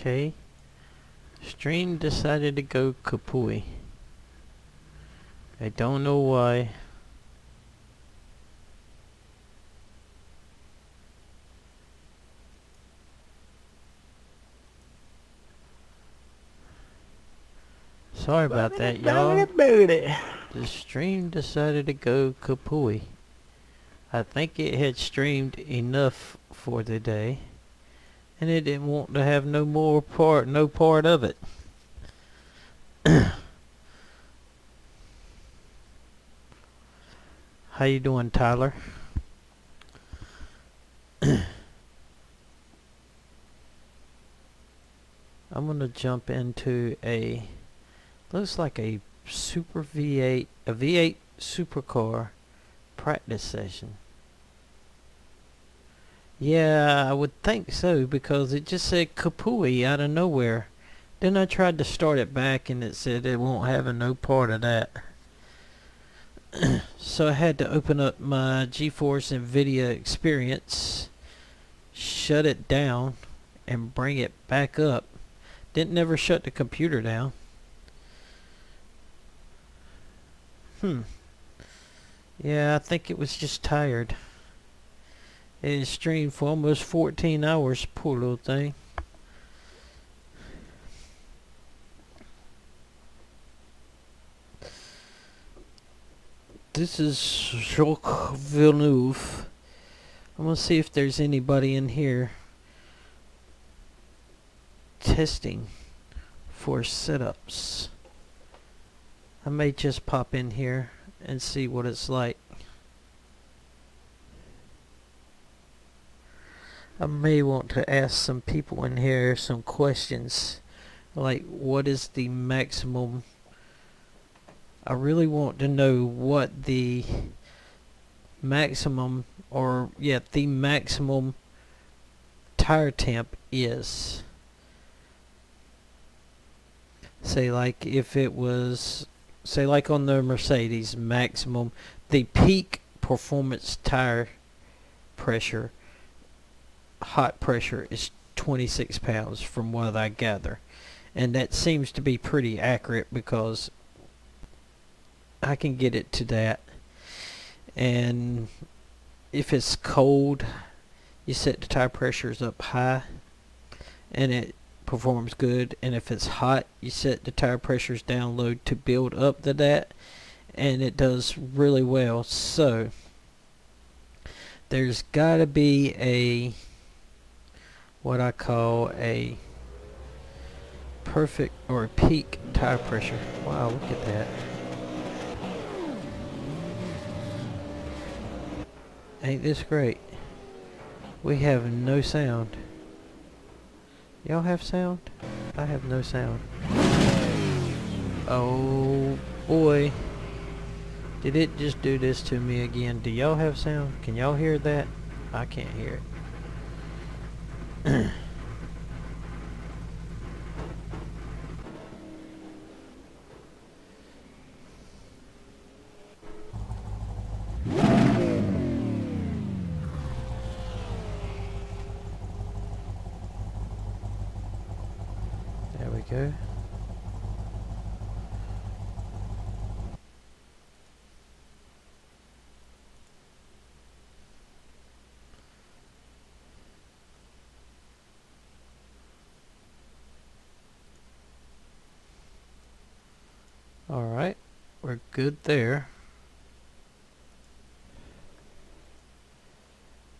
Okay. Stream decided to go kapooey. I don't know why. Sorry about that, y'all. The stream decided to go kapooey. I think it had streamed enough for the day, and it didn't want to have no part of it. How you doing, Tyler? I'm gonna jump into looks like a Super V8, a V8 supercar practice session. Yeah, I would think so, because it just said kapooey out of nowhere. Then I tried to start it back and it said it won't have no part of that. So I had to open up my GeForce NVIDIA Experience, shut it down, and bring it back up. Didn't never shut the computer down. Yeah, I think it was just tired. It streamed for almost 14 hours, poor little thing. This is Jacques Villeneuve. I'm gonna see if there's anybody in here testing for setups. I may just pop in here and see what it's like. I may want to ask some people in here some questions, like what is the maximum. I really want to know what the maximum, the maximum tire temp is. Say like if it was, say like on the Mercedes maximum, the peak performance tire pressure, hot pressure, is 26 pounds from what I gather. And that seems to be pretty accurate, because I can get it to that. And if it's cold, you set the tire pressures up high and it performs good. And if it's hot, you set the tire pressures down low to build up to that, and it does really well. So there's got to be a, what I call a perfect or a peak tire pressure. Wow, look at that. Ain't this great? We have no sound. Y'all have sound? I have no sound. Oh boy. Did it just do this to me again? Do y'all have sound? Can y'all hear that? I can't hear it. There we go. Alright, we're good there.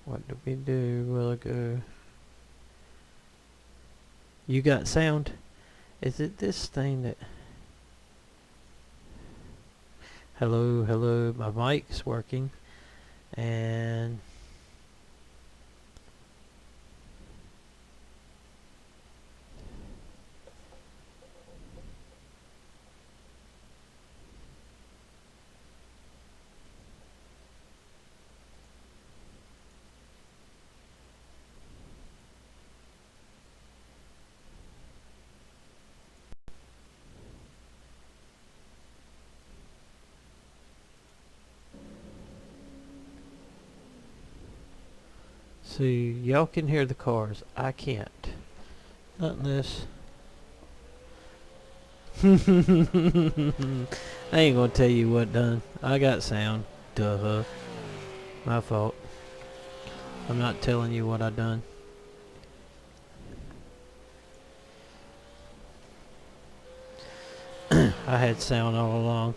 What do we do? Will it go? You got sound? Is it this thing that... Hello, hello, my mic's working. And... so y'all can hear the cars. I can't. Not this. I ain't gonna tell you what done. I got sound. Duh. My fault. I'm not telling you what I done. I had sound all along.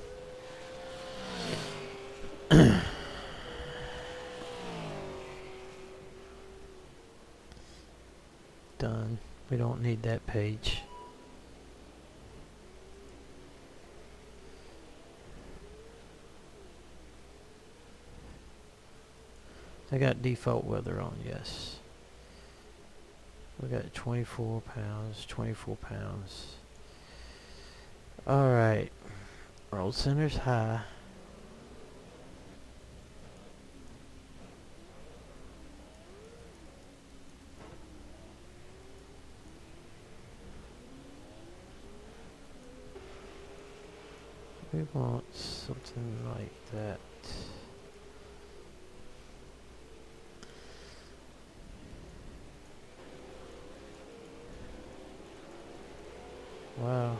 Done. We don't need that page. I got default weather on, yes. We got 24 pounds, 24 pounds. Alright. Roll center's high. We want something like that. Wow.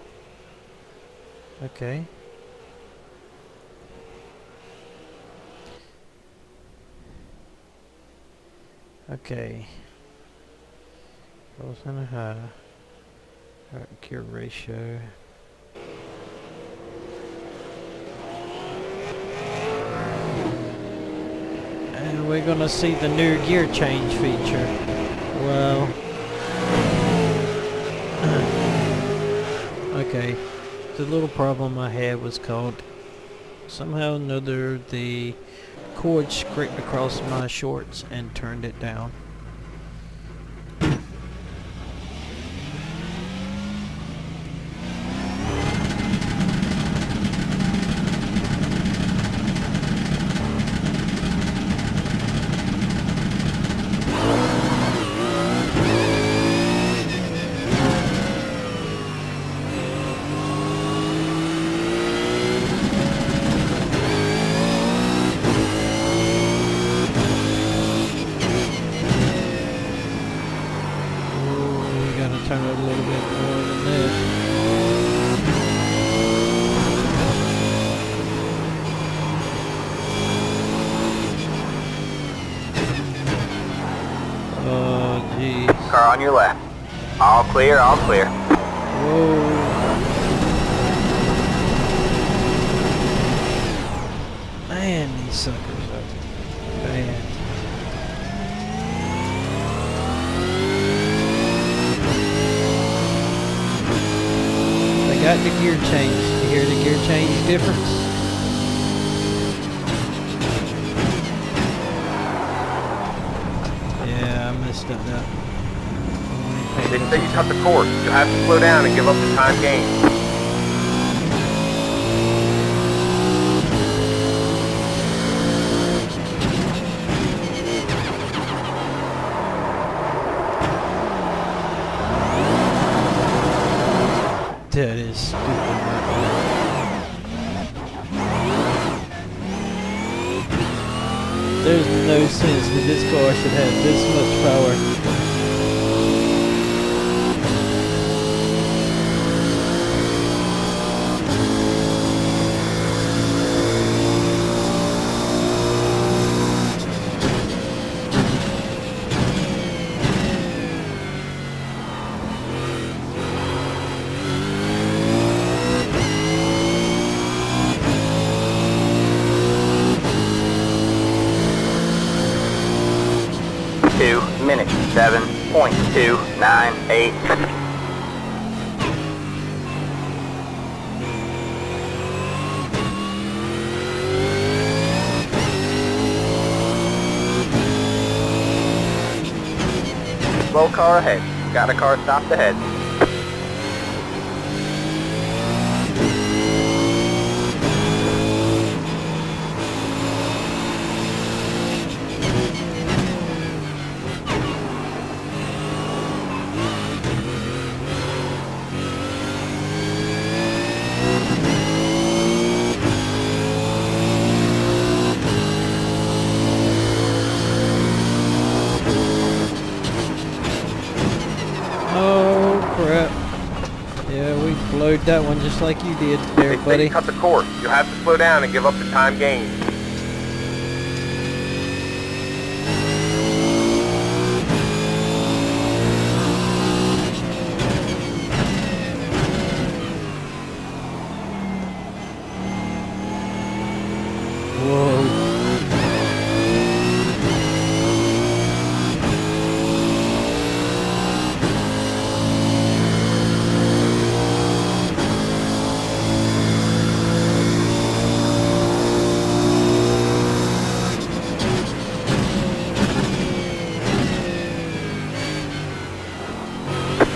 Okay. Okay. Roll center high. Alright, gear ratio. And we're gonna see the new gear change feature. Well. Okay. The little problem I had was called somehow or another the cord scraped across my shorts and turned it down. Turn it a little bit more than this. Oh, jeez. Car on your left. All clear, all clear. Whoa. Man, these suckers are bad. Got the gear change. You hear the gear change difference? Yeah, I messed up that. Didn't say you cut the cord. You'll have to slow down and give up the time gained. That is stupid. There's no sense that this car should have this much power. 2 minutes, 7.298. Slow car ahead. Got a car stopped ahead. Oh. enjoyed that one just like you did there, They say buddy. you cut the course. You'll have to slow down and give up the time gained. Whoa.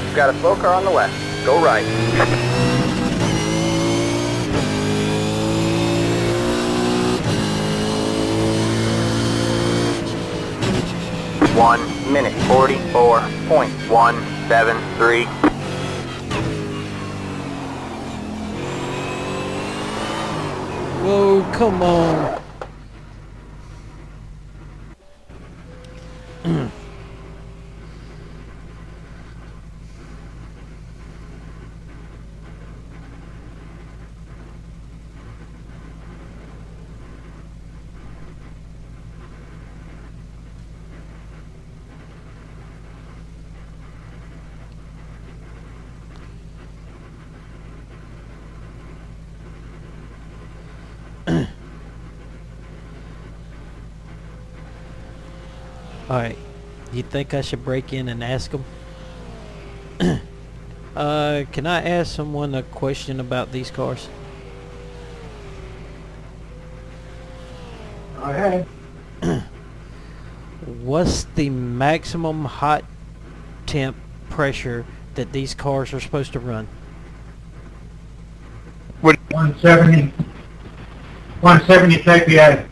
You've got a slow car on the left. Go right. One minute 44.173. Whoa, come on. Alright, you think I should break in and ask them? Can I ask someone a question about these cars? Go ahead. What's the maximum hot temp pressure that these cars are supposed to run? 170 kPa.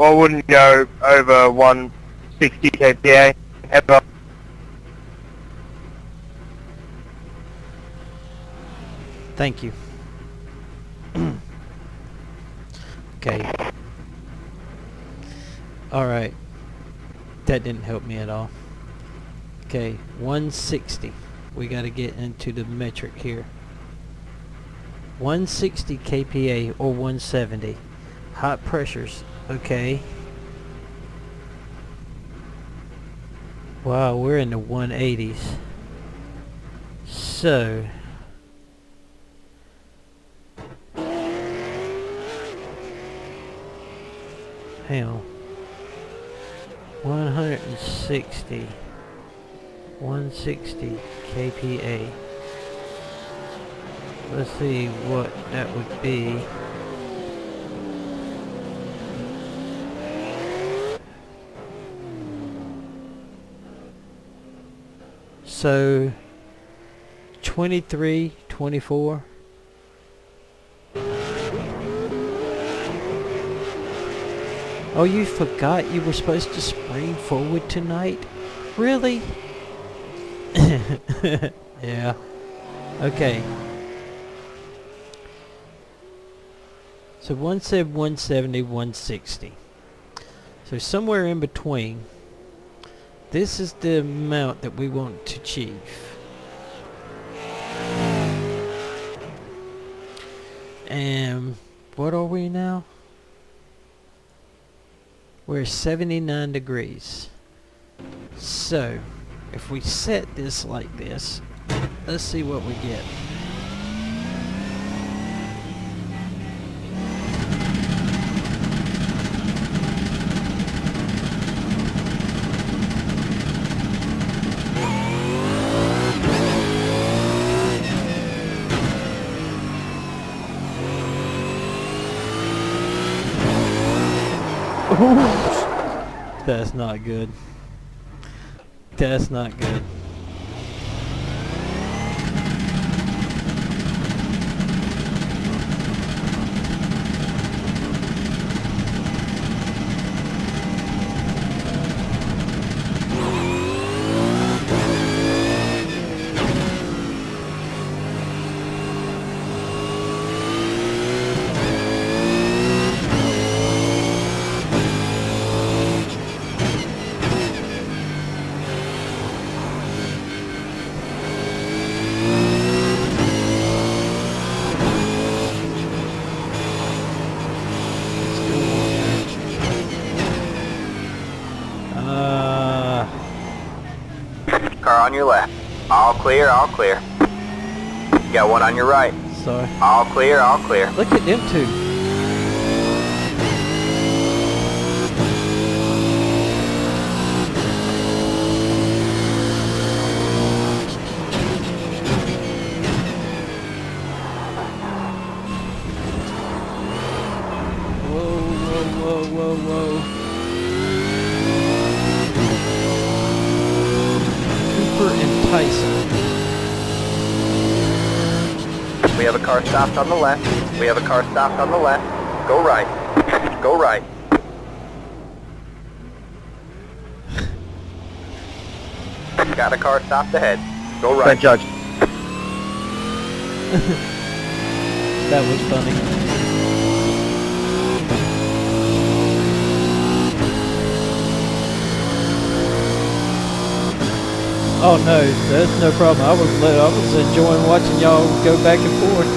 I wouldn't go over 160 kPa ever. Thank you. Okay. Alright. That didn't help me at all. Okay, 160. We got to get into the metric here. 160 kPa or 170. Hot pressures. Okay. Wow, we're in the 180s. So... hang on. 160 kPa. Let's see what that would be. So 23, 24. Oh, you forgot you were supposed to spring forward tonight? Really? Yeah. Okay. So one said 170, 160. So somewhere in between. This is the amount that we want to achieve. And what are we now? We're 79 degrees. So, if we set this like this, let's see what we get. That's not good. That's not good. on your left. All clear, all clear. You got one on your right. Sorry. All clear, all clear. Look at them two. Whoa. Cooper and Tyson. We have a car stopped on the left. We have a car stopped on the left. Go right. Go right. Got a car stopped ahead. Go right. Judge. That was funny. Oh no, that's no problem. I was enjoying watching y'all go back and forth.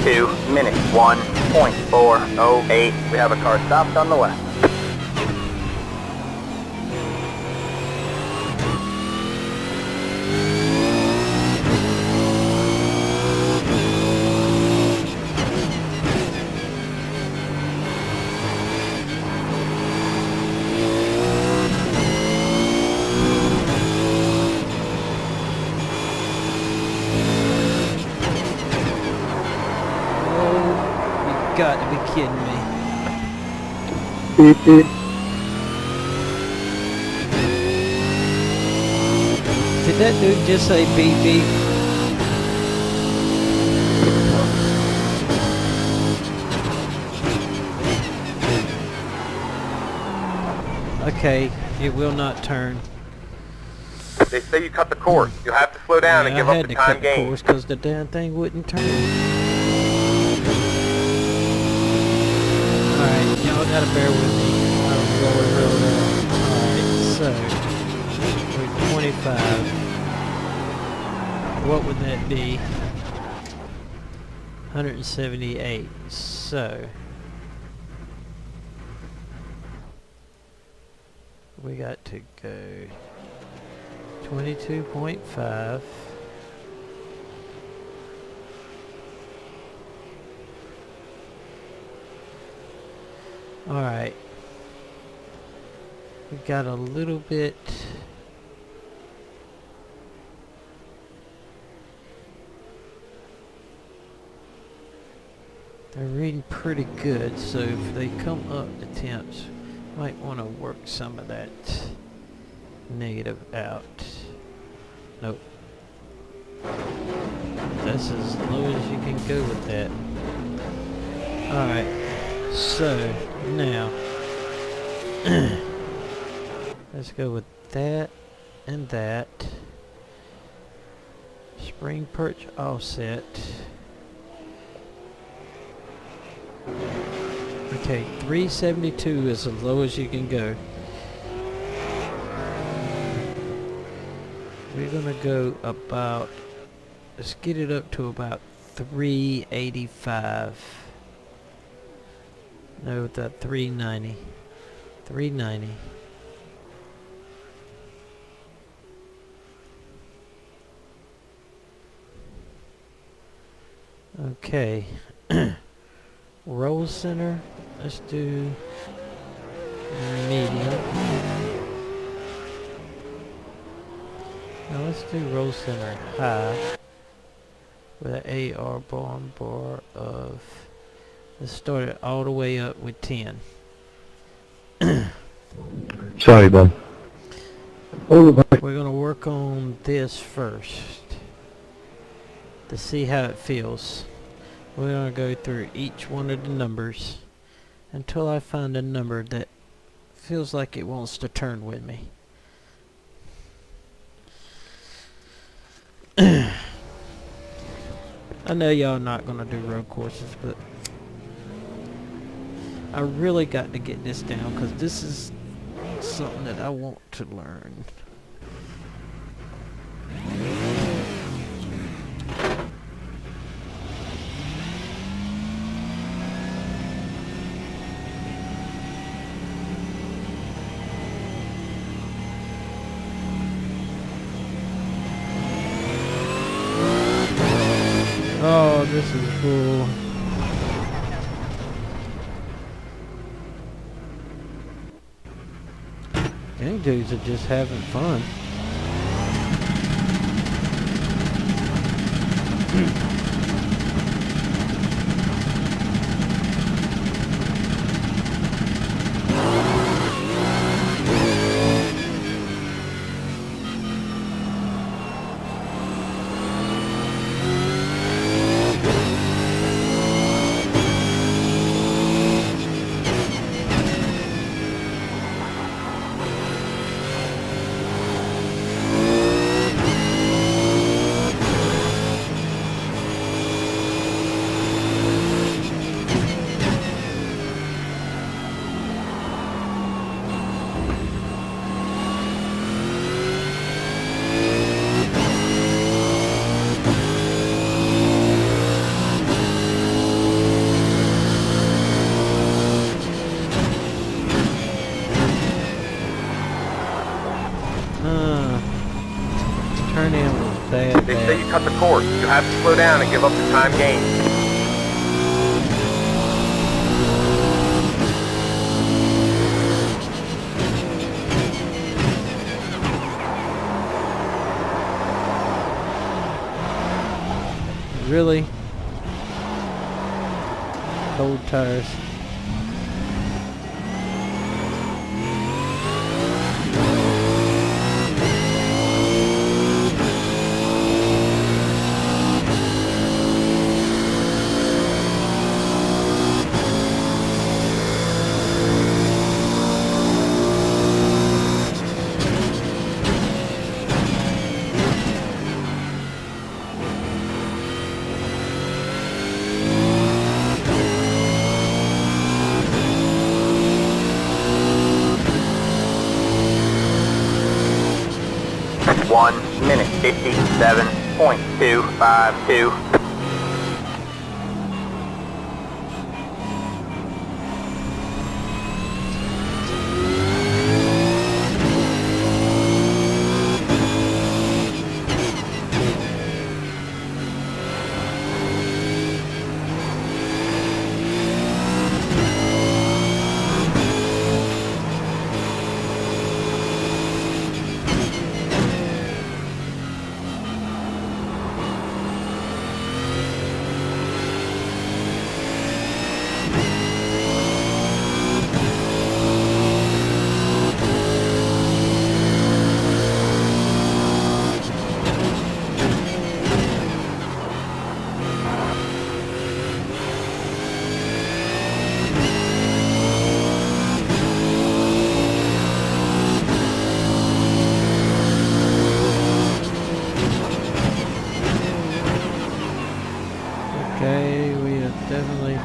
Two minutes, 1.408. We have a car stopped on the left. Got to be kidding me. Did that dude just say beep beep? Okay, it will not turn. They say you cut the course. You have to slow down and give up the time gained. I had to cut the course because the damn thing wouldn't turn. Alright, y'all gotta bear with me. I'm rolling real well. Alright, so we're 25. What would that be? 178. So we got to go 22.5. Alright, we got a little bit. They're reading pretty good, so if they come up the temps, might want to work some of that negative out. Nope. That's as low as you can go with that. Alright. So, now, let's go with that and that. Spring perch offset. Okay, 372 is as low as you can go. We're gonna go about, let's get it up to about 385. No, that 390. 390. Okay. Roll center. Let's do medium. Now let's do roll center high with an AR bar of. Let's start it all the way up with 10. Sorry, bud. We're going to work on this first to see how it feels. We're going to go through each one of the numbers until I find a number that feels like it wants to turn with me. I know y'all not going to do road courses, but I really got to get this down because this is something that I want to learn. Cool. Gang dudes are just having fun. Turn in was bad. They say you cut the course. You have to slow down and give up the time gained. Really? Cold tires. One minute 57.252. Okay, we have definitely...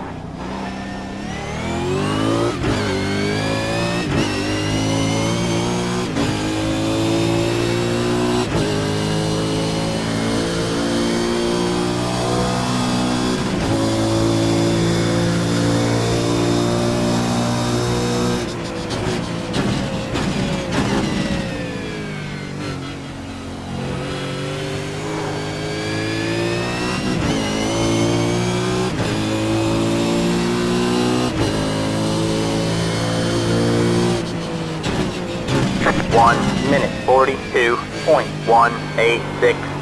One minute 42.186.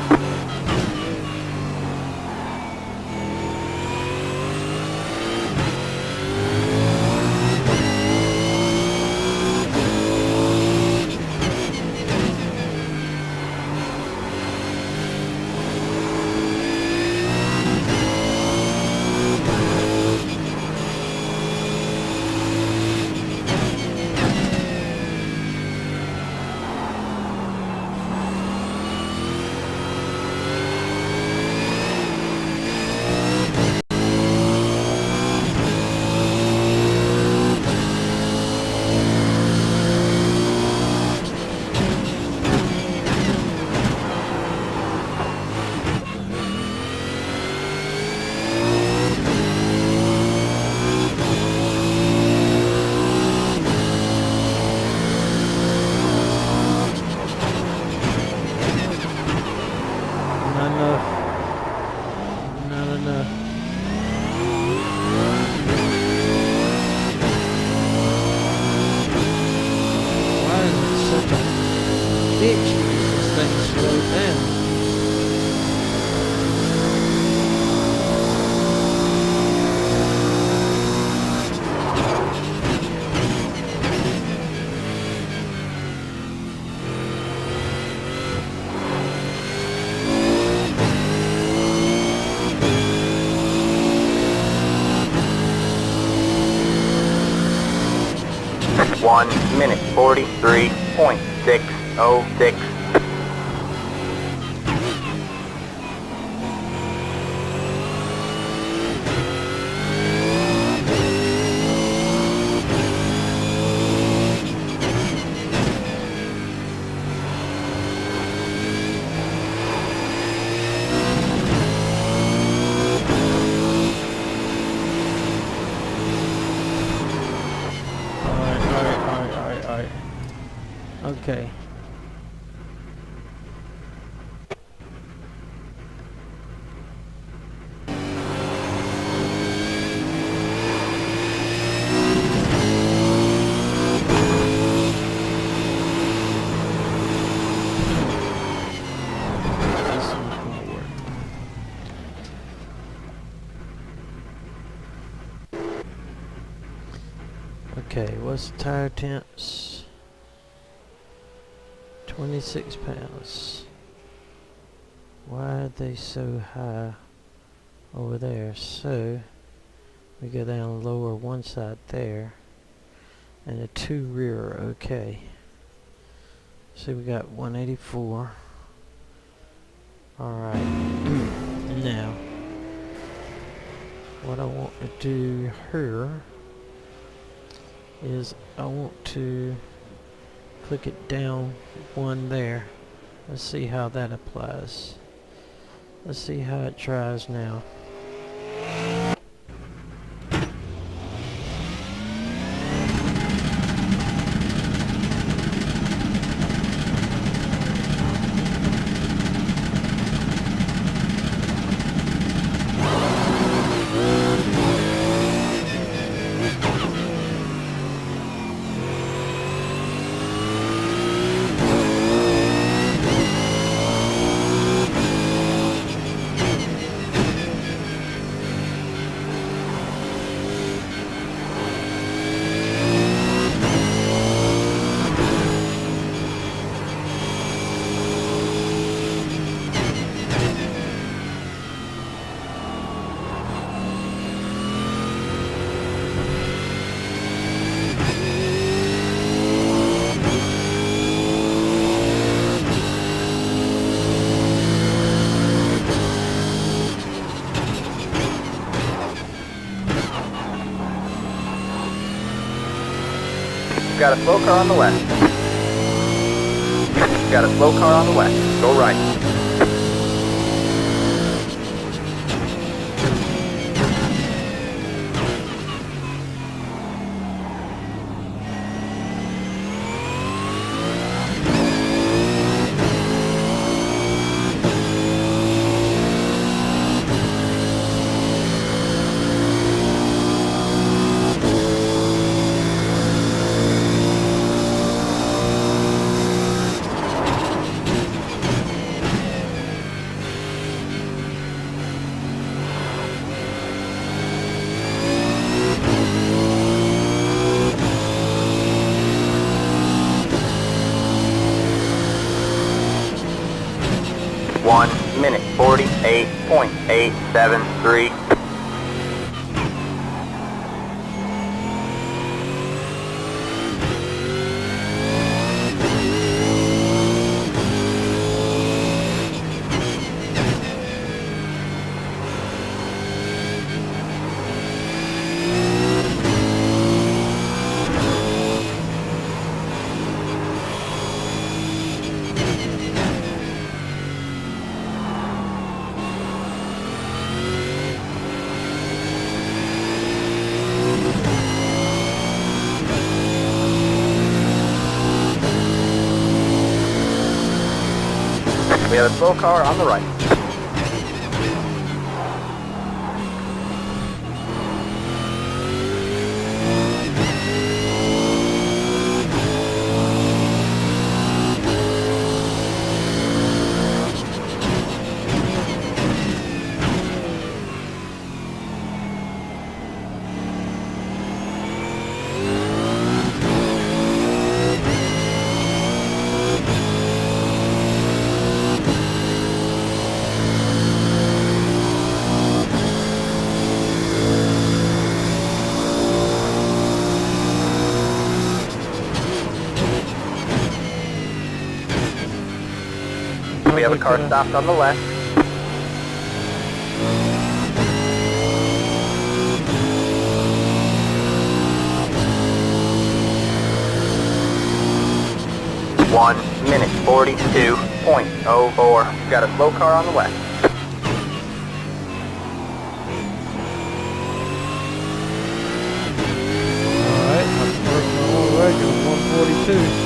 1 minute 43.606. Alright. Okay. This one's gonna work. Okay, what's the tire temps? 26 pounds. Why are they so high over there? So we go down lower one side there and the 2 rear. Okay, so we got 184. Alright. Now what I want to do here is I want to click it down one there. Let's see how that applies. Let's see how it tries now. Got a slow car on the left. Got a slow car on the left. Go right. One minute 48.873. We have a slow car on the right. We have a car coulda- stopped on the left. One minute 42.04. We've got a slow car on the left. Alright, my own regular 142.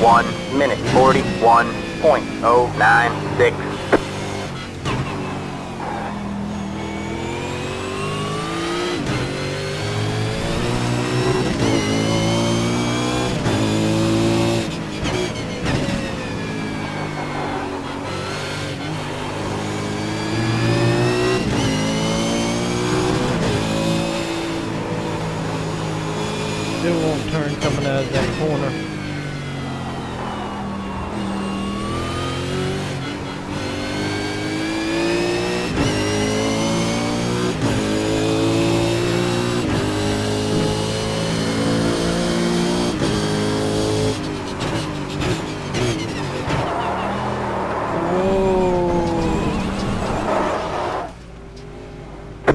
One minute 41.096. Still won't turn coming out of that corner.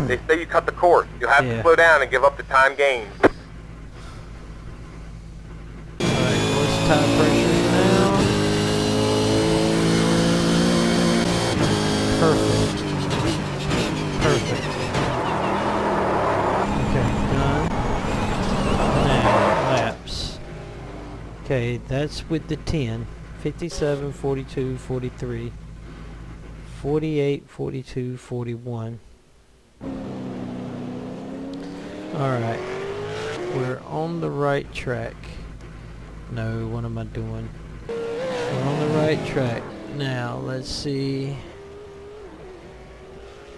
They say you cut the course. You'll have Yeah. to slow down and give up the time gained. Alright, what's tire pressure now? Perfect. Perfect. Okay, done. Now, laps. Okay, that's with the 10. 57, 42, 43, 48, 42, 41. Alright. We're on the right track. No, what am I doing? We're on the right track. Now, let's see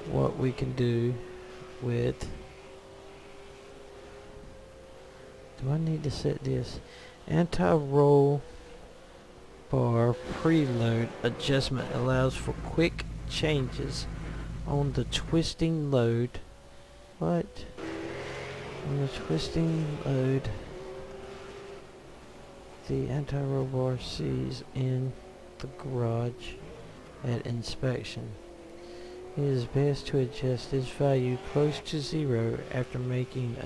what we can do with... Do I need to set this? Anti-roll bar preload adjustment allows for quick changes on the twisting load. What? On the twisting load, the anti-roll bar sees in the garage at inspection. It is best to adjust this value close to 0 after making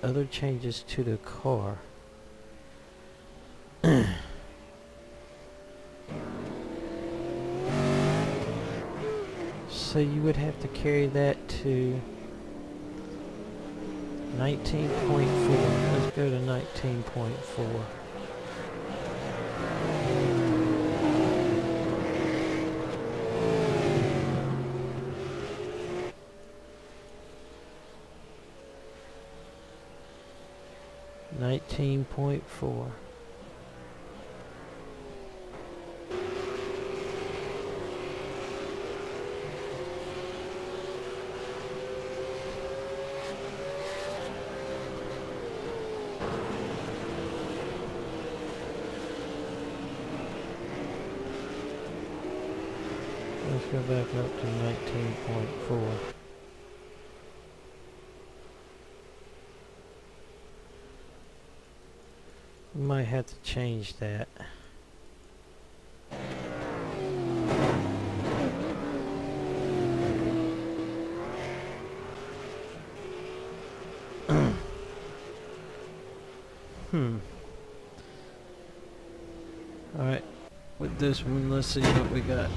other changes to the car. So you would have to carry that to 19.4. Let's go to 19.4. .4. Let's go back up to 19.4. We might have to change that. Alright, with this one, let's see what we got.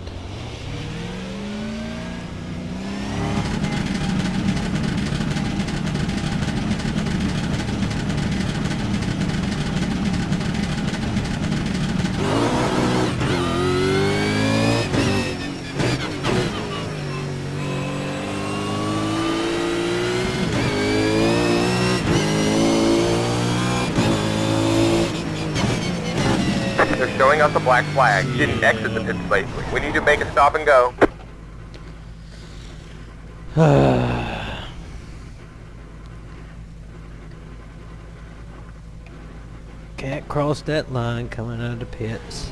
They're showing us a black flag. Didn't exit the pit safely. We need to make a stop and go. Can't cross that line coming out of the pits.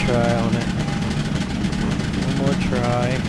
Try on it. One more try.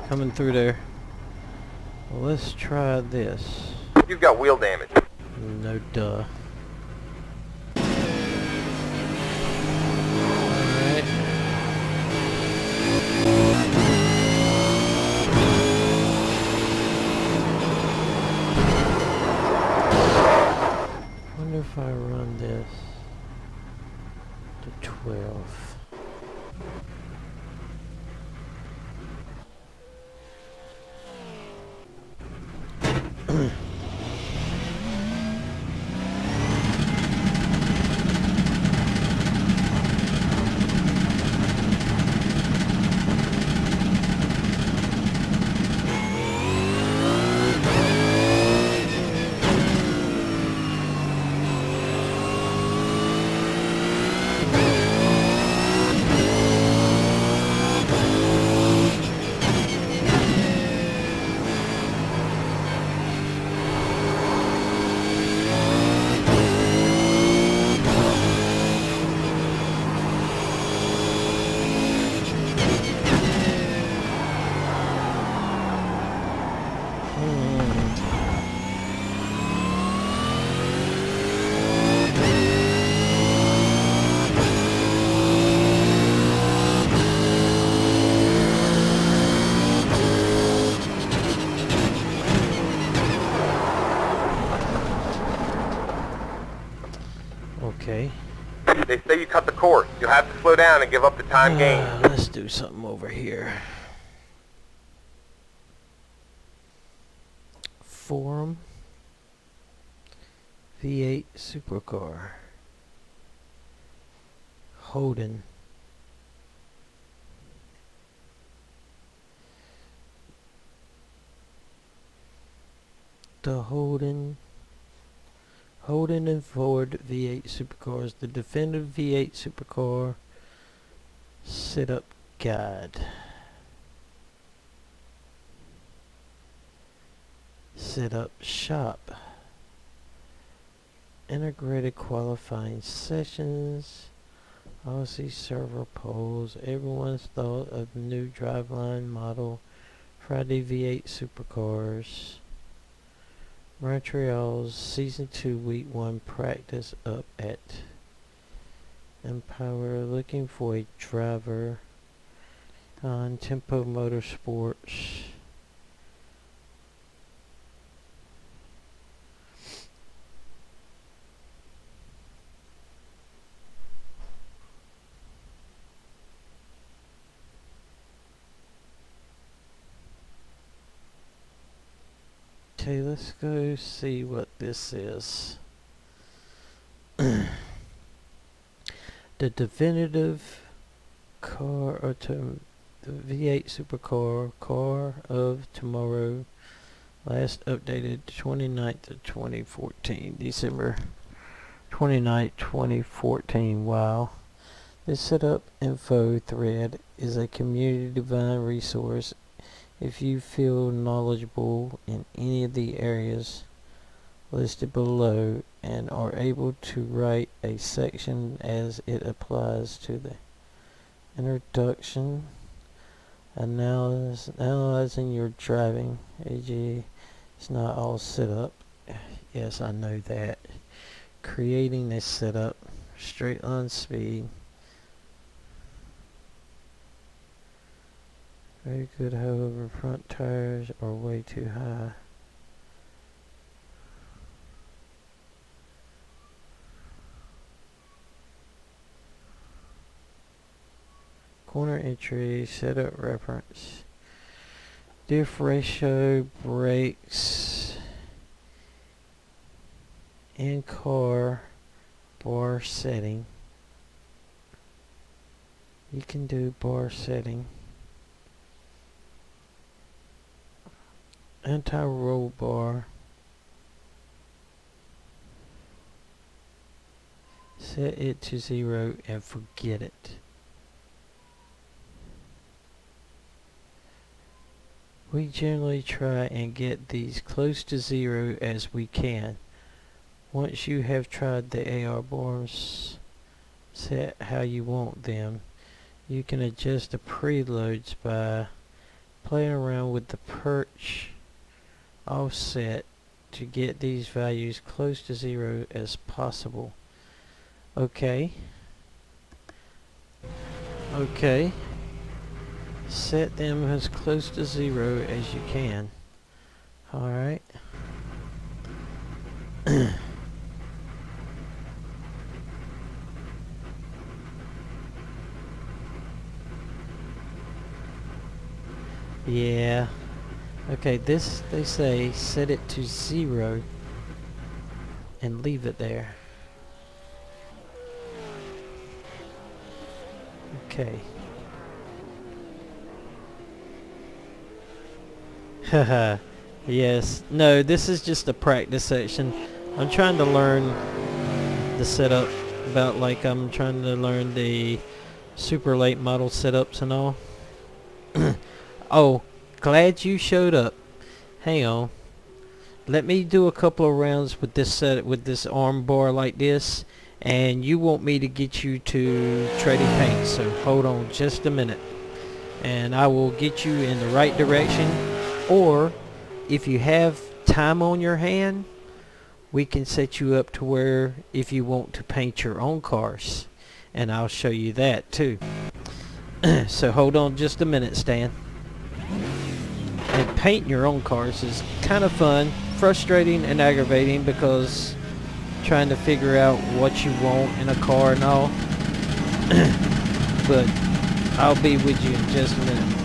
Coming through there. Well, let's try this. You've got wheel damage. No duh. Alright. Wonder if I run this to 12. Okay. They say you cut the course. You'll have to slow down and give up the time gained. Let's do something over here. Forum V8 supercar. Holden. The Holden Holden and Ford V8 Supercars, the definitive V8 Supercar setup guide. Setup shop. Integrated qualifying sessions. Aussie server polls. Everyone's thought of new driveline model. Friday V8 Supercars. Montreal's Season 2 Week 1 practice up at Empower. Looking for a driver on Tempo Motorsports. Okay, let's go see what this is. The definitive car, or the V8 Supercar car of tomorrow. Last updated 29th of 2014, December 29th, 2014. Wow. This setup info thread is a community divine resource. If you feel knowledgeable in any of the areas listed below and are able to write a section as it applies to the introduction, analyzing your driving, e.g. it's not all set up. Yes, I know that. Creating a setup, straight line speed. Very good, however, front tires are way too high. Corner entry, setup reference. Diff ratio, brakes, in car, bar setting. You can do bar setting. Anti-roll bar. Set it to 0 and forget it. We generally try and get these close to 0 as we can. Once you have tried the AR bars set how you want them, you can adjust the preloads by playing around with the perch offset to get these values close to 0 as possible. Okay. Set them as close to 0 as you can. Alright. Yeah. Okay, this, they say, set it to 0 and leave it there. Okay. Haha. Yes. No, this is just a practice section. I'm trying to learn the setup about, like, I'm trying to learn the super late model setups and all. Oh, glad you showed up. Hang on. Let me do a couple of rounds with this set, with this arm bar like this, and you want me to get you to trading paint. So hold on just a minute, and I will get you in the right direction. Or if you have time on your hand, we can set you up to where if you want to paint your own cars, and I'll show you that too. So hold on just a minute, Stan. And painting your own cars is kind of fun, frustrating and aggravating, because trying to figure out what you want in a car and all. But I'll be with you in just a minute.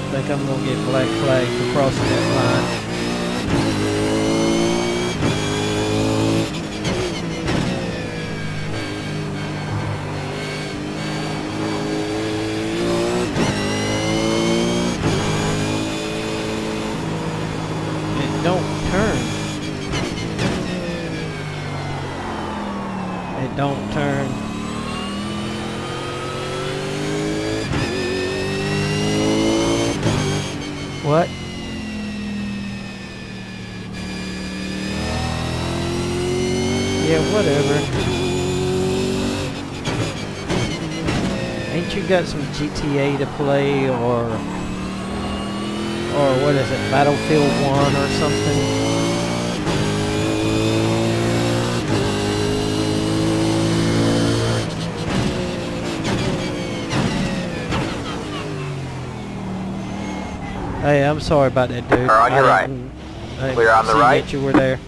I think I'm gonna get black flag for crossing that line. Ain't you got some GTA to play, or what is it, Battlefield 1 or something? Hey, I'm sorry about that, dude. Car on your right. I didn't Clear on the see right. that you were there.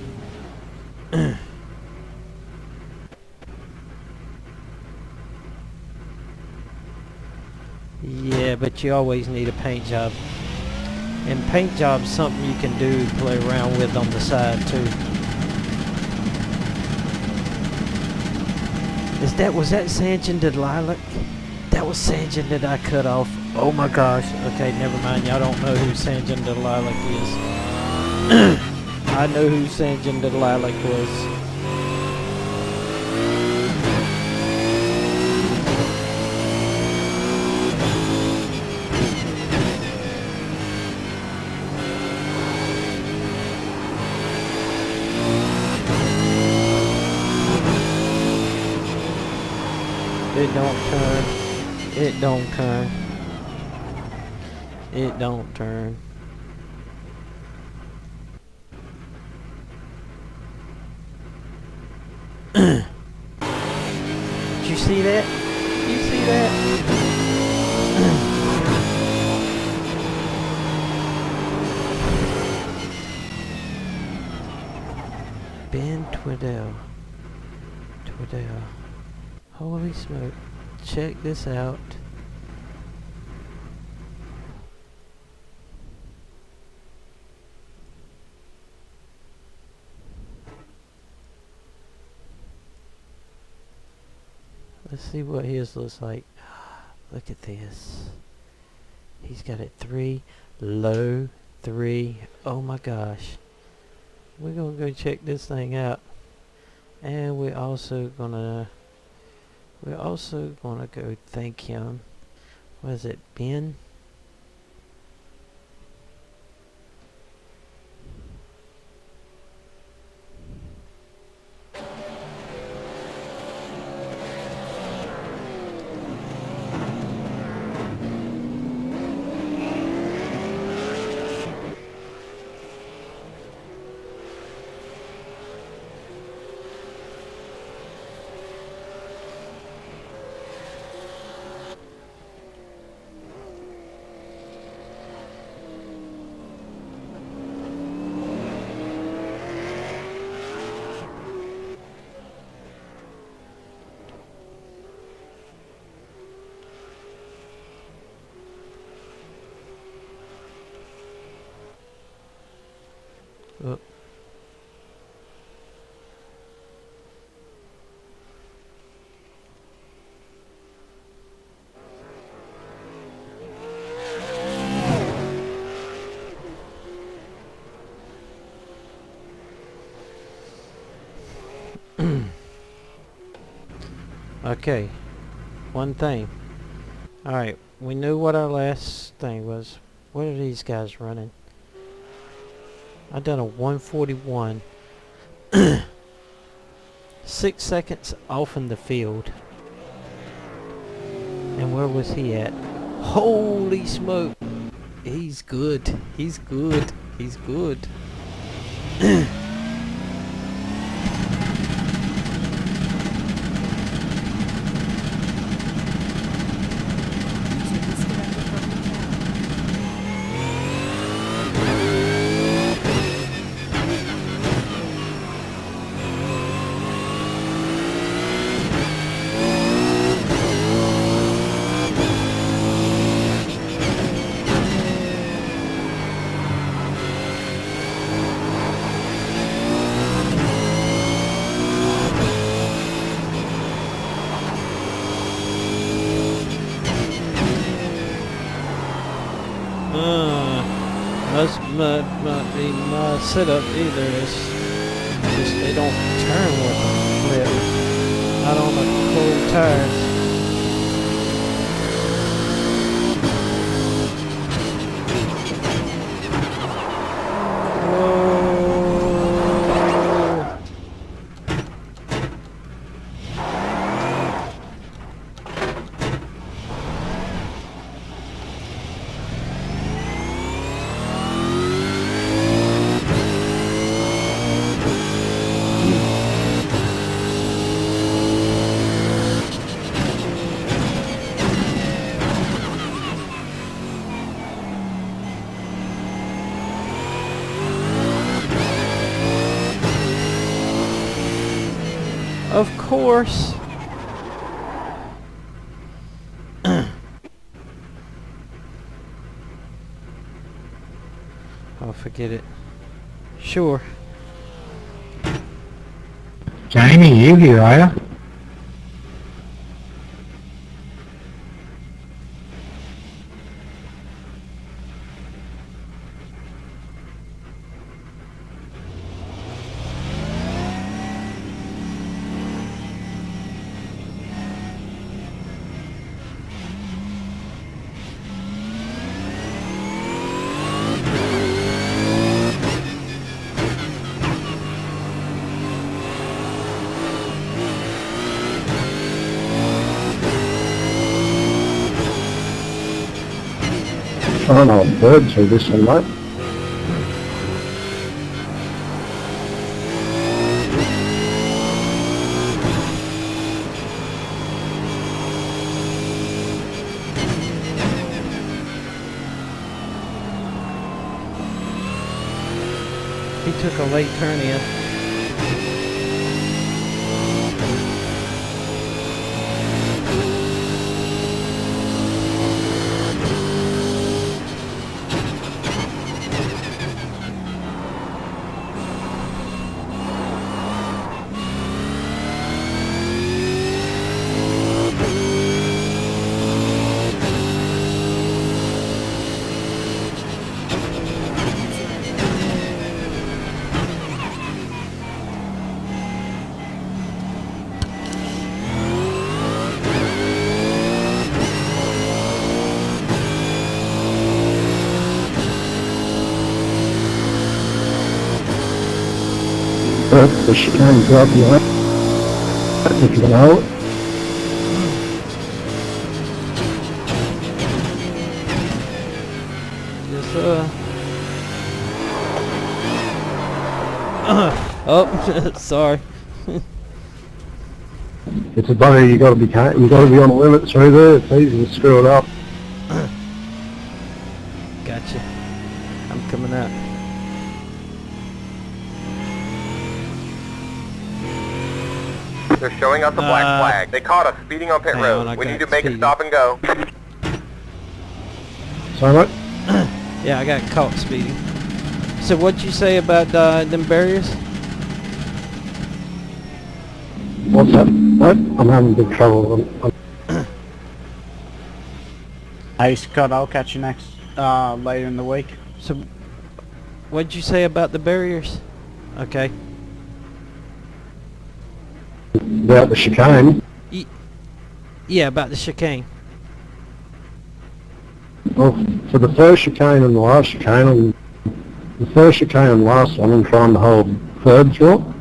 Yeah, but you always need a paint job. And paint job's something you can do, play around with on the side too. Was that Sanjin the Lilac? That was Sanjin that I cut off. Oh my gosh. Okay, never mind. Y'all don't know who Sanjin the Lilac is. I know who Sanjin the Lilac was. It don't turn. It don't turn. It don't turn. Did you see that? Did you see that? Ben Twiddell. Holy smoke. Check this out. Let's see what his looks like. Look at this. He's got it 3, low, 3. Oh my gosh. We're gonna go check this thing out. And we're also gonna go thank him. What is it, Ben? Oh. Okay, one thing. Alright, we knew what our last thing was. What are these guys running? I done a 141. 6 seconds off in the field. And where was he at? Holy smoke! He's good. He's good. He's good. Must be my setup either. It's just they don't turn with them flip. Not on the cold tires. Whoa. course. Oh, forget it. Sure. Jamie, you here, are you? I don't know, birds through this one, mate. He took a late turn in. The chicane drop behind. If you can hold it. Yes, sir. Oh, sorry. It's a bugger, you gotta be on the limit through there, it's easy to screw it up. Gotcha. I'm coming out. They're showing us the black flag. They caught us speeding on pit hang road. on, I We got need to make speeding. a stop and go. So much? Yeah, I got caught speeding. So what'd you say about them barriers? What's that? What? I'm having big trouble. Hey Scott, I'll catch you next, later in the week. So what'd you say about the barriers? Okay. About the chicane. Yeah, about the chicane. Well, for the first chicane and the last chicane, the first chicane and last one, I'm trying to hold third through.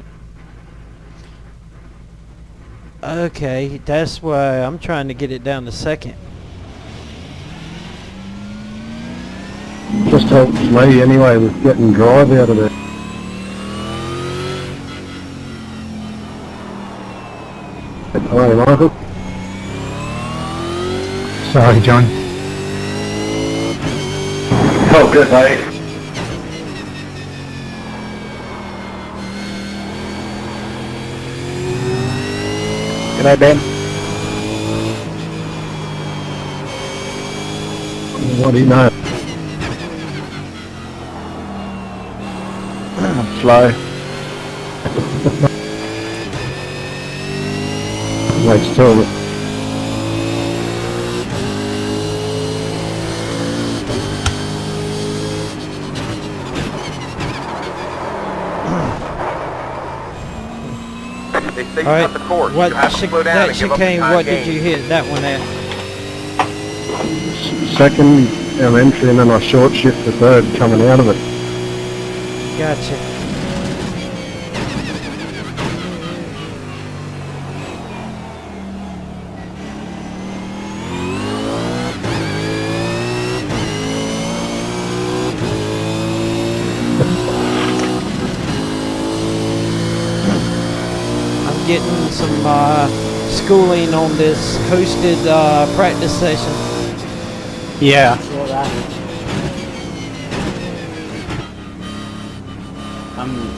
Okay, that's why I'm trying to get it down to second. Just helps me anyway with getting drive out of there. Hello, Michael. Sorry, John. Oh, good, mate. G'day, Ben. What do you know? Slow. Makes two of it. They say you All right. cut the course. What You have to slow down that and give up the chicane? time What gained. did you hit that one at? Second entry and then I short shift the third coming out of it. Gotcha. I'm getting some schooling on this hosted practice session. Yeah. Saw that.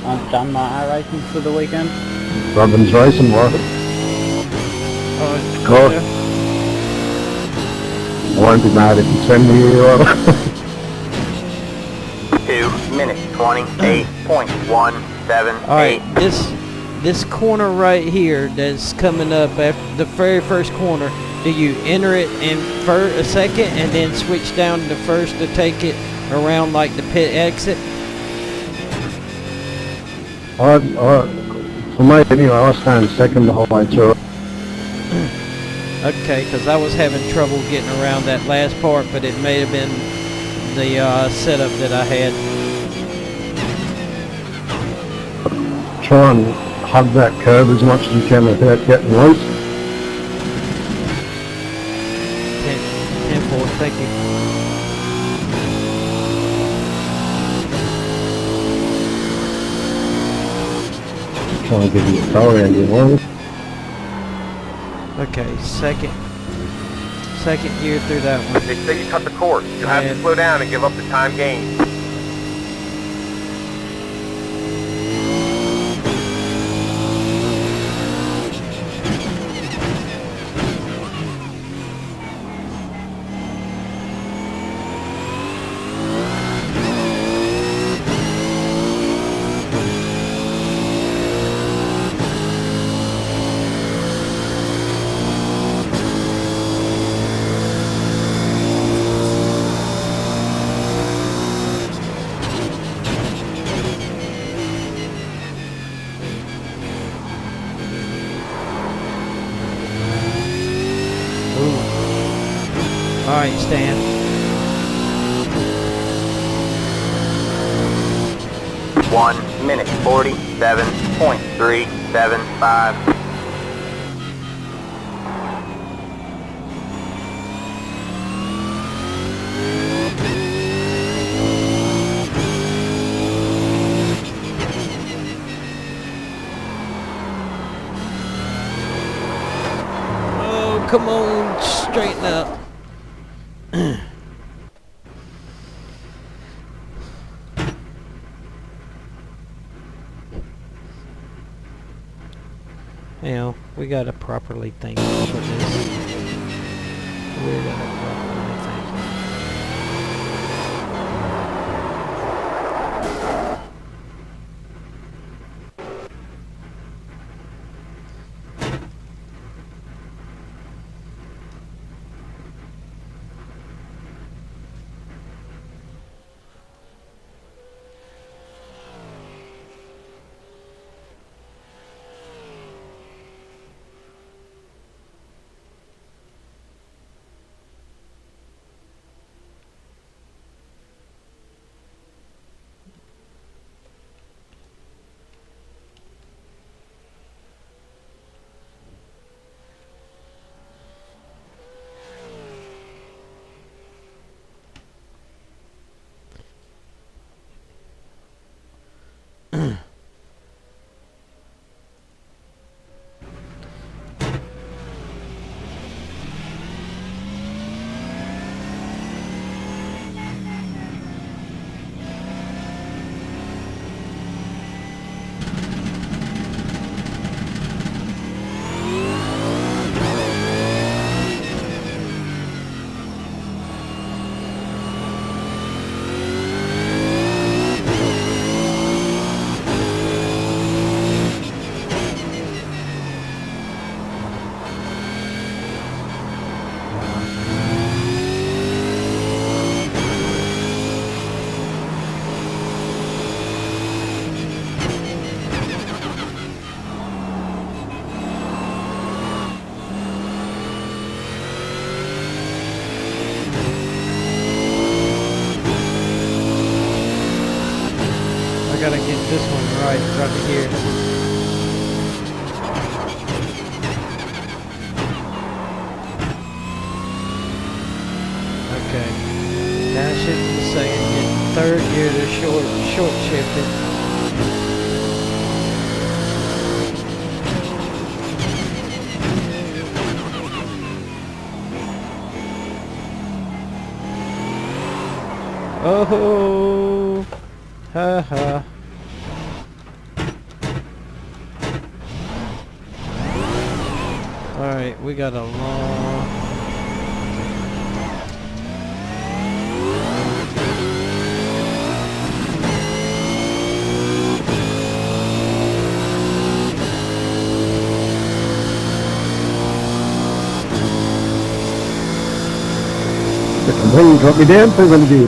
I've done my iRacing for the weekend. Robin's racing, was it? Of course. I won't be mad if you send me your 2 minutes 28.178. Alright, this corner right here that's coming up after the very first corner, do you enter it in a second and then switch down to first to take it around like the pit exit? for me anyway, I stand second the whole way through. Okay, because I was having trouble getting around that last part, but it may have been the setup that I had. Try and hug that curb as much as you can without getting loose. 10-4, thank you. Try and give you a throw around your wings. Okay, second gear through that one. They say you cut the course. You have to slow down and give up the time gained. Alright, Stan. 1 minute 47.375. Oh, come on, straighten up. You know, we gotta properly think for this. We gotta properly think. I gotta get this one right here. Okay. Now I should be saying in third gear to short shifted. Oh, ha ha. Alright, We got a long... Please drop me down, please, I'm due.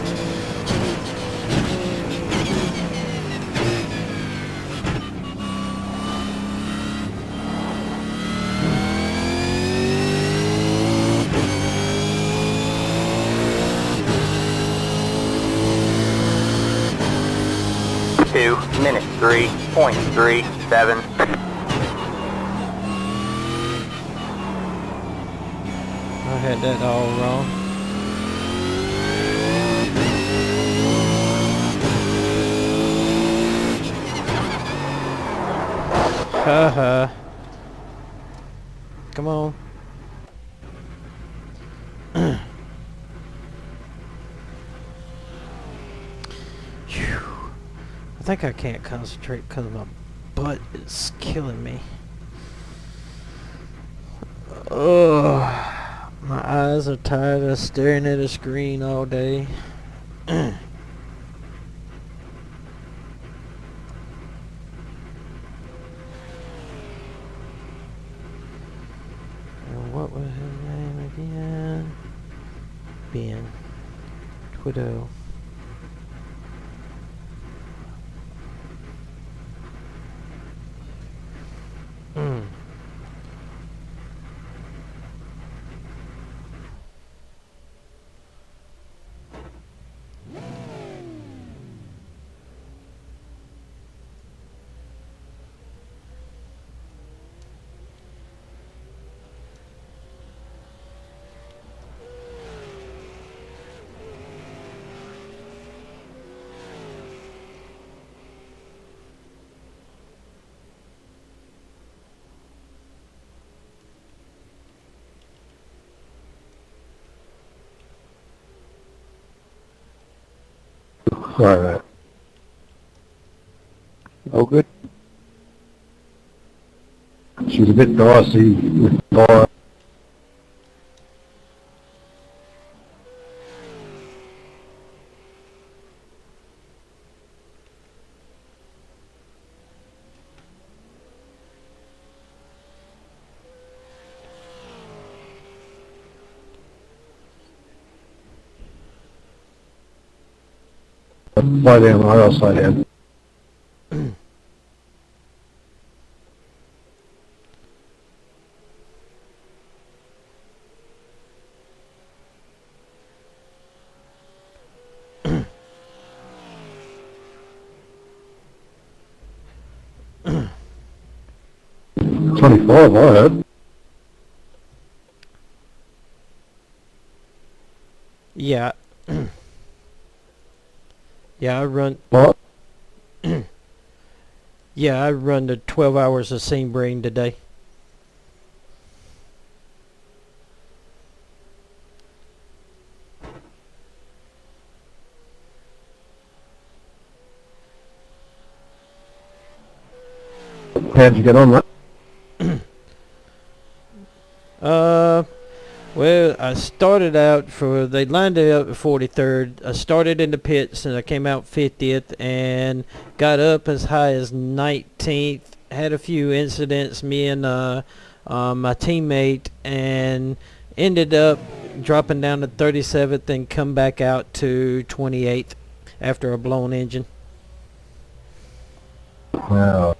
Minute 3.37. I had that all wrong. Haha. Come on. Phew. I think I can't concentrate because my butt is killing me. Oh, my eyes are tired of staring at a screen all day. What was his name again? Ben. Twiddle. Sorry, mate. All good. She's a bit dicey with fire. Slow down, I'll slow down. $25, I heard. Yeah. Yeah, I run... What? Yeah, I run the 12 hours of seam brain today. How'd you get on that? Well, I started out for, they lined it up at 43rd. I started in the pits and I came out 50th and got up as high as 19th. Had a few incidents, me and my teammate, and ended up dropping down to 37th and come back out to 28th after a blown engine. Wow.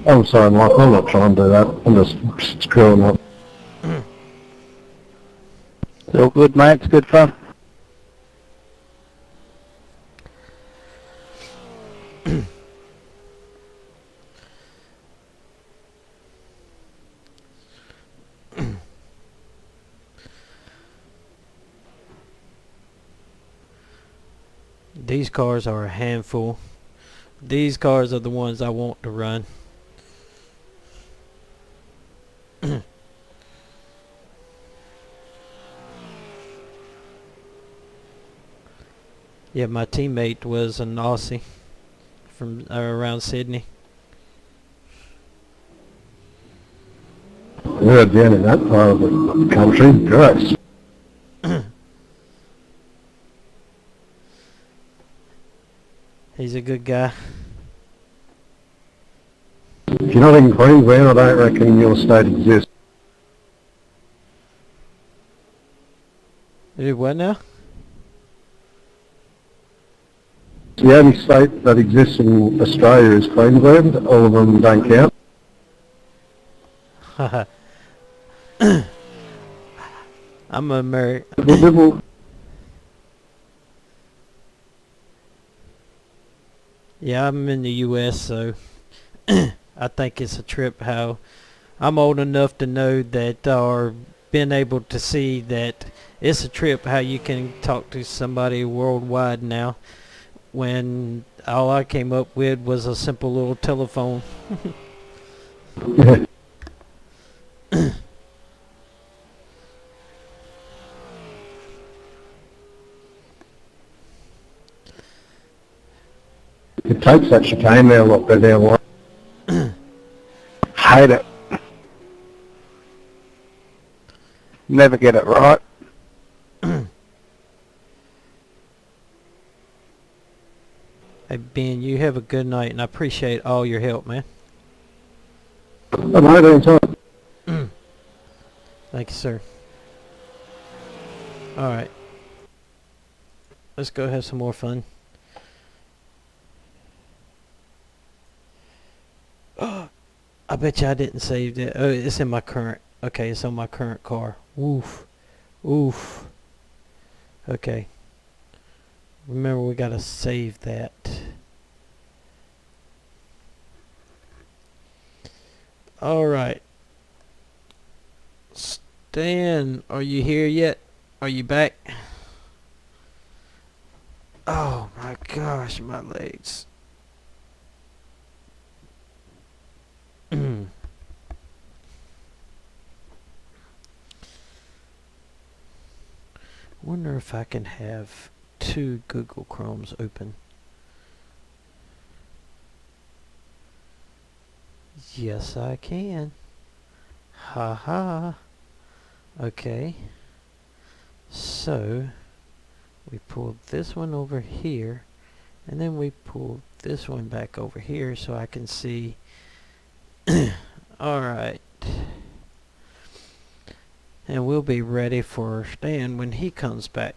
I'm sorry, Mike, I'm not trying to do that. I'm just screwing up. It's all good, mate. It's good fun. These cars are a handful. These cars are the ones I want to run. Yeah, my teammate was an Aussie from around Sydney. heard down in that part of the country. Great. He's a good guy. If you're not in Queensland, I don't reckon your state exists. Dude, what now? The only state that exists in Australia is Queensland. All of them don't count. I'm American. People, Yeah, I'm in the U.S., so I think it's a trip how I'm old enough to know that, or been able to see that it's a trip how you can talk to somebody worldwide now, when all I came up with was a simple little telephone. yeah. It takes that chicane there a lot better down line. Hate it. Never get it right. Hey, Ben, you have a good night, and I appreciate all your help, man. I know, anytime. Thank you, sir. Alright. Let's go have some more fun. I bet you I didn't save that. Oh, it's in my current. Okay, it's on my current car. Oof. Oof. Okay. Remember, we gotta save that. Alright. Stan, are you here yet? Are you back? Oh my gosh, my legs. Wonder if I can have 2 Google Chromes open. Yes, I can. Haha. Okay. So, we pull this one over here, and then we pull this one back over here so I can see. Alright. And we'll be ready for Stan when he comes back.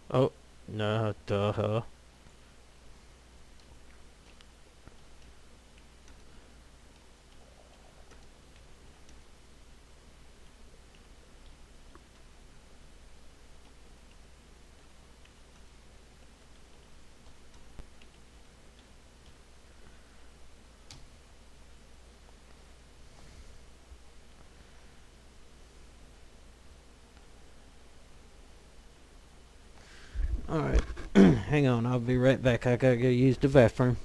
Oh, no, duh. Alright, hang on, I'll be right back. I gotta go use the bathroom.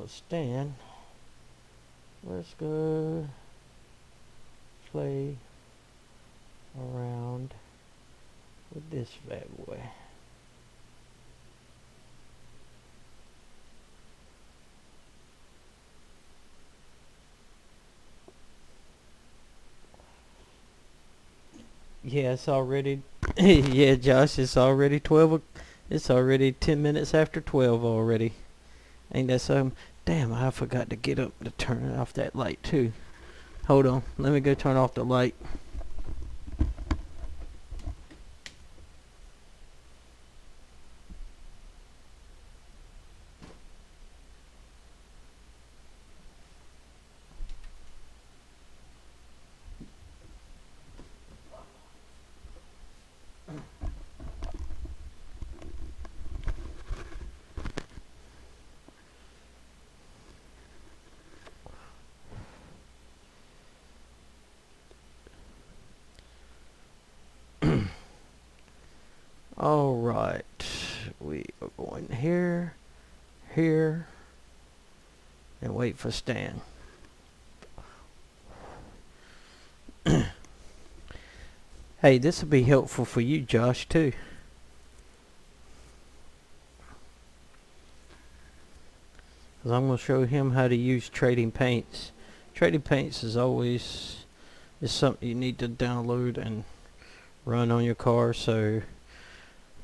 for Stan. Let's go play around with this bad boy. Yeah, it's already yeah, Josh, it's already 12 it's already 10 minutes after 12 already. Ain't that something? Damn, I forgot to get up to turn off that light too. Hold on, let me go turn off the light. Alright, we are going here, here, and wait for Stan. Hey, this will be helpful for you, Josh, too. Because I'm going to show him how to use Trading Paints. Trading Paints is something you need to download and run on your car so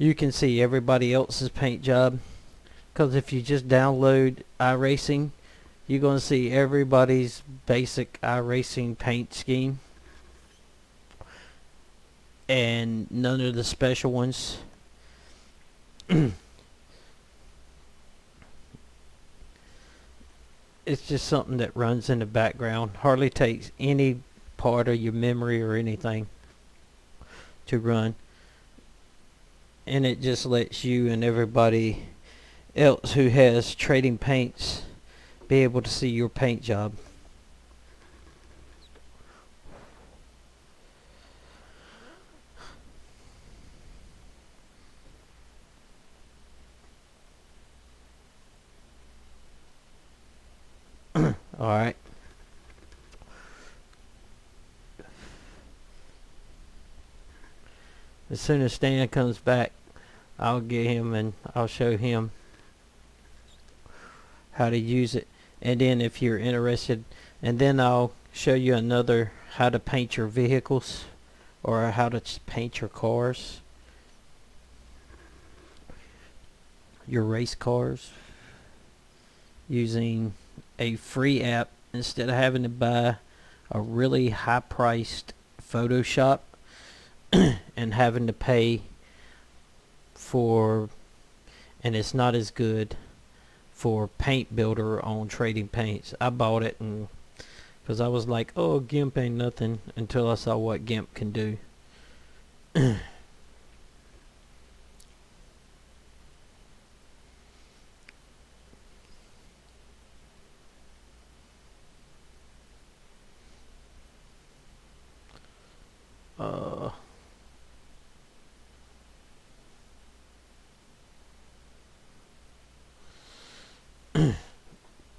you can see everybody else's paint job. Because if you just download iRacing, you're going to see everybody's basic iRacing paint scheme and none of the special ones. It's just something that runs in the background. Hardly takes any part of your memory or anything to run. And it just lets you and everybody else who has Trading Paints be able to see your paint job. Alright. As soon as Stan comes back, I'll get him and I'll show him how to use it. And then if you're interested, and then I'll show you another how to paint your vehicles or how to paint your cars, your race cars, using a free app instead of having to buy a really high priced Photoshop and having to pay for, and it's not as good for Paint Builder on Trading Paints. I bought it and because I was like, oh, GIMP ain't nothing, until I saw what GIMP can do.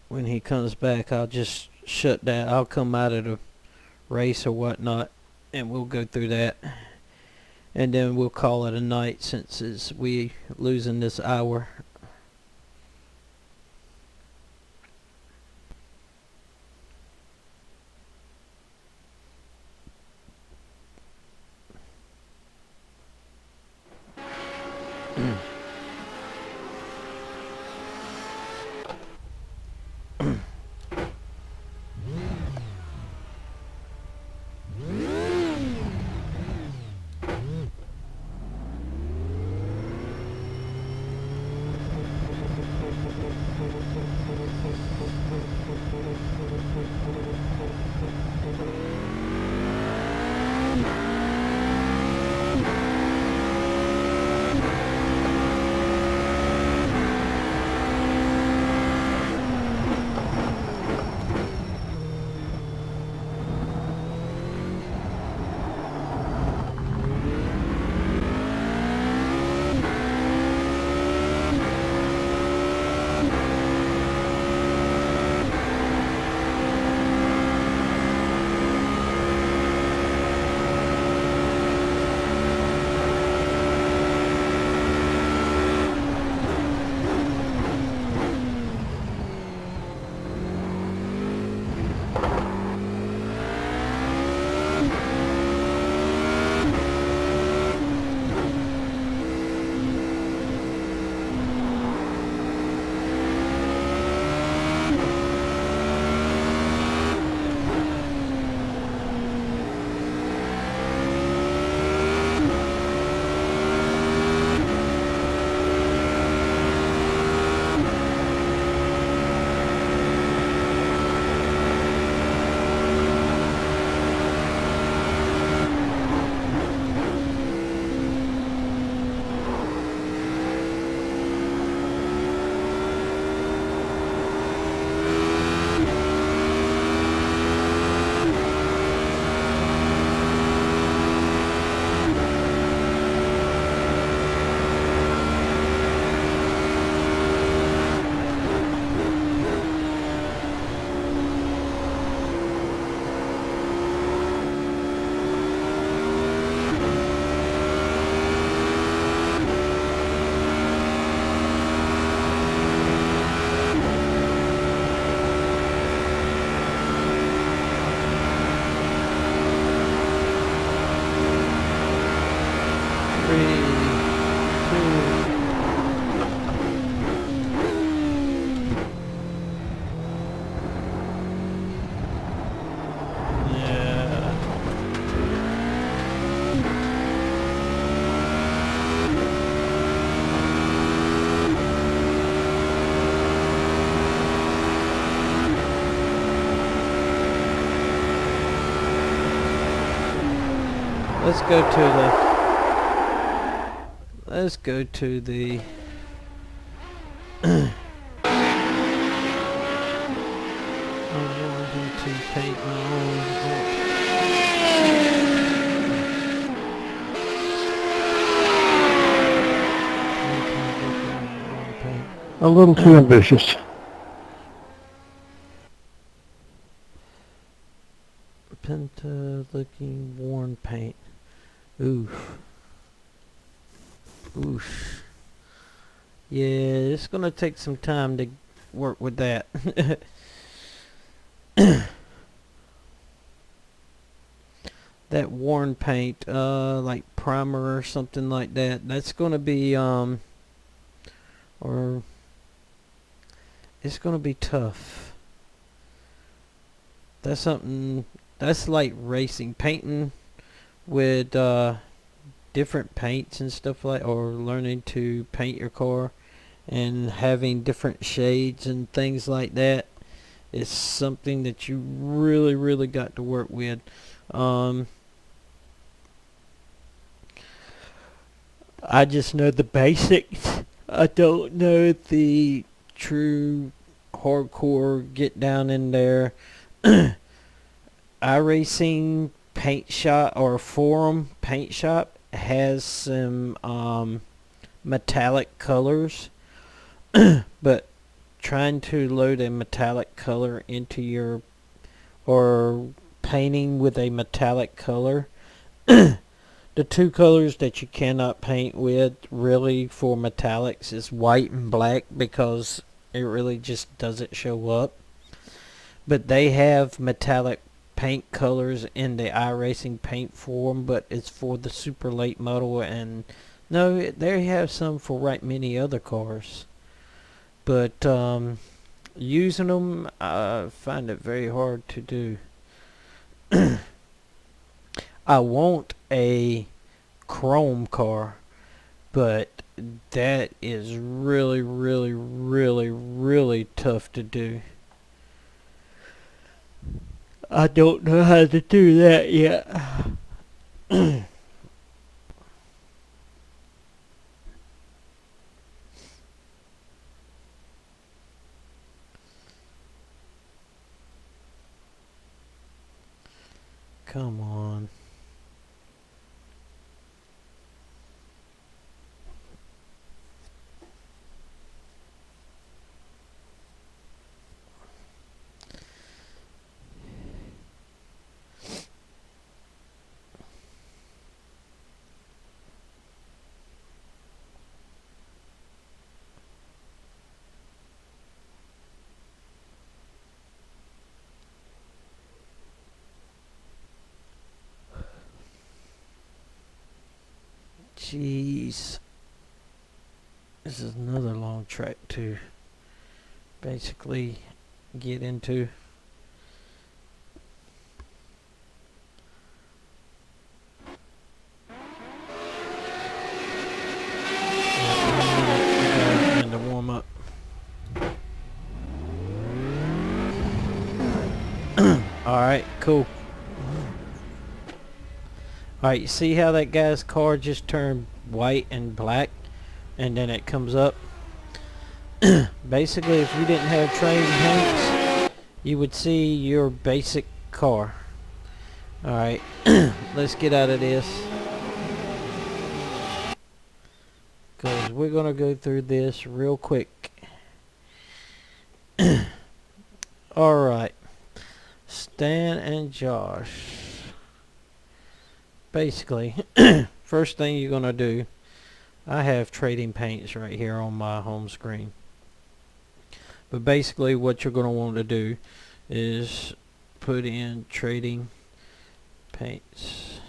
When he comes back, I'll just shut that. I'll come out of the race or whatnot, and we'll go through that, and then we'll call it a night since we losing this hour. let's go to the I'm wanting to paint my own. A little too ambitious. Penta looking worn paint. Oof. Oof. Yeah, it's gonna take some time to work with that. That worn paint, like primer or something like that, that's gonna be or it's gonna be tough. That's something that's like racing, painting with different paints and stuff like, or learning to paint your car and having different shades and things like that. It's something that you really got to work with. I just know the basics. I don't know the true hardcore get down in there. iRacing paint shop or forum paint shop has some metallic colors, but trying to load a metallic color into your, or painting with a metallic color, the two colors that you cannot paint with really for metallics is white and black, because it really just doesn't show up. But they have metallic paint colors in the iRacing paint form, but it's for the super late model, and no, they have some for right many other cars. But using them, I find it very hard to do. I want a chrome car, but that is really tough to do. I don't know how to do that yet. Come on. Jeez. This is another long track to basically get into. And to warm up. Alright, cool. Alright, you see how that guy's car just turned white and black, and then it comes up? Basically, if you didn't have trading paints, you would see your basic car. Alright, let's get out of this, because we're going to go through this real quick. Alright, Stan and Josh. Basically, first thing you're going to do, I have trading paints right here on my home screen. But basically what you're going to want to do is put in trading paints.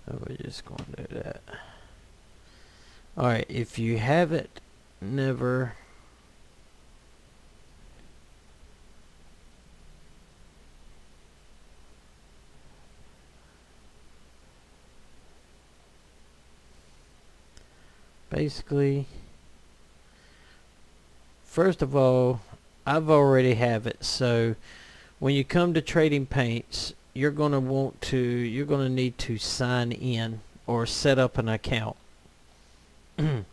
We're just going to do that. Alright, if you haven't never basically, first of all, I've already have it. So when you come to trading paints, you're going to need to sign in or set up an account. When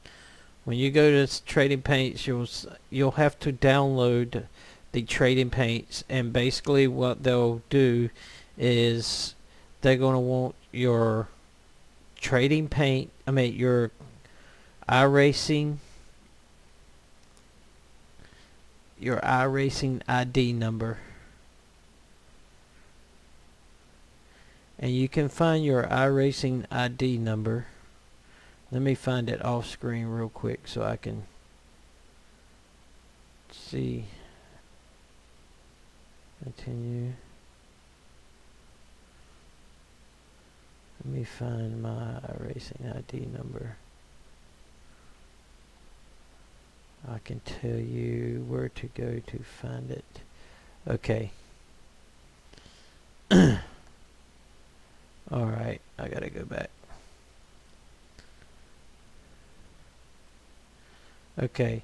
you go to trading paints, you'll have to download the trading paints, and basically what they'll do is they're going to want your trading paint, your iRacing ID number. And you can find your iRacing ID number. Let me find it off screen real quick so I can see. Continue. Let me find my iRacing ID number. I can tell you where to go to find it. Okay. Alright, I gotta go back. Okay,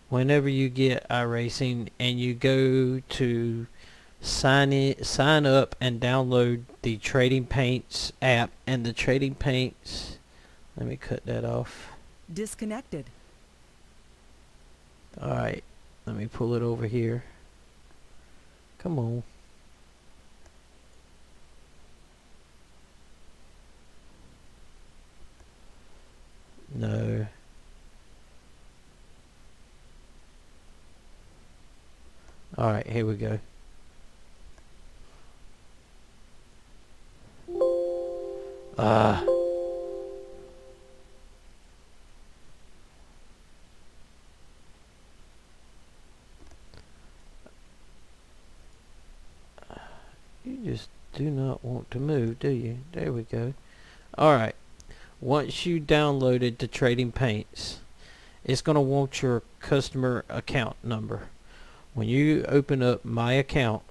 whenever you get iRacing and you go to sign up and download the Trading Paints app, and the Trading Paints, let me cut that off. Disconnected. Alright, let me pull it over here. Come on. No. Alright, here we go. You just do not want to move, do you? There we go. Alright. Once you downloaded the Trading Paints, it's going to want your customer account number. When you open up My Account,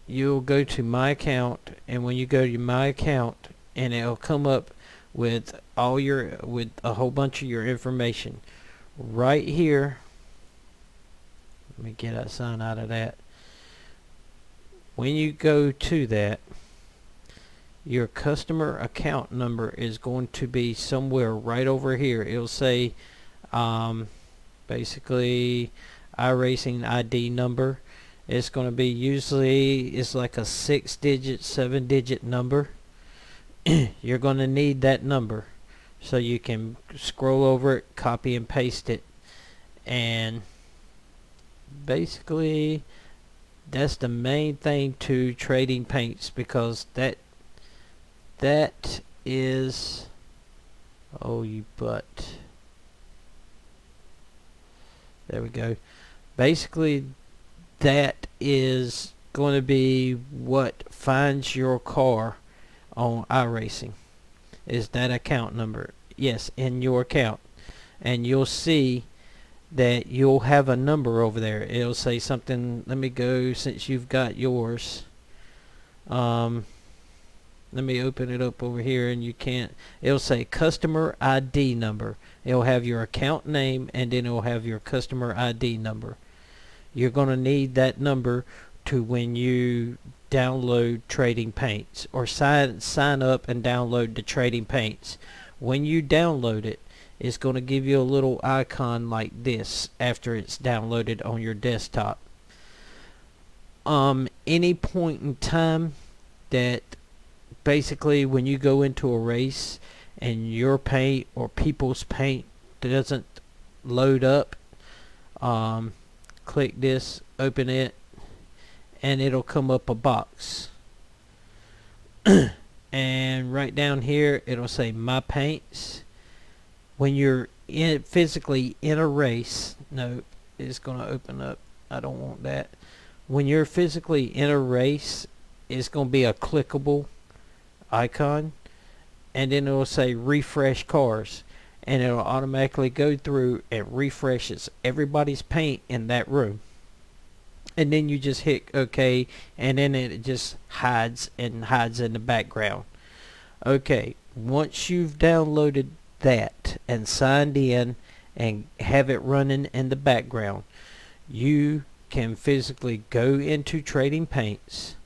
you'll go to My Account, and when you go to My Account, and it'll come up with a whole bunch of your information. Right here, let me get a sign out of that. When you go to that, your customer account number is going to be somewhere right over here. It'll say basically iRacing ID number. It's going to be it's like a 6-digit, 7-digit number. You're going to need that number so you can scroll over it, copy and paste it, and basically that's the main thing to Trading Paints, because that is, oh you butt, there we go. Basically that is going to be what finds your car on iRacing, is that account number. Yes, in your account, and you'll see that you'll have a number over there. It'll say something. Let me go, since you've got yours. Let me open it up over here, and you can't. It'll say customer ID number. It'll have your account name, and then it'll have your customer ID number. You're going to need that number to when you download Trading Paints, or sign up and download the Trading Paints. When you download it, it's going to give you a little icon like this after it's downloaded on your desktop. Any point in time that basically when you go into a race and your paint or people's paint doesn't load up, click this, open it, and it'll come up a box. And right down here it'll say My Paints. When you're physically in a race, no, it's going to open up. I don't want that. When you're physically in a race, it's going to be a clickable icon, and then it will say refresh cars, and it'll automatically go through and refreshes everybody's paint in that room. And then you just hit OK, and then it just hides in the background. Okay, once you've downloaded that and signed in and have it running in the background. You can physically go into Trading Paints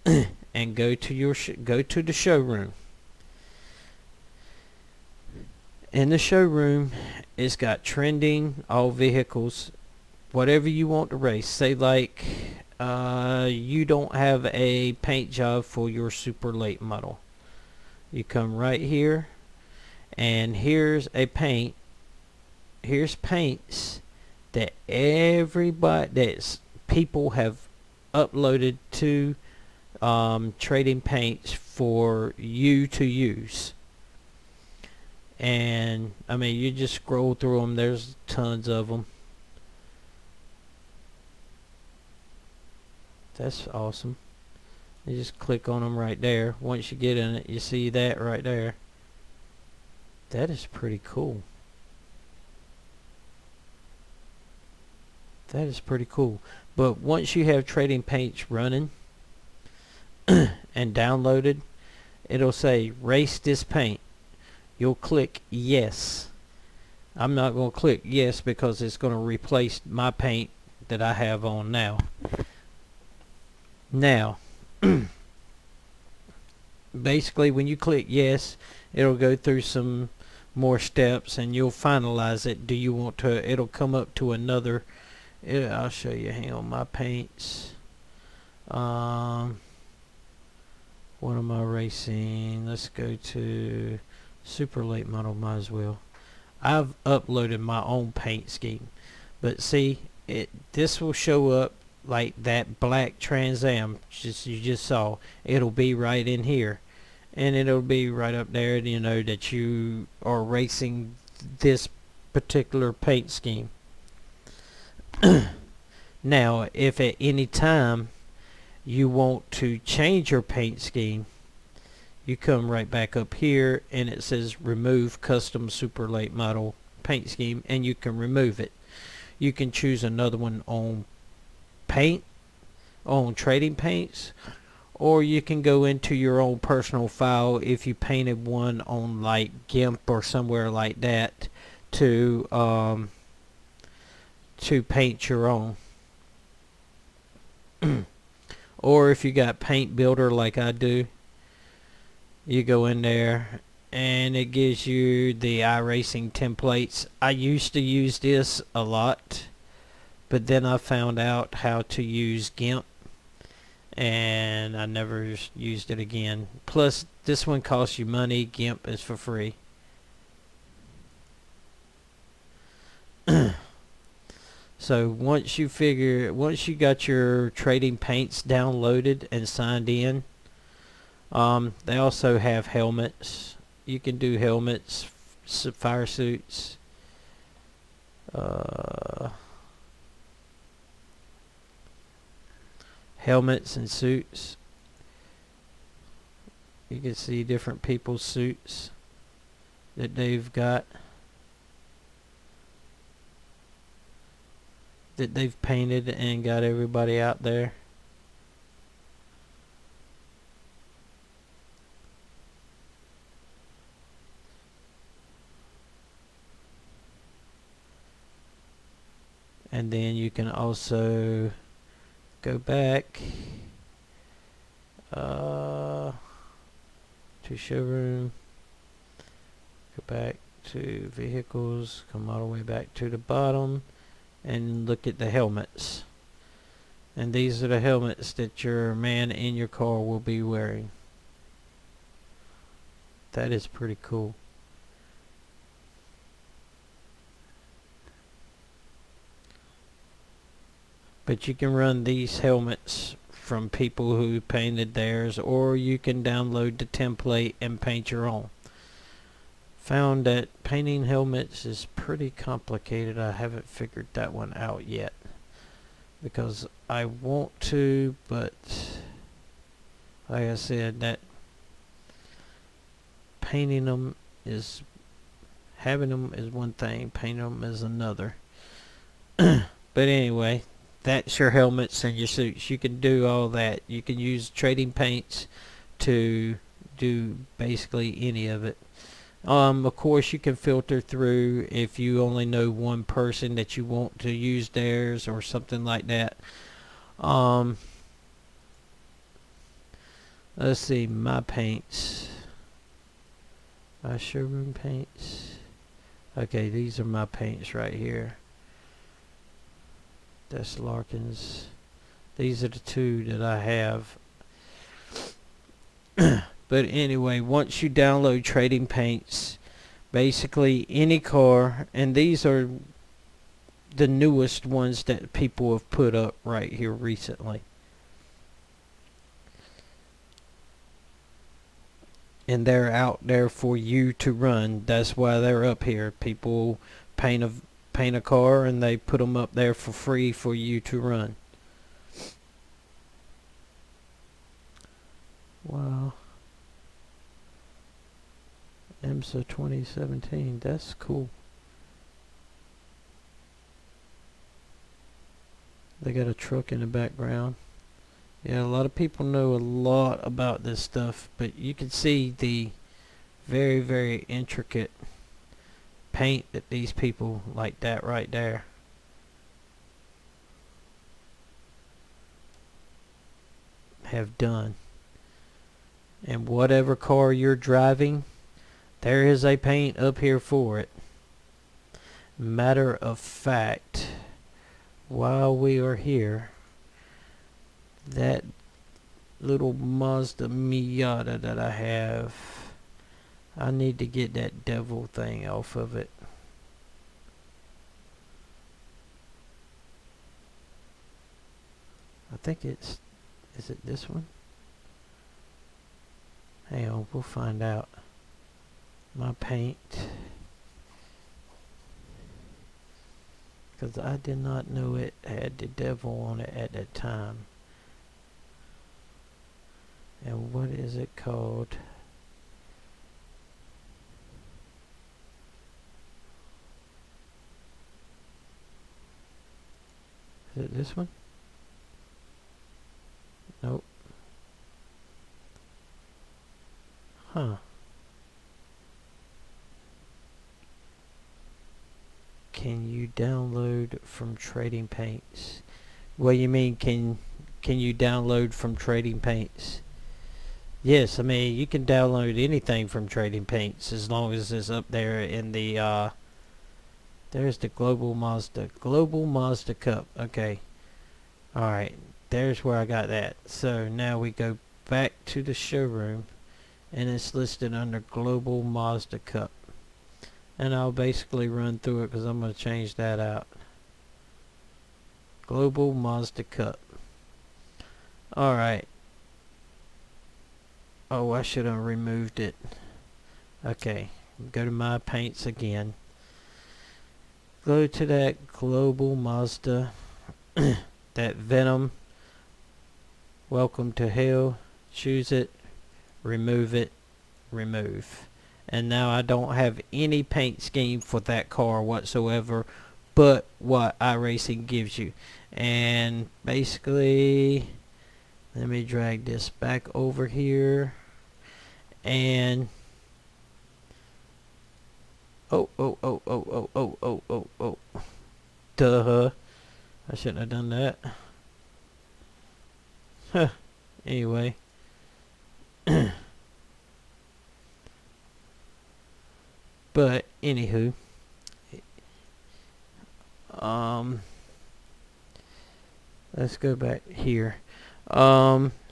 and go to the showroom. In the showroom, it's got trending, all vehicles, whatever you want to race. Say like you don't have a paint job for your super late model. You come right here, and here's a paint. Here's paints that people have uploaded to Trading Paints for you to use. And I mean, you just scroll through them. There's tons of them. That's awesome. You just click on them right there. Once you get in it, you see that right there. That is pretty cool. That is pretty cool. But once you have Trading Paints running and downloaded, it'll say race this paint. You'll click yes. I'm not going to click yes because it's going to replace my paint that I have on now. Now, basically when you click yes, it'll go through some more steps and you'll finalize it. Do you want to, it'll come up to another, I'll show you, hang on, my paints. What am I racing? Let's go to super late model, might as well. I've uploaded my own paint scheme, but see, this will show up like that black Trans Am you just saw. It'll be right in here, and it'll be right up there, you know, that you are racing this particular paint scheme. Now, if at any time you want to change your paint scheme, you come right back up here and it says remove custom super late model paint scheme, and you can remove it. You can choose another one on Trading Paints, or you can go into your own personal file if you painted one on like GIMP or somewhere like that to paint your own. Or if you got Paint Builder like I do, you go in there and it gives you the iRacing templates. I used to use this a lot, but then I found out how to use GIMP and I never used it again. Plus this one costs you money. GIMP is for free. So once you got your Trading Paints downloaded and signed in, they also have helmets. You can do helmets, fire suits, helmets and suits. You can see different people's suits that they've got, that they've painted and got everybody out there. And then you can also go back to showroom, go back to vehicles, come all the way back to the bottom and look at the helmets. And these are the helmets that your man in your car will be wearing. That is pretty cool. But you can run these helmets from people who painted theirs, or you can download the template and paint your own. Found that painting helmets is pretty complicated. I haven't figured that one out yet, because I want to, but like I said, that painting them is, having them is one thing, painting them is another. But anyway, that's your helmets and your suits. You can do all that. You can use Trading Paints to do basically any of it. Of course, you can filter through if you only know one person that you want to use theirs or something like that. Let's see, my paints. My showroom paints. Okay, these are my paints right here. That's Larkin's. These are the two that I have. But anyway, once you download Trading Paints, basically any car, and these are the newest ones that people have put up right here recently. And they're out there for you to run. That's why they're up here. People paint a car and they put them up there for free for you to run. Wow. IMSA 2017. That's cool. They got a truck in the background. Yeah, a lot of people know a lot about this stuff, but you can see the very, very intricate paint that these people like that right there. Have done. And whatever car you're driving, there is a paint up here for it. Matter of fact, while we are here, that little Mazda Miata that I have, I need to get that devil thing off of it. I think it's, is it this one? Hang on, we'll find out. My paint, because I did not know it had the devil on it at that time. And what is it called? Is it this one? Nope. Huh. Can you download from Trading Paints? What do you mean, can you download from Trading Paints? Yes, I mean, you can download anything from Trading Paints as long as it's up there in the, there's the Global Mazda Cup. Okay. Alright, there's where I got that. So now we go back to the showroom, and it's listed under Global Mazda Cup. And I'll basically run through it because I'm going to change that out. Global Mazda Cup. Alright. Oh, I should have removed it. Okay. Go to my paints again. Go to that Global Mazda. That Venom. Welcome to Hell. Choose it. Remove it. Remove. And now I don't have any paint scheme for that car whatsoever but what iRacing gives you. And basically, let me drag this back over here. And oh, duh, I shouldn't have done that. Huh. Anyway. But anywho, let's go back here.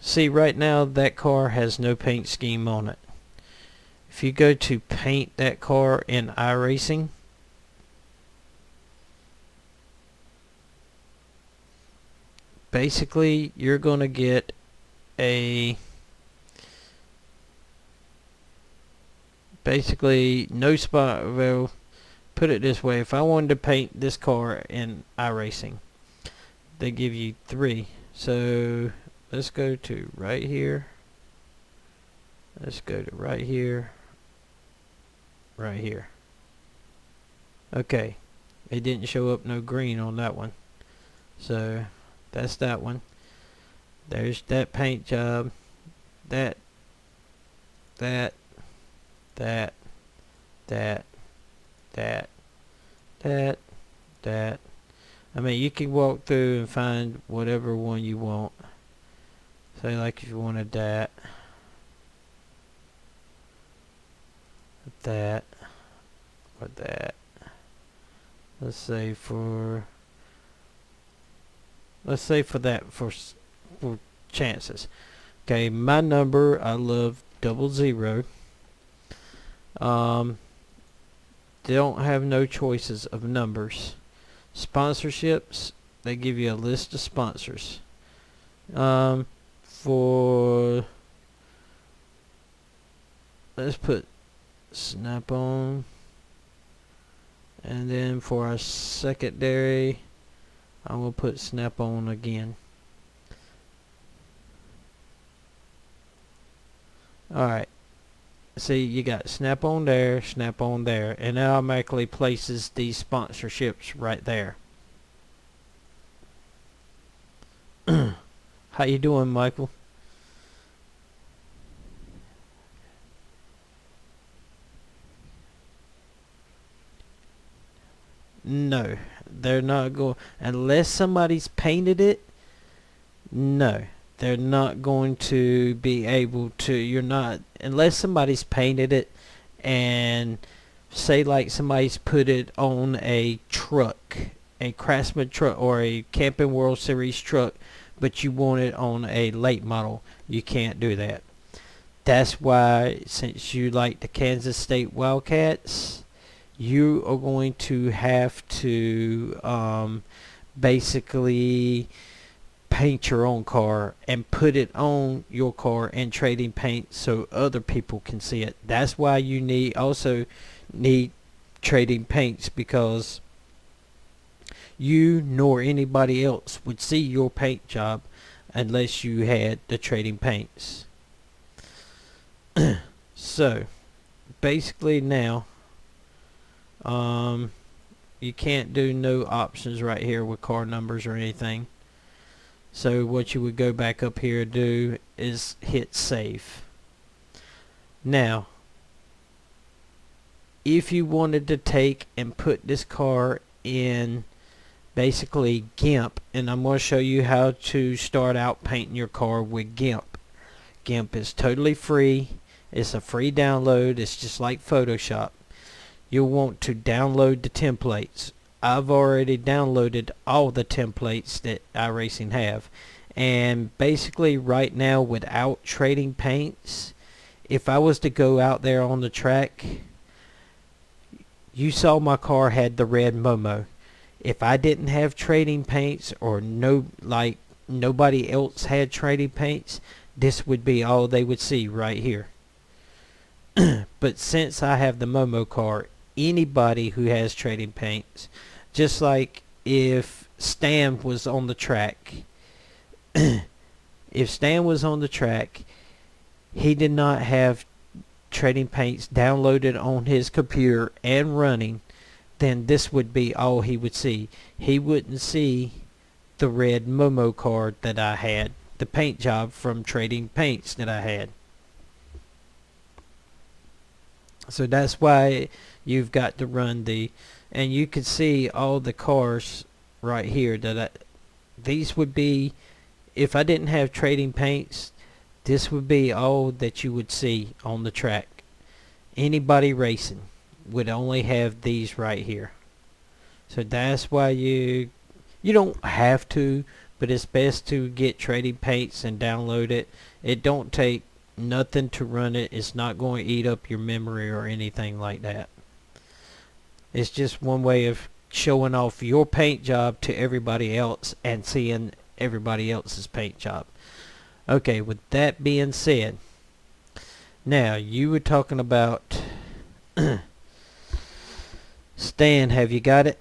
See, right now that car has no paint scheme on it. If you go to paint that car in iRacing, basically you're going to get a basically no spot. Well, put it this way, if I wanted to paint this car in iRacing, they give you 3. So let's go to right here, let's go to right here, right here. Okay, it didn't show up no green on that one, so that's that one. There's that paint job, that that, that, that. I mean, you can walk through and find whatever one you want. Say like if you wanted that, that, or that. Let's say for that for chances. Okay, my number, I love 00. They don't have no choices of numbers. Sponsorships, they give you a list of sponsors. For let's put Snap-on, and then for our secondary, I will put Snap-on again. Alright, see, you got Snap-on there, and it automatically places these sponsorships right there. How you doing, Michael? No, they're not going, unless somebody's painted it. No, they're not going to be able to. You're not, unless somebody's painted it, and say like somebody's put it on a truck, a Craftsman truck or a Camping World Series truck, but you want it on a late model. You can't do that. That's why, since you like the Kansas State Wildcats, you are going to have to basically paint your own car and put it on your car and trading paint so other people can see it. That's why you also need trading paints, because you nor anybody else would see your paint job unless you had the trading paints. So basically now you can't do no options right here with car numbers or anything. So what you would go back up here and do is hit save. Now if you wanted to take and put this car in basically GIMP, and I'm going to show you how to start out painting your car with GIMP. GIMP is totally free. It's a free download. It's just like Photoshop. You'll want to download the templates. I've already downloaded all the templates that iRacing have, and basically right now, without trading paints, if I was to go out there on the track, you saw my car had the red Momo. If I didn't have trading paints, or nobody else had trading paints, this would be all they would see right here. But since I have the Momo car, anybody who has trading paints, just like if Stan was on the track, if Stan was on the track, he did not have trading paints downloaded on his computer and running, then this would be all he would see. He wouldn't see the red Momo card that I had, the paint job from trading paints that I had. So that's why you've got to run and you can see all the cars right here these would be, if I didn't have trading paints, this would be all that you would see on the track. Anybody racing would only have these right here. So that's why you don't have to, but it's best to get trading paints and download it. It don't take nothing to run it. It's not going to eat up your memory or anything like that. It's just one way of showing off your paint job to everybody else and seeing everybody else's paint job. Okay, with that being said, now you were talking about Stan, have you got it?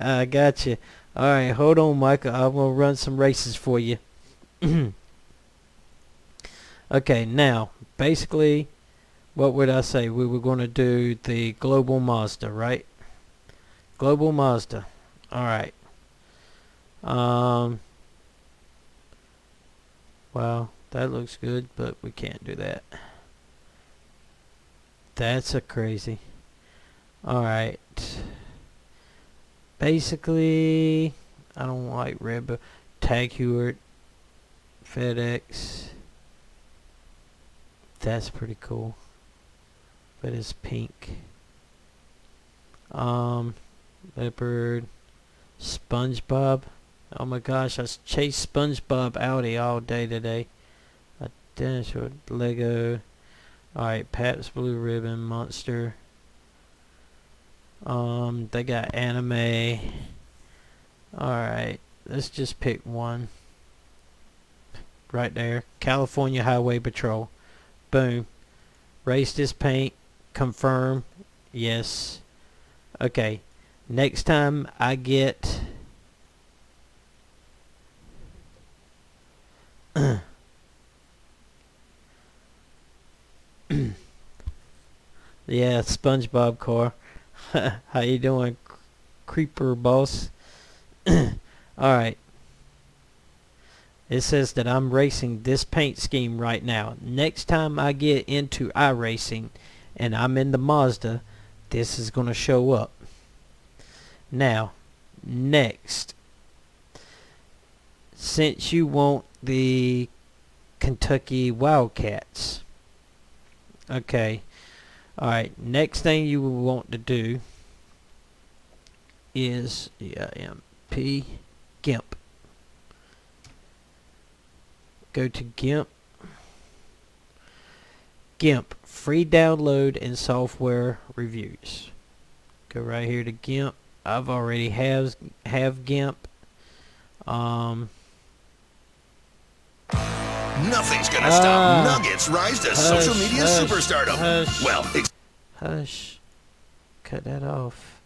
I got you. Alright, hold on, Michael. I'm going to run some races for you. Okay, now, basically, what would I say? We were going to do the Global Mazda, right? Global Mazda. Alright. Wow, that looks good, but we can't do that. That's a crazy. Alright. Basically, I don't like red, but Tag Heuer, FedEx. That's pretty cool. But it's pink. Leopard. SpongeBob. Oh my gosh, I chased SpongeBob Audi all day today. I didn't show Lego. Alright, Pabst Blue Ribbon, Monster. They got anime. Alright, let's just pick one. Right there. California Highway Patrol. Boom. Race this paint. Confirm. Yes. Okay. Next time I get yeah, SpongeBob car. How you doing, creeper boss? Alright. It says that I'm racing this paint scheme right now. Next time I get into iRacing and I'm in the Mazda, this is going to show up. Now, next. Since you want the Kentucky Wildcats. Okay. Alright, next thing you will want to do is GIMP. Go to GIMP. GIMP, free download and software reviews. Go right here to GIMP. I've already have GIMP. Nothing's gonna stop Nuggets rise to social media superstardom. Hush. Cut that off.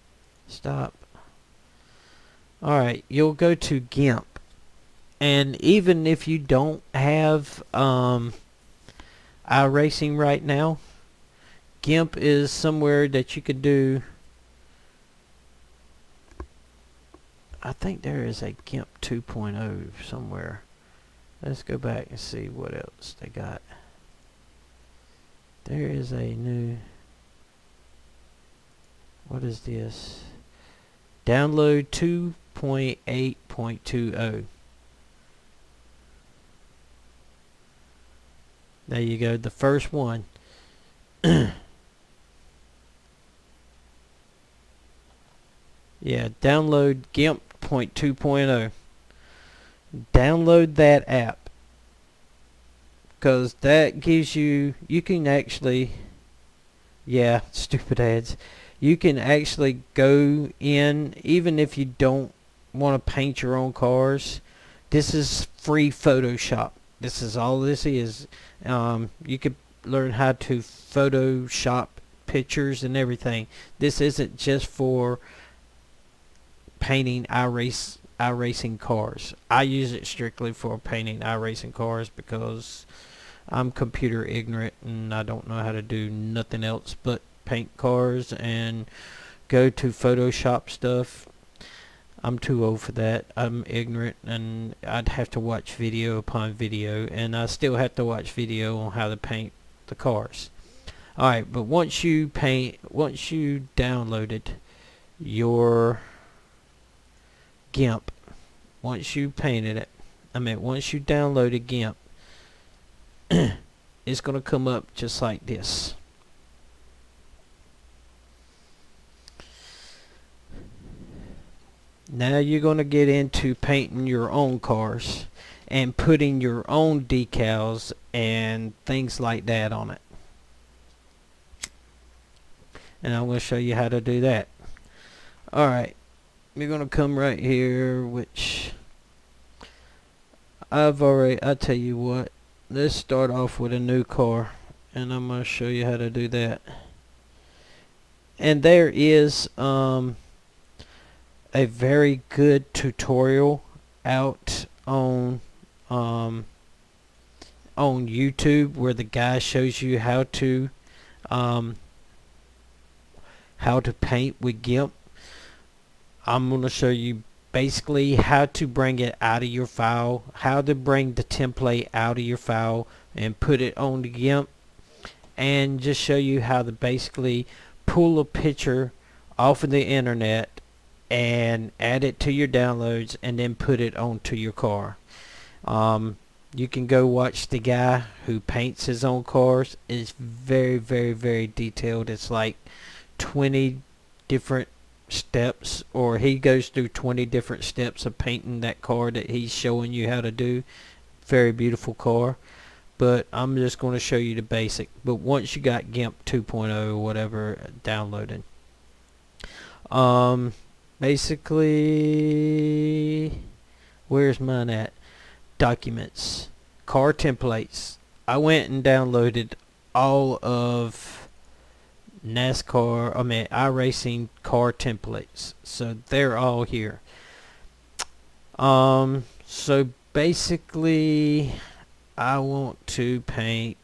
Stop. Alright, you'll go to GIMP. And even if you don't have iRacing right now, GIMP is somewhere that you could do. I think there is a GIMP 2.0 somewhere. Let's go back and see what else they got. There is a new... What is this? Download 2.8.20. There you go, the first one. Yeah, download GIMP 2.0. Download that app. Because that gives you can actually, yeah, stupid ads. You can actually go in, even if you don't want to paint your own cars. This is free Photoshop. This is all this is. You could learn how to Photoshop pictures and everything. This isn't just for painting iRacing cars. I use it strictly for painting iRacing cars because I'm computer ignorant and I don't know how to do nothing else but paint cars and go to Photoshop stuff. I'm too old for that. I'm ignorant and I'd have to watch video upon video, and I still have to watch video on how to paint the cars. Alright, but once you downloaded your GIMP, once you downloaded GIMP, it's going to come up just like this. Now you're going to get into painting your own cars and putting your own decals and things like that on it. And I'm going to show you how to do that. Alright, we're going to come right here, which I'll tell you what, let's start off with a new car and I'm going to show you how to do that. And there is a very good tutorial out on YouTube where the guy shows you how to paint with GIMP. I'm going to show you basically how to bring it out of your file, how to bring the template out of your file and put it on the GIMP, and just show you how to basically pull a picture off of the internet and add it to your downloads and then put it onto your car. You can go watch the guy who paints his own cars. It's very, very, very detailed. It's like 20 different steps, or he goes through 20 different steps of painting that car that he's showing you how to do. Very beautiful car, but I'm just going to show you the basic. But once you got GIMP 2.0 or whatever downloaded, basically, where's mine at? Documents, car templates. I went and downloaded all of iRacing car templates, so they're all here. So basically I want to paint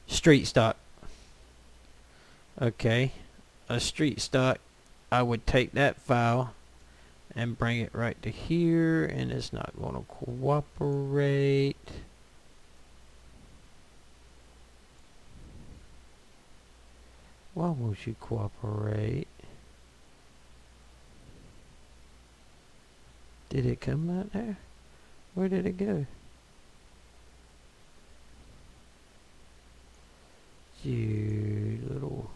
street stock. Okay, a street stock. I would take that file and bring it right to here, and it's not going to cooperate. Why won't you cooperate? Did it come out there? Where did it go? You little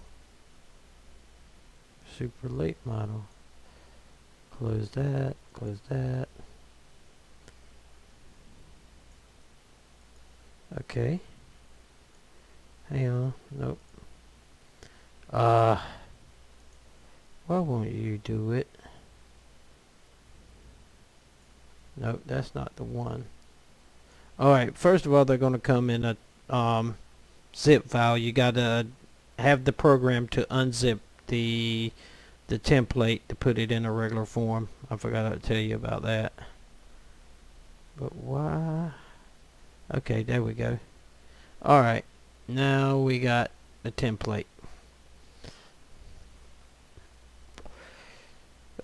super late model. Close that, close that. Okay. Hang on, nope. Why won't you do it? Nope, that's not the one. Alright, first of all, they're going to come in a zip file. You got to have the program to unzip the template to put it in a regular form. I forgot to tell you about that. But why? Okay, there we go. Alright, now we got the template.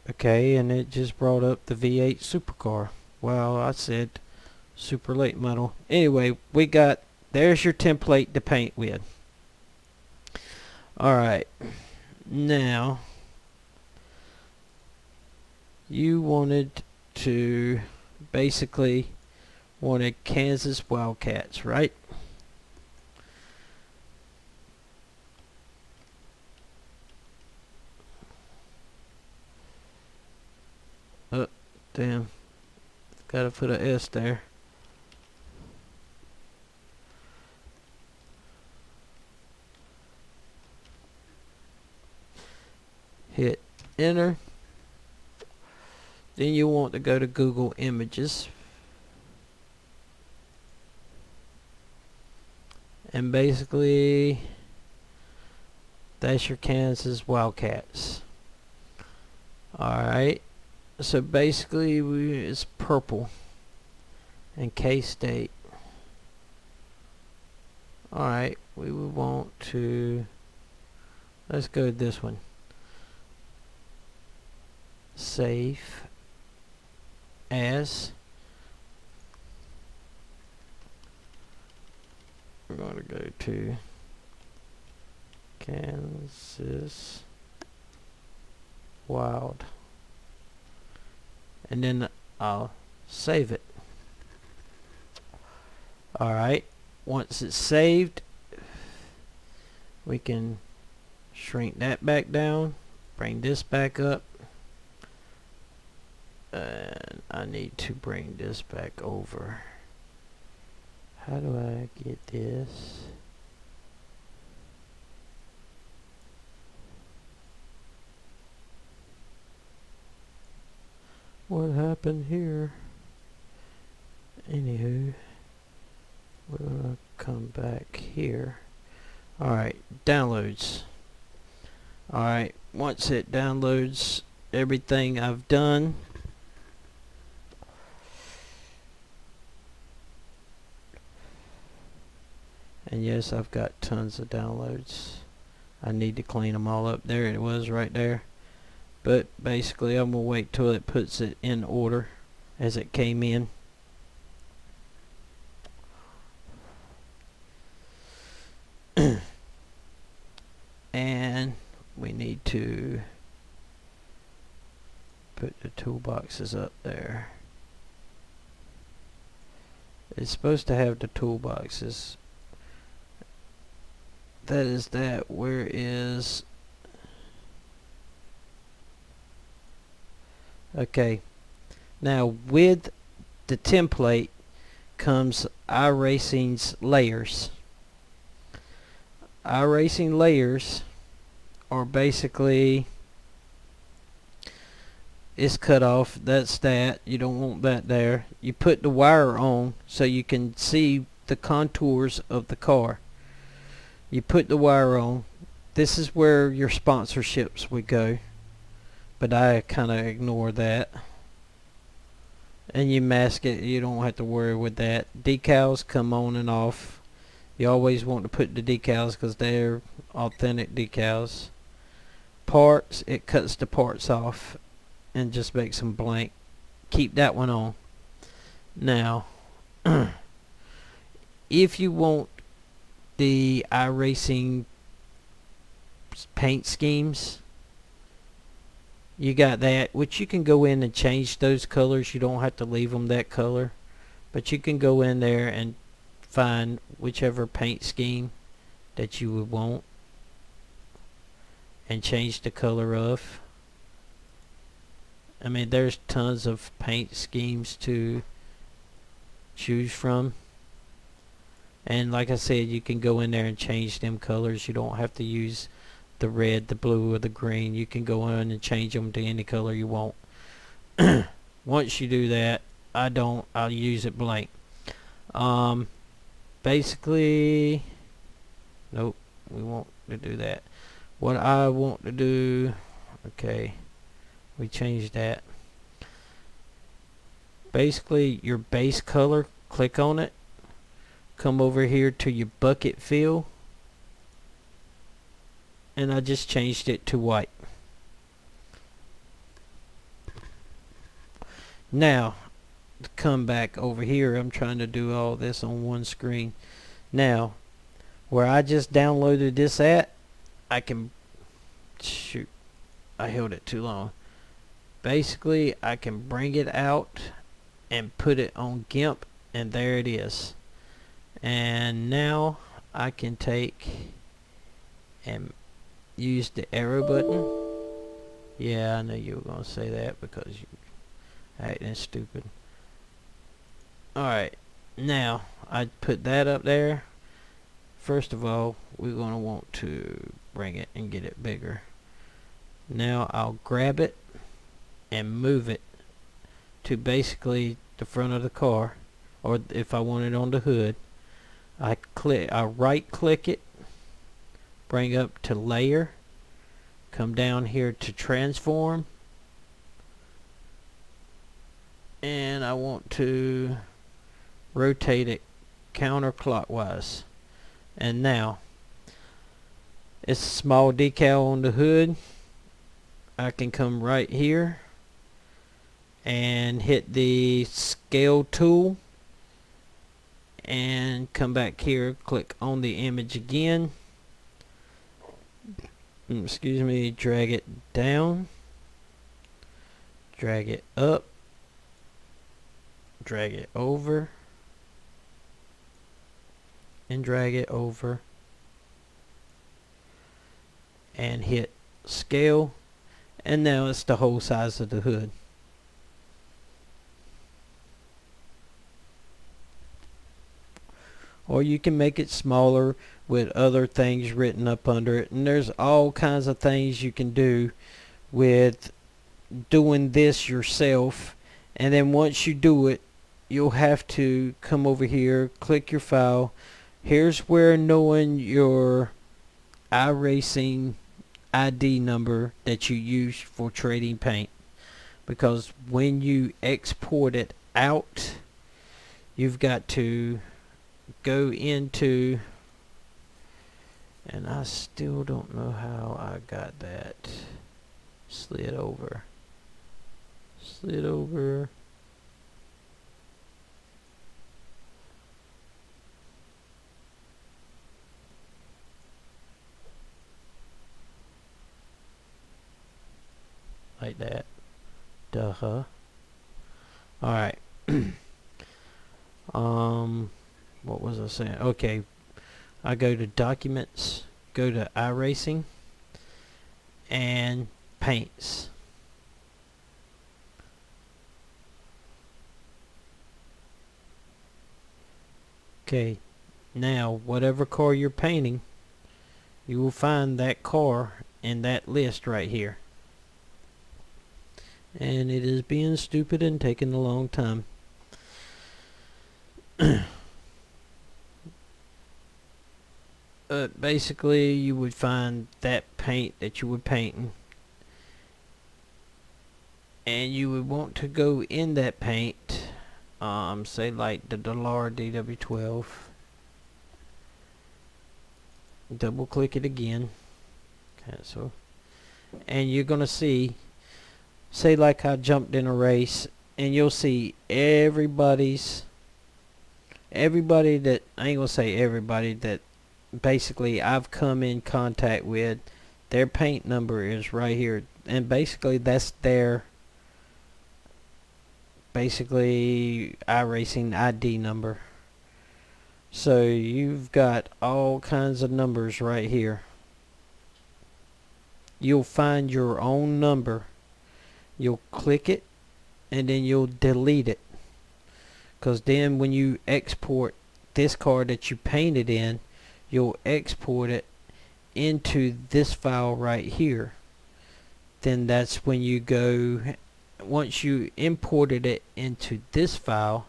Okay, and it just brought up the V8 supercar. Well, I said super late model. Anyway, there's your template to paint with. Alright, now you wanted Kansas Wildcats, right? Oh, damn. Gotta put an S there. Hit enter. Then you want to go to Google Images. And basically, that's your Kansas Wildcats. Alright. So basically, it's purple. And K-State. Alright. We would want to... Let's go with this one. Save as. We're going to go to Kansas Wild, and then I'll save it. Alright, once it's saved, we can shrink that back down, bring this back up, and I need to bring this back over. How do I get this? What happened here? Anywho, we're gonna come back here. Alright, downloads. Alright, once it downloads everything I've done, and yes, I've got tons of downloads. I need to clean them all up. There it was right there. But basically I'm going to wait till it puts it in order as it came in. And we need to put the toolboxes up there. It's supposed to have the toolboxes. That is that. Where is... Okay. Now with the template comes iRacing's layers. iRacing layers are basically, it's cut off. That's that. You don't want that there. You put the wire on so you can see the contours of the car. You put the wire on. This is where your sponsorships would go, but I kind of ignore that. And you mask it. You don't have to worry with that. Decals come on and off. You always want to put the decals because they're authentic decals. Parts, it cuts the parts off and just makes them blank. Keep that one on. Now, if you want the iRacing paint schemes, you got that, which you can go in and change those colors. You don't have to leave them that color, but you can go in there and find whichever paint scheme that you would want and change the color of. I mean, there's tons of paint schemes to choose from, and like I said, you can go in there and change them colors. You don't have to use the red, the blue, or the green. You can go in and change them to any color you want. Once you do that, I'll use it blank. Basically, nope, we want to do that. What I want to do, okay, we changed that. Basically, your base color, click on it, come over here to your bucket fill, and I just changed it to white. Now, to come back over here, I'm trying to do all this on one screen. Now, where I just downloaded this at, I can, shoot, I held it too long. Basically, I can bring it out and put it on GIMP, and there it is. And now I can take and use the arrow button. Yeah, I know you were going to say that because you acting stupid. Alright, now I put that up there. First of all, we're going to want to bring it and get it bigger. Now I'll grab it and move it to basically the front of the car, or if I want it on the hood, I right click it, bring up to layer, come down here to transform, and I want to rotate it counterclockwise. And now it's a small decal on the hood. I can come right here and hit the scale tool and come back here, click on the image again, excuse me, drag it down, drag it up, drag it over, and drag it over, and hit scale, and now it's the whole size of the hood. Or you can make it smaller with other things written up under it, and there's all kinds of things you can do with doing this yourself. And then once you do it, you'll have to come over here, click your file. Here's where knowing your iRacing ID number that you use for trading paint, because when you export it out, you've got to go into And I still don't know how I got that slid over. Slid over. Like that. Duh. Alright. What was I saying? Okay. I go to Documents, go to iRacing, and Paints. Okay. Now, whatever car you're painting, you will find that car in that list right here. And it is being stupid and taking a long time. Basically, you would find that paint that you were painting, and you would want to go in that paint, say like the Delar DW12. Double click it again, cancel, and you're gonna see, say like I jumped in a race, and you'll see everybody that, I ain't gonna say everybody, that basically I've come in contact with, their paint number is right here, and basically that's their iRacing ID number. So you've got all kinds of numbers right here. You'll find your own number, you'll click it, and then you'll delete it, because then when you export this car that you painted in, you'll export it into this file right here. Then that's when you go, once you imported it into this file,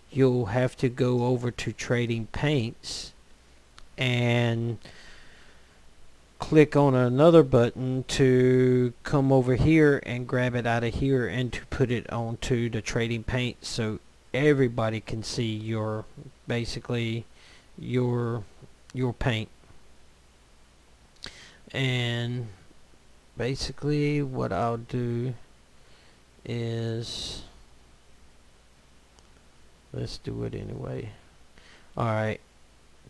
you'll have to go over to Trading Paints and click on another button to come over here and grab it out of here and to put it onto the Trading Paints, so everybody can see your basically your paint. And basically what I'll do is, let's do it anyway. Alright,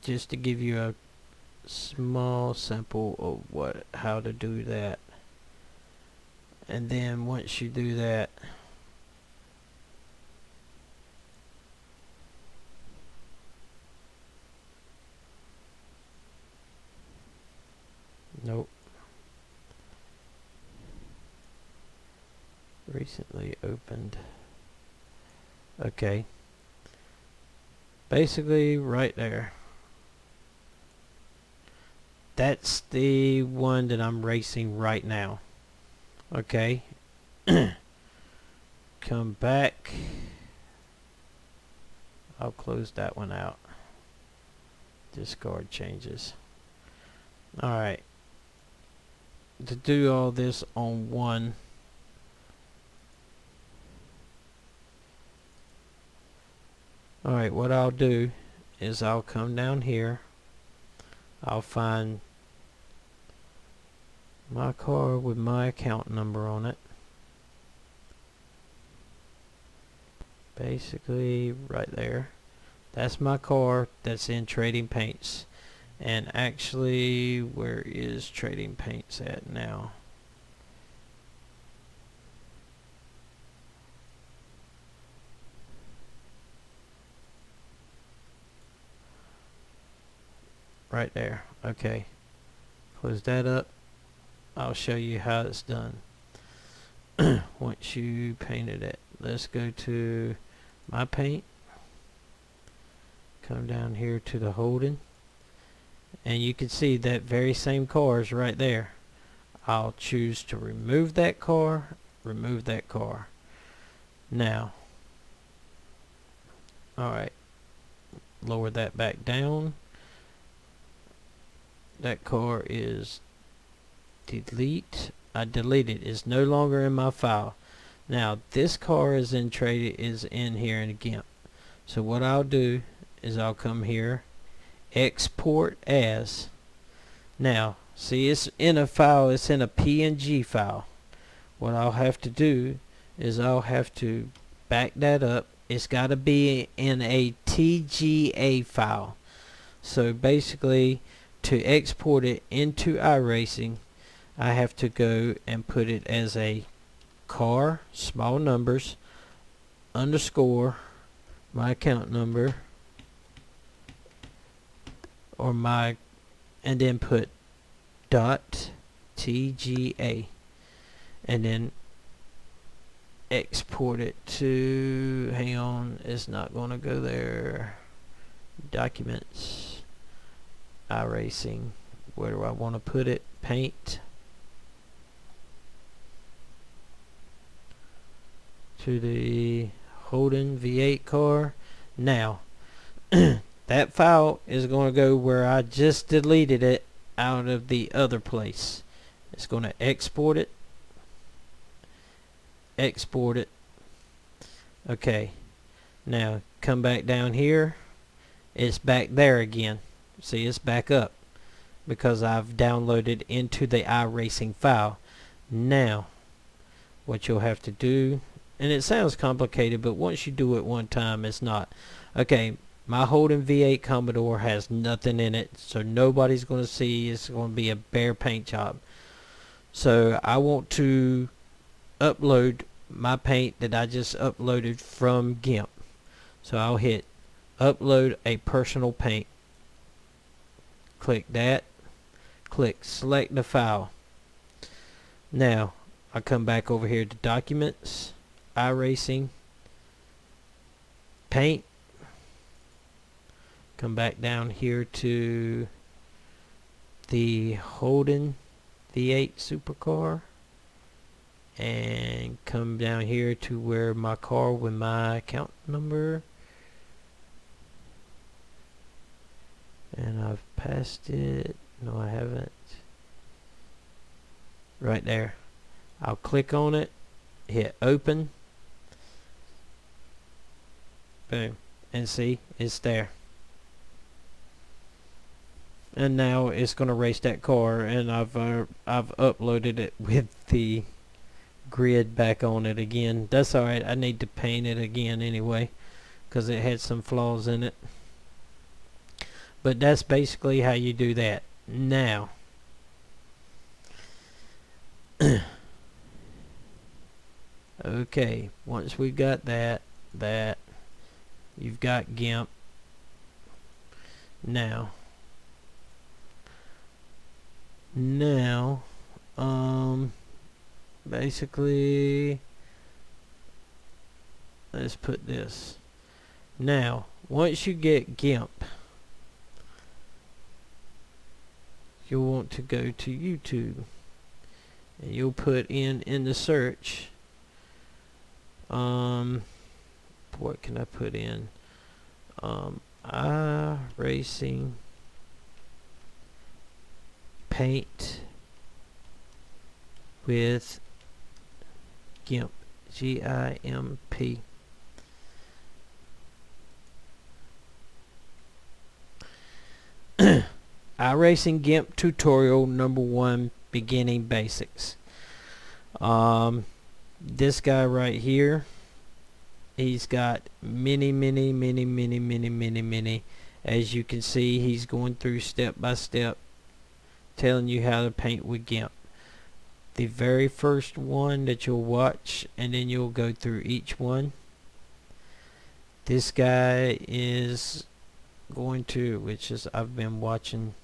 just to give you a small sample of how to do that. And then once you do that, nope, recently opened. Okay, basically right there, that's the one that I'm racing right now. Okay. Come back, I'll close that one out, discard changes. Alright, to do all this on one, alright, what I'll do is I'll come down here, I'll find my car with my account number on it, basically right there. That's my car that's in Trading Paints. And actually, where is Trading Paints at now? Right there. Okay, close that up. I'll show you how it's done. Once you painted it, let's go to my paint, come down here to the Holden, and you can see that very same car is right there. I'll choose to remove that car, remove that car. Now, alright, lower that back down. That car is delete. I deleted it. It's no longer in my file. Now this car is in here in a GIMP. So what I'll do is I'll come here, export as, Now, see, it's in a file. It's in a PNG file. What I'll have to do is I'll have to back that up. It's got to be in a TGA file. So basically, to export it into iRacing, I have to go and put it as a car, small numbers, underscore, my account number, or my, and then put dot TGA, and then export it to, hang on, it's not going to go there, documents, iRacing, where do I want to put it, paint, to the Holden V8 car. Now that file is going to go where I just deleted it out of the other place. It's going to export it, export it. Okay, now come back down here. It's back there again. See, it's back up because I've downloaded into the iRacing file. Now what you'll have to do, and it sounds complicated, but once you do it one time, it's not. Okay, my Holden V8 Commodore has nothing in it, so nobody's going to see. It's going to be a bare paint job. So I want to upload my paint that I just uploaded from GIMP. So I'll hit upload a personal paint. Click that. Click select the file. Now I come back over here to documents, iRacing, paint. Come back down here to the Holden V8 supercar, and come down here to where my car with my account number, and I've passed it. No, I haven't. Right there. I'll click on it, hit open, boom, and see, it's there. And now it's going to race that car, and I've uploaded it with the grid back on it again. That's alright. I need to paint it again anyway because it had some flaws in it. But that's basically how you do that. Now okay, once we got that you've got GIMP. Now basically let's put this. Now once you get GIMP, you'll want to go to YouTube, and you'll put in the search, what can I put in, iRacing paint with GIMP, GIMP. iRacing GIMP tutorial number 1, beginning basics. This guy right here, he's got many, as you can see, he's going through step by step telling you how to paint with GIMP. The very first one that you'll watch, and then you'll go through each one. This guy is going to, which is I've been watching,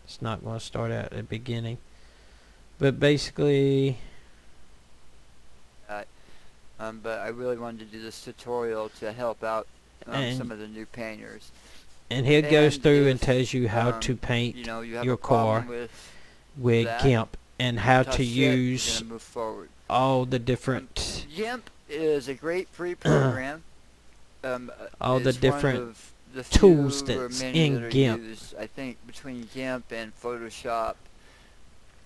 it's not going to start out at the beginning, but basically but I really wanted to do this tutorial to help out some of the new painters. And he goes through and tells you how to paint your car with GIMP, and how to use all the different GIMP is a great free program. all the different tools that's in GIMP. I think between GIMP and Photoshop,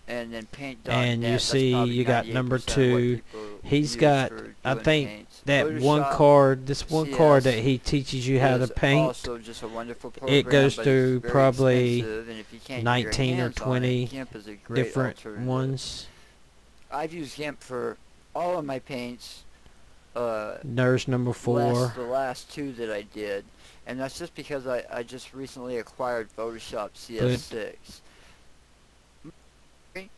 and then paint.net. And you that's see probably you got 98% number of what 2. people He's use got, for I doing think, paints. that one Photoshop card, this one card that CS he teaches you how to is paint. also just a wonderful program, It goes but through it's very probably expensive, and if you can't get 19 your or hands on 20 it, GIMP is a great different alternative. ones. I've used GIMP for all of my paints. There's number 4. The last 2 that I did, and that's just because I just recently acquired Photoshop CS6.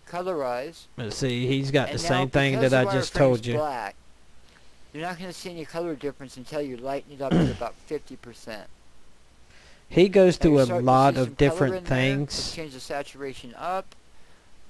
Colorize. Let's see, he's got the And same now, thing because that I the just wireframe's told you. black, you're not going to see any color difference until you lighten it up to about 50%. He goes Now through you're a starting to lot see of some color different in there. things Let's change the saturation up,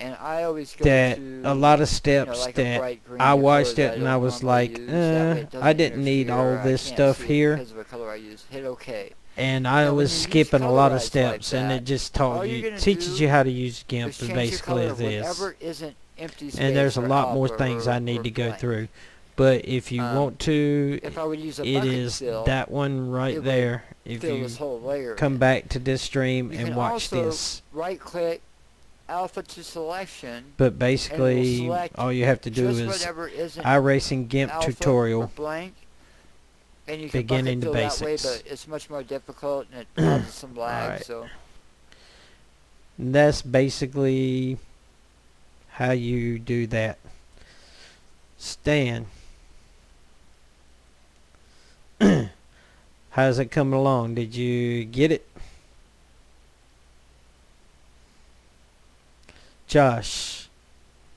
and I always go that to a lot of steps like a that bright green I color watched that it and don't I was normally like, use. That way it I doesn't didn't need interfere, all or I this can't stuff see it here. because of the color I use. Hit OK. And I Now, when was you use skipping a lot of colorize steps, like and that, it just all taught you're you, gonna teaches do you how to use GIMP Just change the basically color as of this. whatever isn't empty space And there's a or lot up more or, things I need or to go blank. through. But if you want to, If I would use a it bucket is fill, that one right it would there. If fill you this whole layer come in. back to this stream You and can watch also this. right-click Alpha to Selection, But basically, select all you have to do just is whatever isn't iRacing GIMP alpha or tutorial. blank, and you can beginning bucket to fill that way, basics. but it's much more difficult and it causes some lag. Alright. So And that's basically how you do that. Stan, how's it coming along? Did you get it? Josh,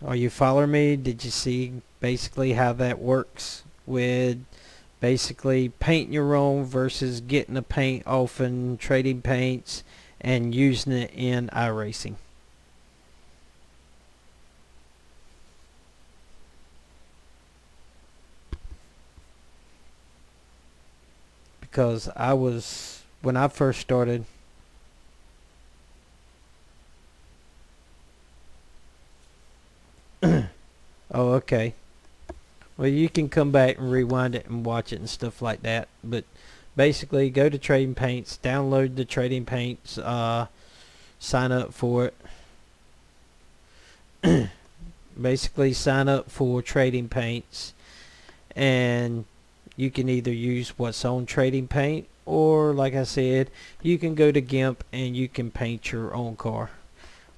are you following me? Did you see basically how that works with basically painting your own versus getting the paint off and trading paints and using it in iRacing? Because I was, when I first started, oh, okay. Well, you can come back and rewind it and watch it and stuff like that. But basically, go to Trading Paints, download the Trading Paints, sign up for it. Basically, sign up for Trading Paints, and you can either use what's on Trading Paint, or like I said, you can go to GIMP and you can paint your own car.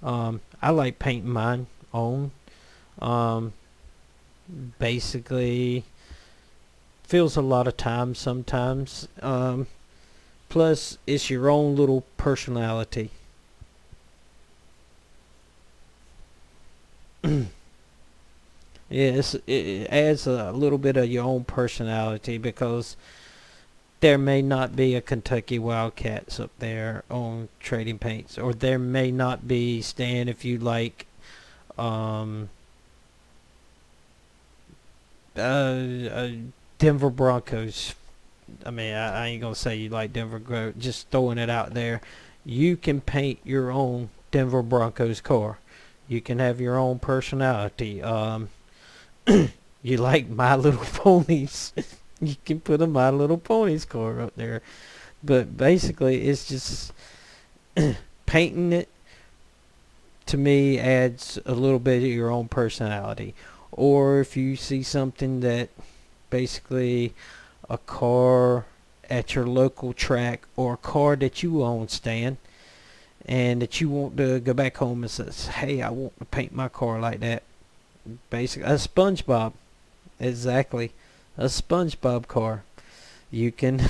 I like painting mine own. Basically feels a lot of time sometimes. Plus it's your own little personality. Yes, it adds a little bit of your own personality, because there may not be a Kentucky Wildcats up there on Trading Paints, or there may not be, Stan, if you like Denver Broncos. I mean, I ain't gonna say you like Denver, just throwing it out there. You can paint your own Denver Broncos car. You can have your own personality. You like My Little Ponies, you can put a My Little Ponies car up there. But basically, it's just painting it, to me, adds a little bit of your own personality. Or if you see something that basically a car at your local track, or a car that you own, Stan, and that you want to go back home and says, hey, I want to paint my car like that. Basically, a SpongeBob. Exactly. A SpongeBob car. You can...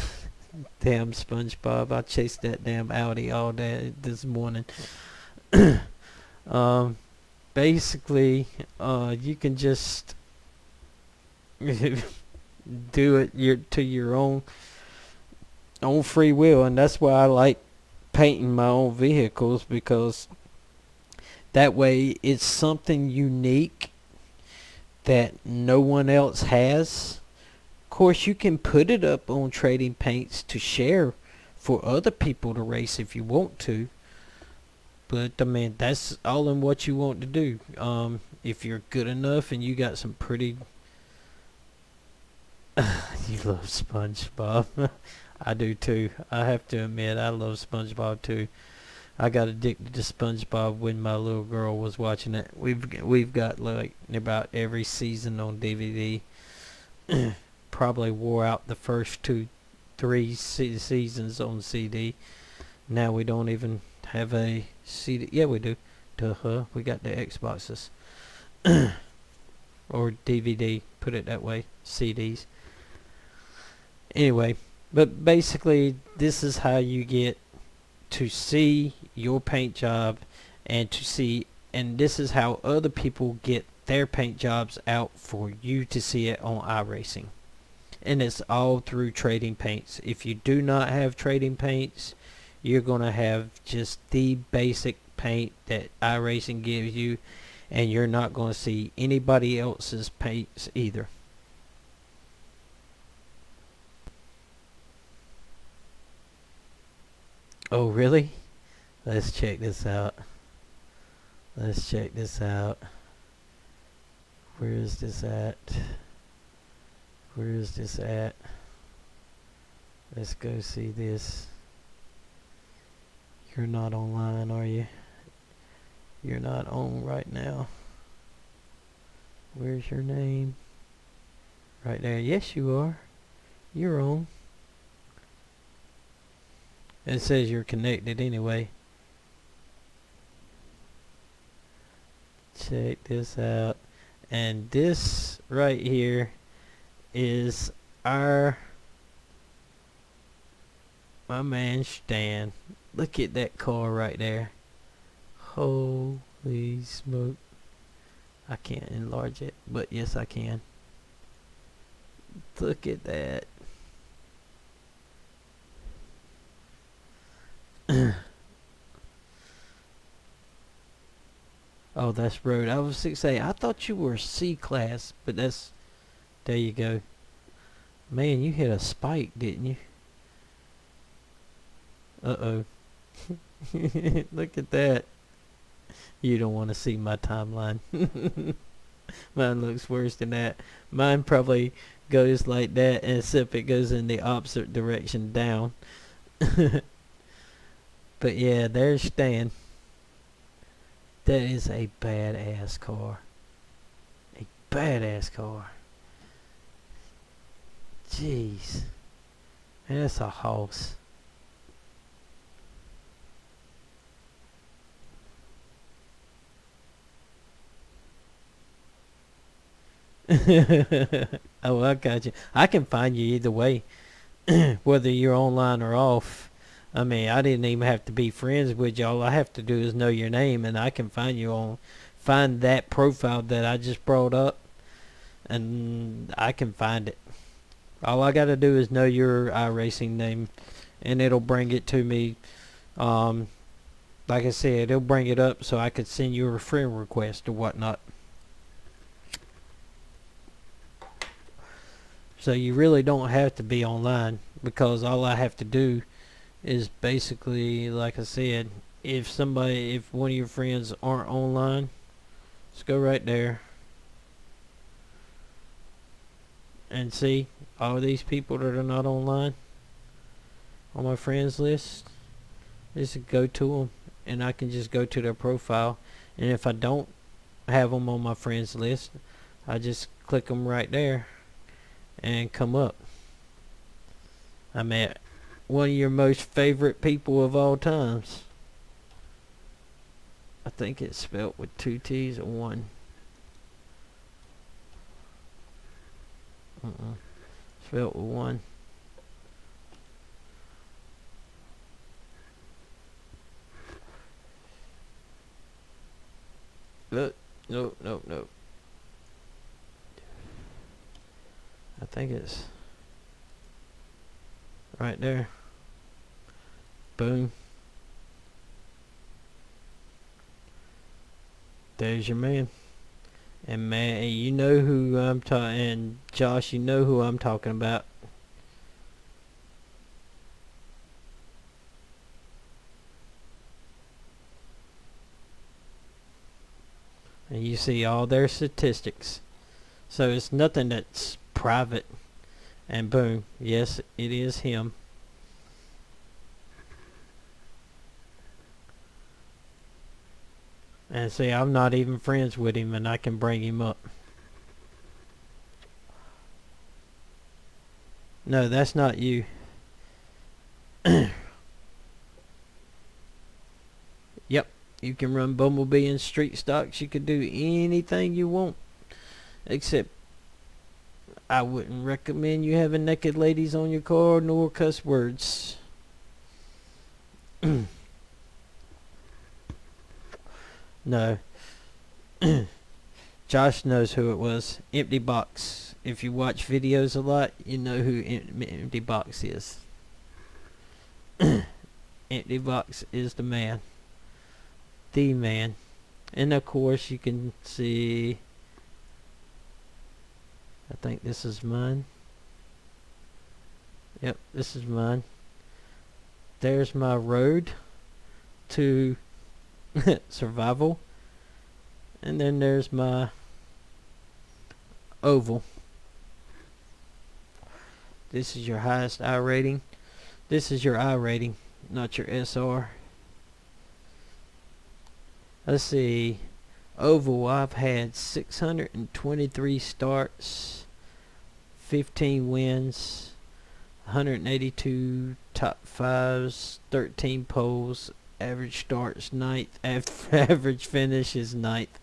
Damn SpongeBob. I chased that damn Audi all day this morning. Basically, you can just do it to your own free will, and that's why I like painting my own vehicles, because that way it's something unique that no one else has. Of course, you can put it up on Trading Paints to share for other people to race if you want to. But, I mean, that's all in what you want to do. If you're good enough and you got some pretty... You love SpongeBob. I do too. I have to admit, I love SpongeBob too. I got addicted to SpongeBob when my little girl was watching it. We've got like about every season on DVD. Probably wore out the first 3 seasons on CD. Now we don't even have a CD. Yeah, we do. Duh. We got the Xboxes. Or DVD, put it that way. CDs. Anyway, but basically this is how you get to see your paint job and this is how other people get their paint jobs out for you to see it on iRacing. And it's all through trading paints. If you do not have trading paints, you're going to have just the basic paint that iRacing gives you, and you're not going to see anybody else's paints either. Oh, really? Let's check this out. Where is this at? Let's go see this. You're not online, are you? You're not on right now. Where's your name? Right there. Yes, you are. You're on. It says you're connected anyway. Check this out. And this right here is my man Stan. Look at that car right there. Holy smoke. I can't enlarge it, but yes I can. Look at that. Oh, that's road. I was going to say, I thought you were C class, but there you go. Man, you hit a spike, didn't you? Uh-oh. Look at that. You don't want to see my timeline. Mine looks worse than that. Mine probably goes like that, except it goes in the opposite direction down. But yeah, there's Stan. That is a badass car. A badass car. Jeez. Man, that's a house. Oh, I got you. I can find you either way. Whether you're online or off. I mean, I didn't even have to be friends with you. All I have to do is know your name, and I can find that profile that I just brought up, and I can find it. All I got to do is know your iRacing name, and it'll bring it to me. Like I said, it'll bring it up so I could send you a friend request or whatnot. So you really don't have to be online, because all I have to do is basically, like I said, if one of your friends aren't online, just go right there and see all these people that are not online on my friends list. Just go to them, and I can just go to their profile, and if I don't have them on my friends list, I just click them right there and come up. I mean, one of your most favorite people of all times. I think it's spelled with 2 T's or 1. Spelled with 1. Look, no. I think it's right there. Boom. There's your man. And man, you know who I'm talking, and Josh, you know who I'm talking about. And you see all their statistics. So it's nothing that's private. And boom, yes, it is him. And see, I'm not even friends with him, and I can bring him up. No, that's not you. Yep, you can run Bumblebee in street stocks. You can do anything you want. Except, I wouldn't recommend you having naked ladies on your car, nor cuss words. No. Josh knows who it was. Empty Box. If you watch videos a lot, you know who Empty Box is. Empty Box is the man. The man. And of course you can see, I think this is mine. Yep, this is mine. There's my road to survival. And then there's my oval. This is your highest I rating. This is your I rating, not your SR. Let's see. Oval, I've had 623 starts, 15 wins, 182 top fives, 13 poles, average starts ninth, average finish is ninth.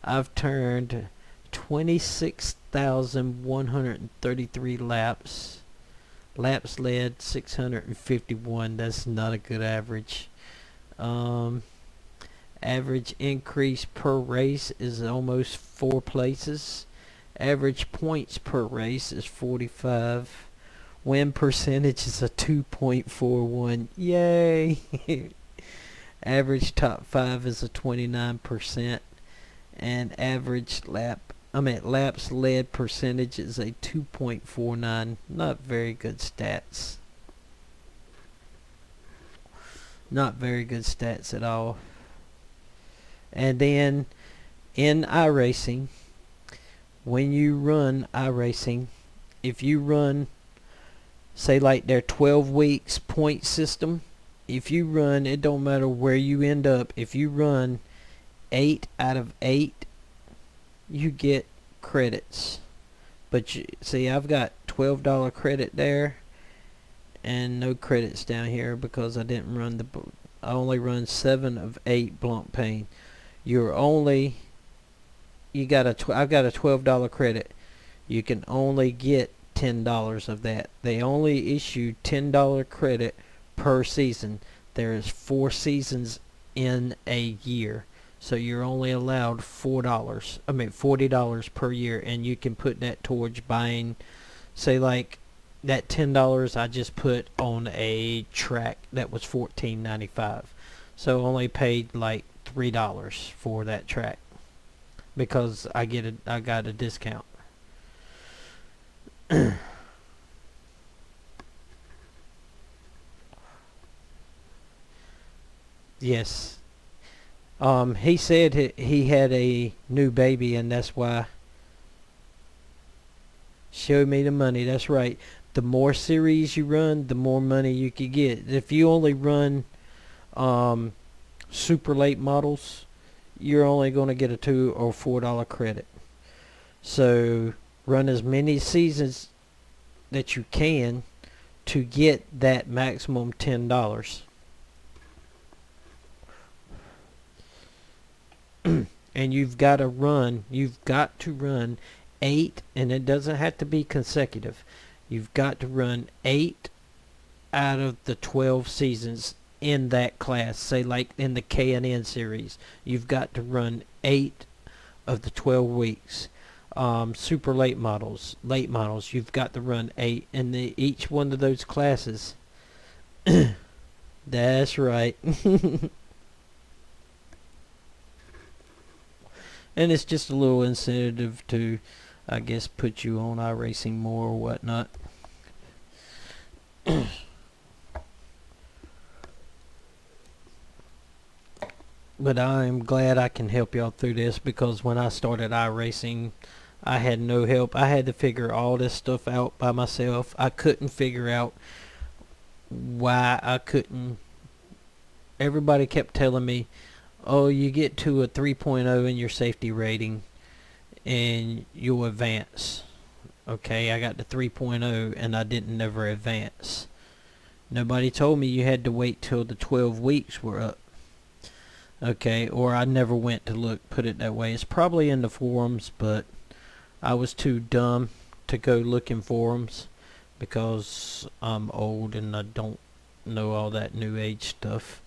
I've turned 26,133 laps. Laps led 651. That's not a good average. Average increase per race is almost 4 places. Average points per race is 45. Win percentage is a 2.41. Yay! Average top 5 is a 29%. And average laps led percentage is a 2.49. Not very good stats. Not very good stats at all. And then in iRacing, when you run iRacing, if you run, say like their 12 weeks point system, if you run, it don't matter where you end up, if you run 8 out of 8, you get credits. But you see, I've got $12 credit there and no credits down here because I didn't run I only run 7 of 8 blunt pane. I've got a $12 credit. You can only get $10 of that. They only issue $10 credit per season. There's 4 seasons in a year. So you're only allowed $40 per year, and you can put that towards buying, say like that $10 I just put on a track that was $14.95. So only paid like $3 for that track because I got a discount. Yes. He said he had a new baby, and that's why. Show me the money. That's right. The more series you run, the more money you could get. If you only run super late models, you're only going to get a $2 or $4 credit. So run as many seasons that you can to get that maximum $10. And you've got to run 8, and it doesn't have to be consecutive. You've got to run 8 out of the 12 seasons in that class. Say like in the K&N series, you've got to run 8 of the 12 weeks. Super late models, you've got to run 8 in each one of those classes. That's right. And it's just a little incentive to, I guess, put you on iRacing more or whatnot. But I'm glad I can help y'all through this, because when I started iRacing, I had no help. I had to figure all this stuff out by myself. I couldn't figure out why I couldn't. Everybody kept telling me, oh, you get to a 3.0 in your safety rating and you'll advance. Okay, I got to 3.0 and I didn't never advance. Nobody told me you had to wait till the 12 weeks were up. Okay, or I never went to look, put it that way. It's probably in the forums, but I was too dumb to go look in forums because I'm old and I don't know all that new age stuff.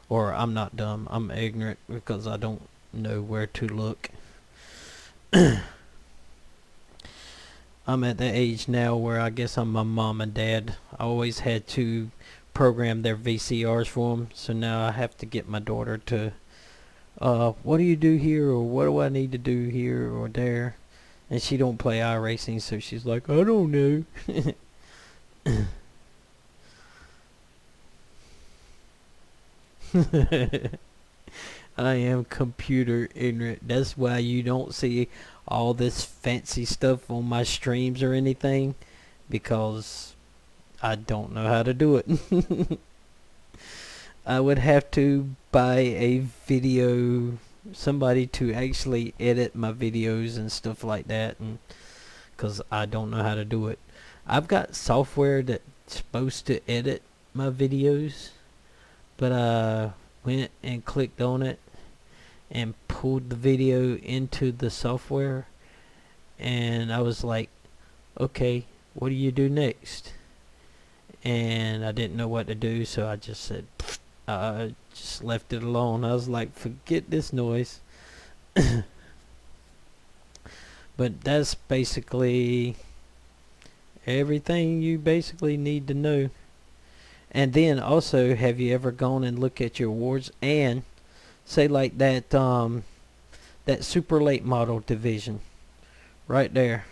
Or I'm not dumb, I'm ignorant because I don't know where to look. I'm at the age now where I guess I'm my mom and dad. I always had to program their VCRs for them, so now I have to get my daughter to, what do you do here, or what do I need to do here or there? And she don't play iRacing, so she's like, I don't know. I am computer ignorant. That's why you don't see all this fancy stuff on my streams or anything, because I don't know how to do it. I would have to buy a video, somebody to actually edit my videos and stuff like that, and because I don't know how to do it. I've got software that's supposed to edit my videos, but I went and clicked on it and pulled the video into the software, and I was like, okay, what do you do next? And I didn't know what to do, so I just said, I just left it alone. I was like, forget this noise. But that's basically everything you basically need to know. And then also, have you ever gone and looked at your awards and say like that that super late model division right there?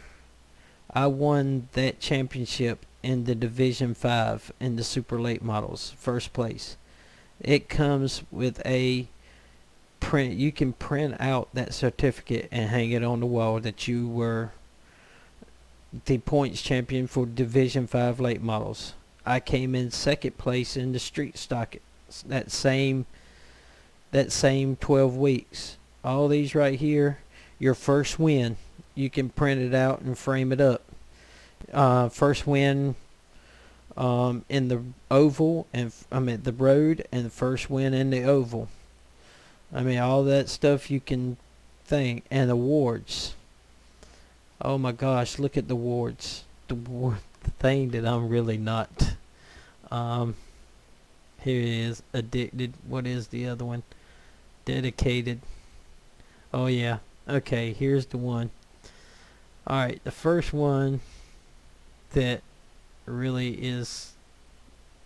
I won that championship in the Division 5 in the super late models, first place. It comes with a print. You can print out that certificate and hang it on the wall that you were the points champion for Division 5 late models. I came in second place in the street stock that same 12 weeks. All these right here, your first win, you can print it out and frame it up. First win in the oval, and the road, and the first win in the oval. I mean, all that stuff you can think. And awards. Oh my gosh, look at the awards. The thing that I'm really not. Here it is. Addicted. What is the other one? Dedicated. Oh yeah. Okay, here's the one. Alright, the first one that really is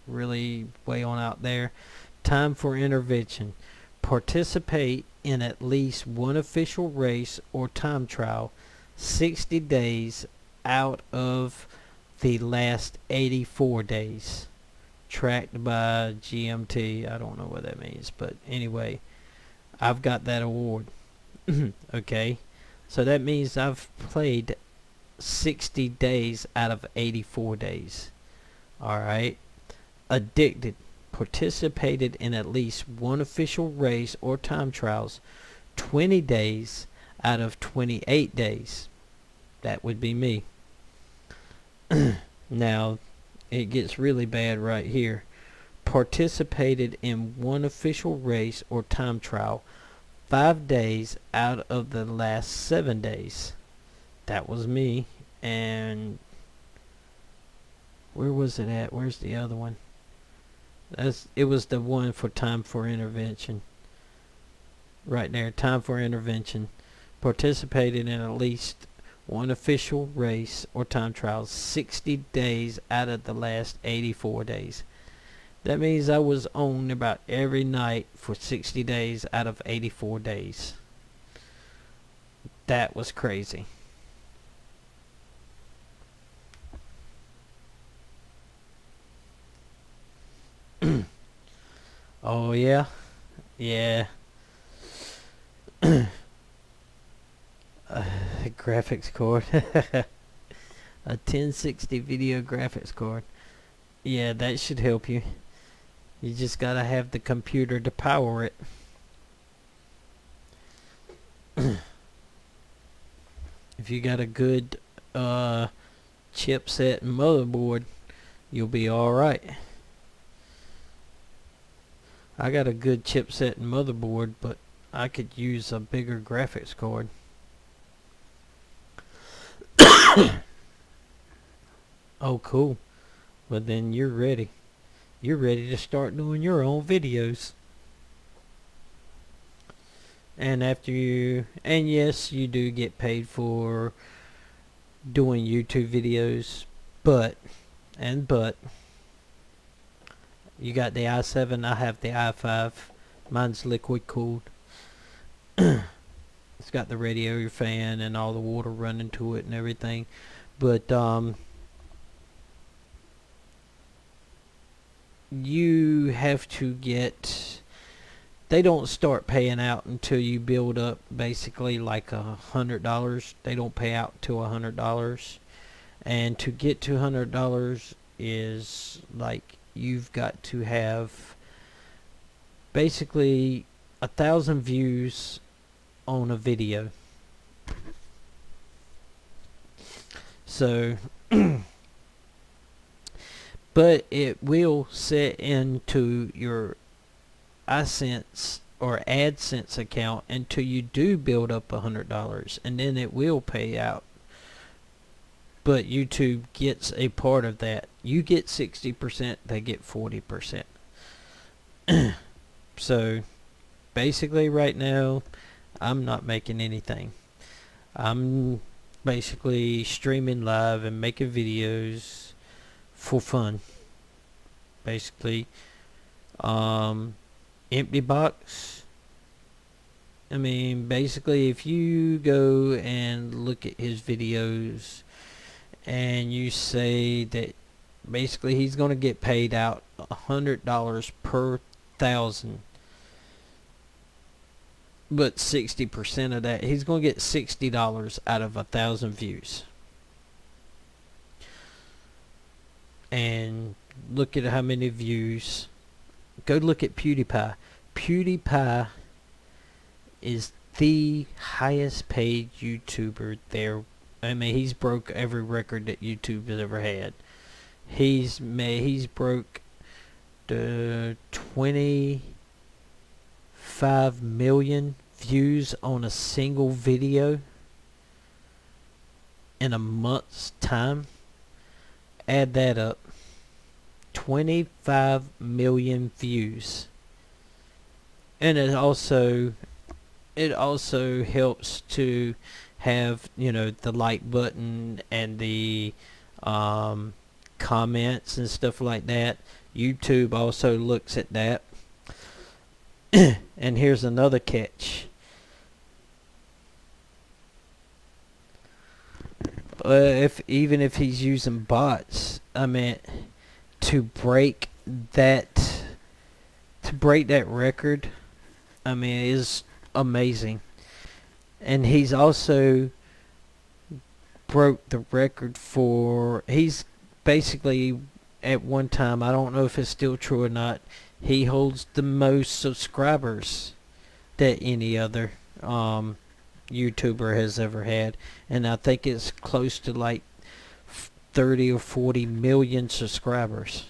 really way on out there. Time for intervention. Participate in at least one official race or time trial 60 days out of the last 84 days. Tracked by GMT. I don't know what that means, but anyway, I've got that award. Okay, so that means I've played 60 days out of 84 days. Alright. Addicted. Participated in at least one official race or time trials 20 days out of 28 days. That would be me. Now, it gets really bad right here. Participated in one official race or time trial 5 days out of the last 7 days. That was me. And where was it at? Where's the other one? It was the one for time for intervention. Right there, time for intervention. Participated in at least one official race or time trial 60 days out of the last 84 days. That means I was on about every night for 60 days out of 84 days. That was crazy. Oh yeah. Yeah. Graphics card. A 1060 video graphics card. Yeah, that should help you. You just gotta have the computer to power it. if you got a good chipset and motherboard, you'll be alright. I got a good chipset and motherboard, but I could use a bigger graphics card. Oh, cool. Well, then you're ready. You're ready to start doing your own videos. And after you, and yes, you do get paid for doing YouTube videos, but you got the i7, I have the i5. Mine's liquid cooled. It's got the radiator fan and all the water running to it and everything. But you have to get, they don't start paying out until you build up basically like $100. They don't pay out till $100. And to get to $100 is like you've got to have basically 1,000 views on a video. So but it will set into your iSense or AdSense account until you do build up $100, and then it will pay out. But YouTube gets a part of that. You get 60%, they get 40%. So basically right now I'm not making anything. I'm basically streaming live and making videos for fun. Basically empty box. I mean, basically if you go and look at his videos and you say that basically he's going to get paid out $100 per 1,000, but 60% of that, he's going to get $60 out of 1,000 views. And look at how many views. Go look at PewDiePie. PewDiePie is the highest paid YouTuber there. I mean, he's broke every record that YouTube has ever had. He's broke the 25 million views on a single video in a month's time. Add that up. 25 million views. And it also helps to have, you know, the like button and the comments and stuff like that. YouTube also looks at that. And here's another catch. Even if he's using bots, I mean, to break that record, I mean, is amazing. And he's also broke the record for, he's basically at one time, I don't know if it's still true or not, he holds the most subscribers that any other YouTuber has ever had, and I think it's close to like 30 or 40 million subscribers.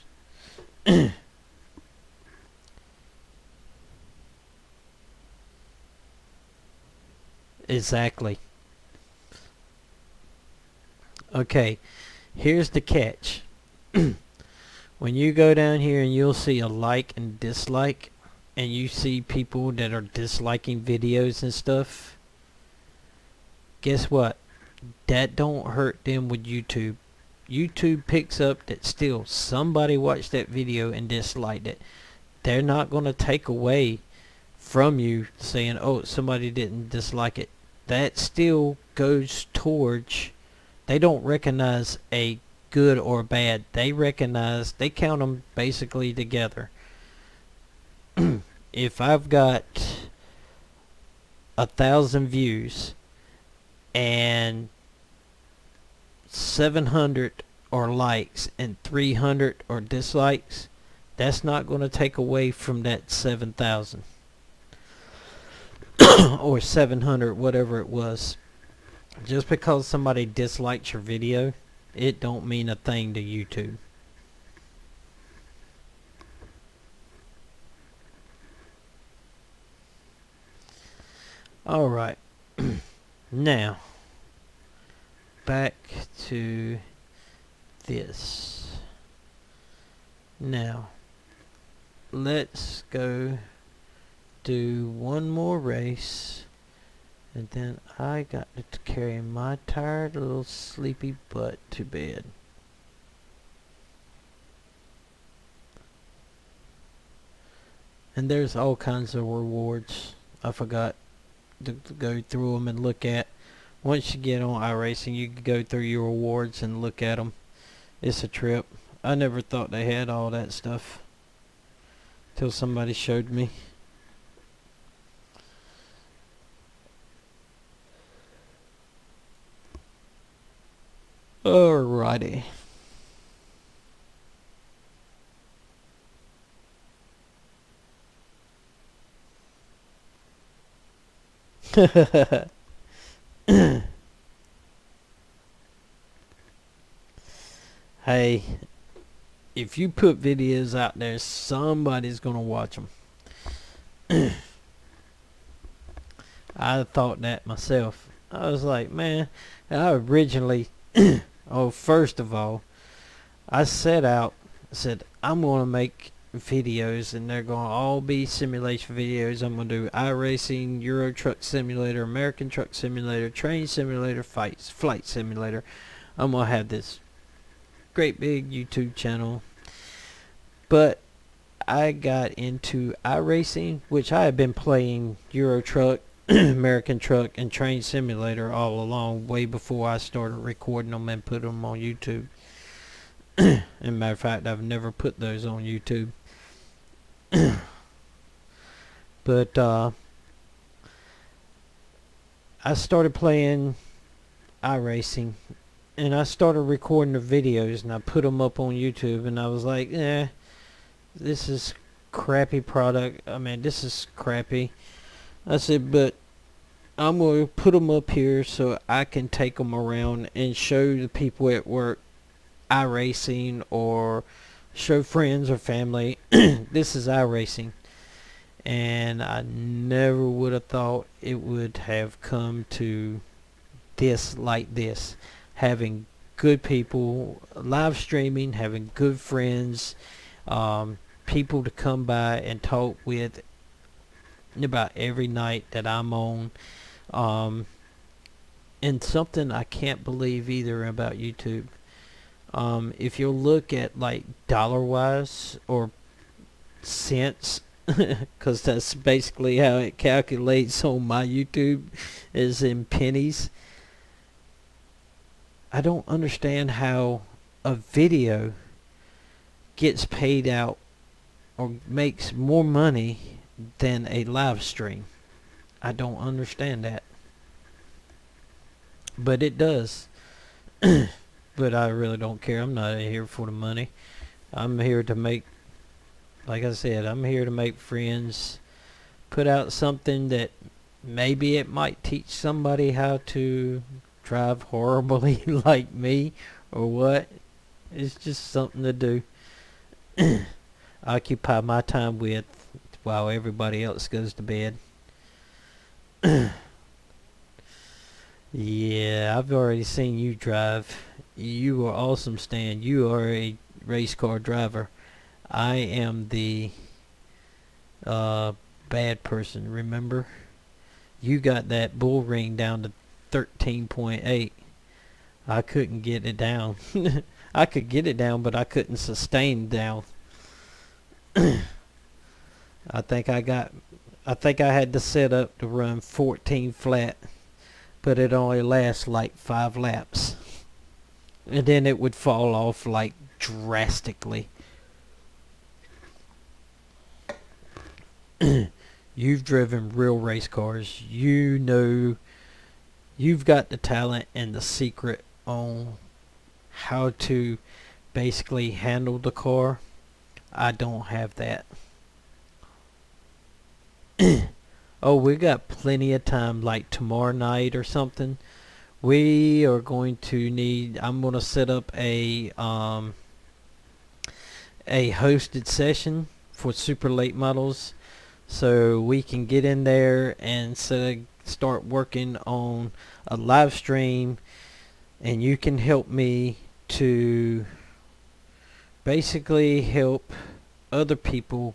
Exactly. Okay, here's the catch. When you go down here and you'll see a like and dislike, and you see people that are disliking videos and stuff, guess what? That don't hurt them with YouTube. YouTube picks up that still somebody watched that video and disliked it. They're not going to take away from you saying, oh, somebody didn't dislike it. That still goes towards, they don't recognize a good or bad. They recognize, they count them basically together. If I've got 1,000 views and 700 are likes and 300 are dislikes, that's not going to take away from that 7,000 or 700, whatever it was. Just because somebody dislikes your video, it don't mean a thing to YouTube. Alright. Now, back to this. Now, let's go do one more race. And then I got to carry my tired little sleepy butt to bed. And there's all kinds of rewards. I forgot to go through them and look at. Once you get on iRacing, you can go through your rewards and look at them. It's a trip. I never thought they had all that stuff till somebody showed me. Alrighty. Hey, if you put videos out there, somebody's gonna watch them. I thought that myself. I was like, man, I originally oh, first of all, I set out, said, I'm going to make videos, and they're going to all be simulation videos. I'm going to do iRacing, Euro Truck Simulator, American Truck Simulator, Train Simulator, Flight Simulator. I'm going to have this great big YouTube channel. But I got into iRacing, which I had been playing Euro Truck, American Truck, and Train Simulator all along, way before I started recording them and put them on YouTube. As a matter of fact, I've never put those on YouTube. But I started playing iRacing, and I started recording the videos, and I put them up on YouTube, and I was like, this is crappy product. I mean, this is crappy. I said, but I'm going to put them up here so I can take them around and show the people at work iRacing, or show friends or family this is iRacing. And I never would have thought it would have come to this, like this. Having good people, live streaming, having good friends, people to come by and talk with about every night that I'm on. And something I can't believe either about YouTube. If you look at like dollar-wise or cents, because that's basically how it calculates on my YouTube, is in pennies. I don't understand how a video gets paid out or makes more money than a live stream. I don't understand that. But it does. But I really don't care. I'm not here for the money. I'm here to make, like I said, I'm here to make friends, put out something that maybe it might teach somebody how to drive horribly like me, or what. It's just something to do. Occupy my time with while everybody else goes to bed. Yeah, I've already seen you drive. You are awesome, Stan. You are a race car driver. I am the bad person, remember? You got that bull ring down to 13.8. I couldn't get it down. I could get it down, but I couldn't sustain down. I think I had the setup to run 14 flat, but it only lasts like 5 laps. And then it would fall off like drastically. You've driven real race cars. You know, you've got the talent and the secret on how to basically handle the car. I don't have that. Oh, we got plenty of time, like tomorrow night or something. we are going to need, I'm going to set up a hosted session for super late models, so we can get in there and start working on a live stream, and you can help me to basically help other people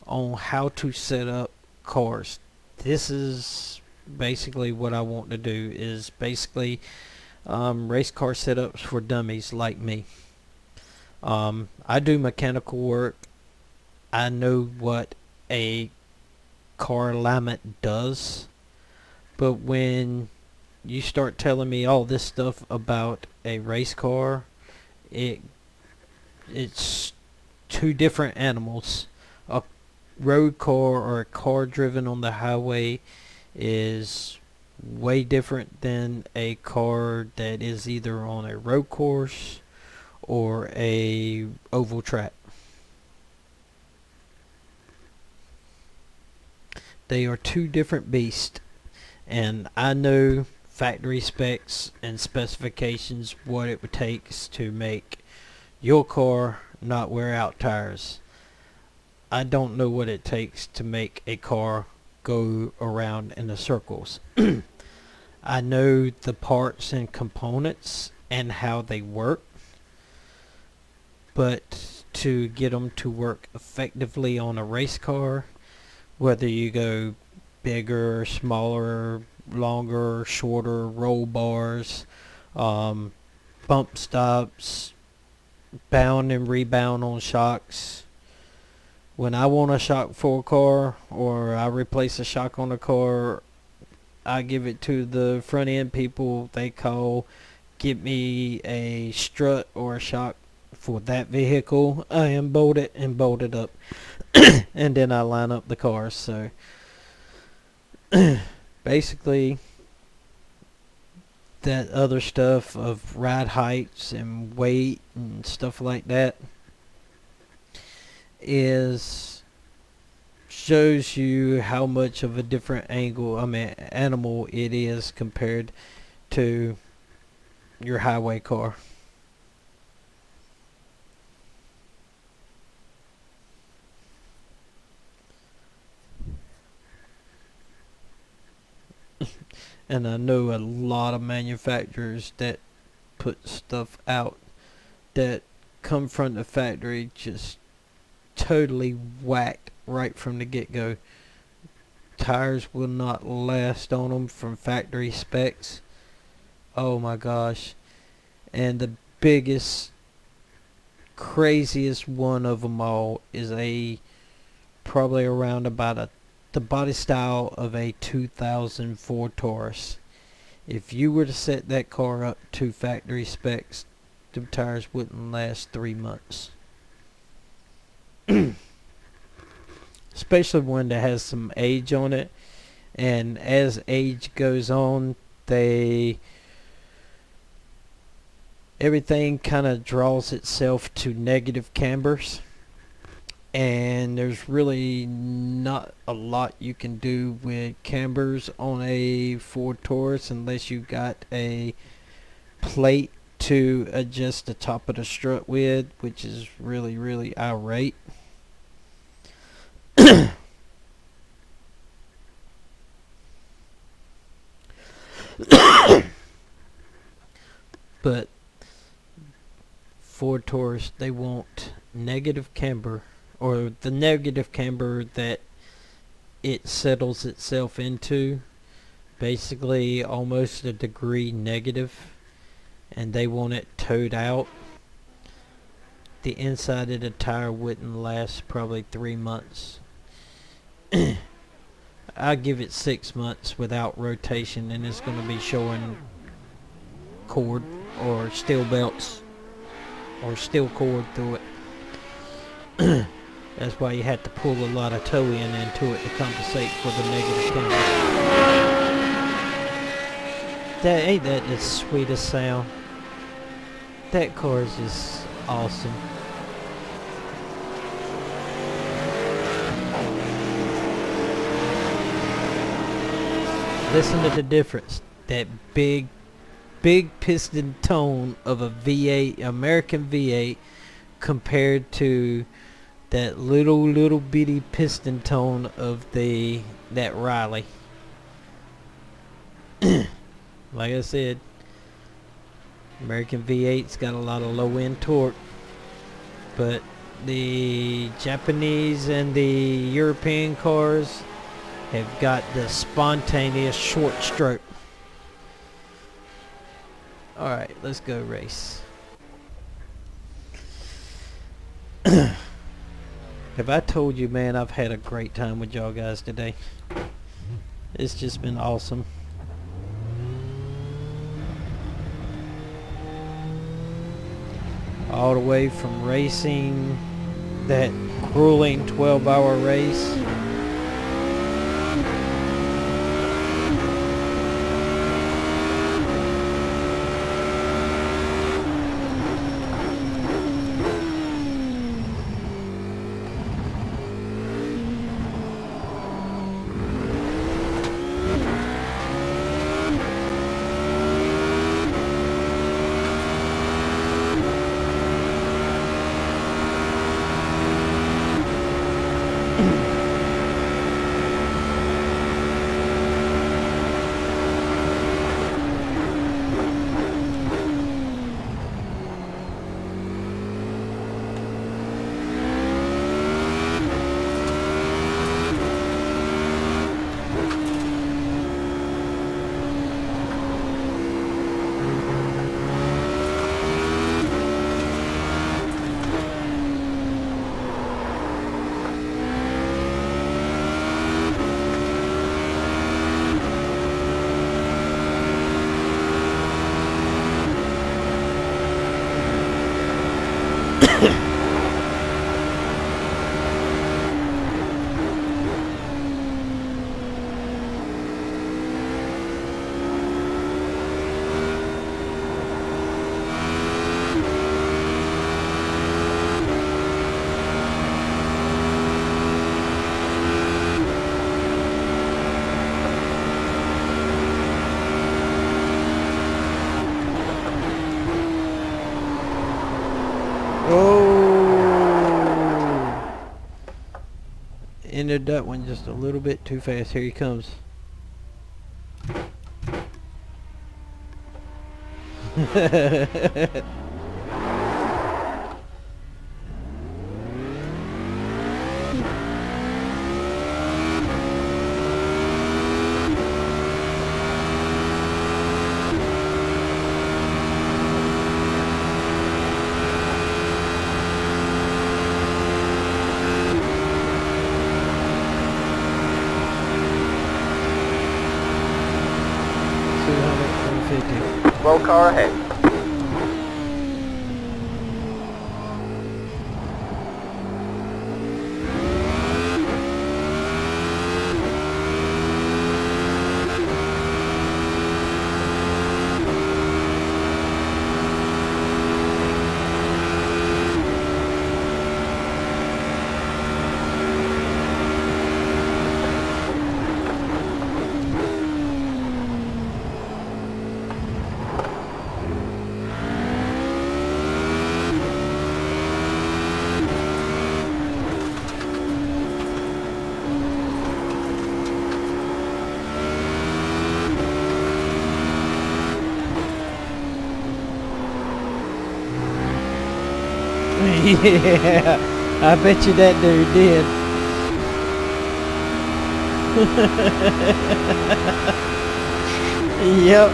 on how to set up cars. This is basically what I want to do, is basically race car setups for dummies like me. I do mechanical work. I know what a car alignment does, but when you start telling me all this stuff about a race car, it's two different animals. A road car or a car driven on the highway is way different than a car that is either on a road course or a oval track. They are two different beasts, and I know factory specs and specifications, what it would take to make your car not wear out tires. I don't know what it takes to make a car go around in the circles. I know the parts and components and how they work, but to get them to work effectively on a race car, whether you go bigger, smaller, longer, shorter, roll bars, bump stops, bound and rebound on shocks. When I want a shock for a car, or I replace a shock on a car, I give it to the front end people. They call, get me a strut or a shock for that vehicle. I unbolt it and bolt it up. And then I line up the cars. So basically, that other stuff of ride heights and weight and stuff like that shows you how much of a different animal it is compared to your highway car. And I know a lot of manufacturers that put stuff out that come from the factory just totally whacked right from the get-go. Tires will not last on them from factory specs. Oh my gosh. And the biggest, craziest one of them all is probably around about the body style of a 2004 Taurus. If you were to set that car up to factory specs, the tires wouldn't last 3 months. Especially one that has some age on it. And as age goes on, everything kind of draws itself to negative cambers. And there's really not a lot you can do with cambers on a Ford Taurus unless you got a plate to adjust the top of the strut with, which is really, really irate. But Ford Taurus, they want negative camber, or the negative camber that it settles itself into, basically almost a degree negative, and they want it towed out. The inside of the tire wouldn't last probably 3 months. I'll give it 6 months without rotation, and it's going to be showing cord or steel belts or steel cord through it. That's why you have to pull a lot of toe in into it to compensate for the negative camber. Ain't that the sweetest sound? That car is just awesome. Listen to the difference. That big big piston tone of a V8, American V8, compared to that little bitty piston tone of that Riley. Like I said, American V8's got a lot of low end torque, but the Japanese and the European cars have got the spontaneous short stroke. Alright, let's go race. Have I told you, man, I've had a great time with y'all guys today. It's just been awesome. All the way from racing that grueling 12-hour race entered that one just a little bit too fast. Here he comes. Slow car ahead. Yeah, I bet you that dude did. Yep.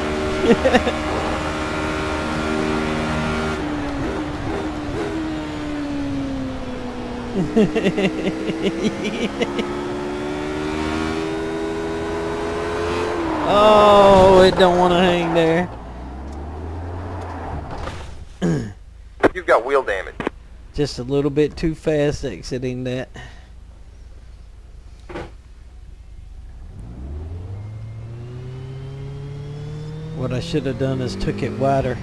Oh, it don't want to hang there. You've got wheel damage. Just a little bit too fast exiting that. What I should have done is took it wider.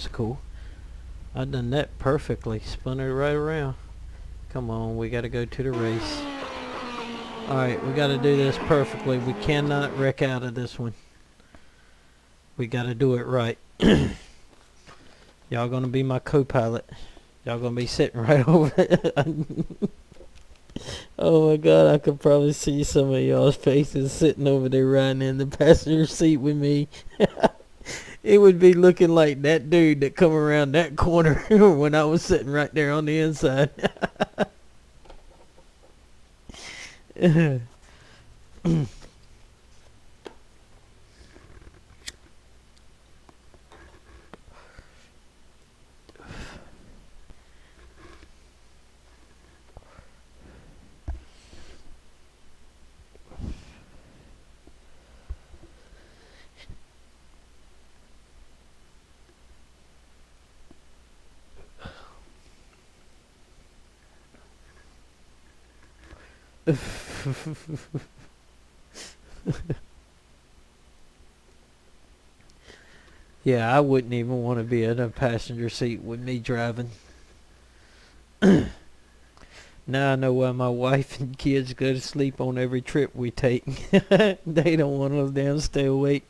was cool. I done that perfectly. Spun it right around. Come on, we gotta go to the race. Alright, we gotta do this perfectly. We cannot wreck out of this one. We gotta do it right. Y'all gonna be my co-pilot. Y'all gonna be sitting right over it. Oh my god, I could probably see some of y'all's faces sitting over there riding in the passenger seat with me. It would be looking like that dude that come around that corner when I was sitting right there on the inside. Yeah, I wouldn't even want to be in a passenger seat with me driving. Now I know why my wife and kids go to sleep on every trip we take. They don't want us down to stay awake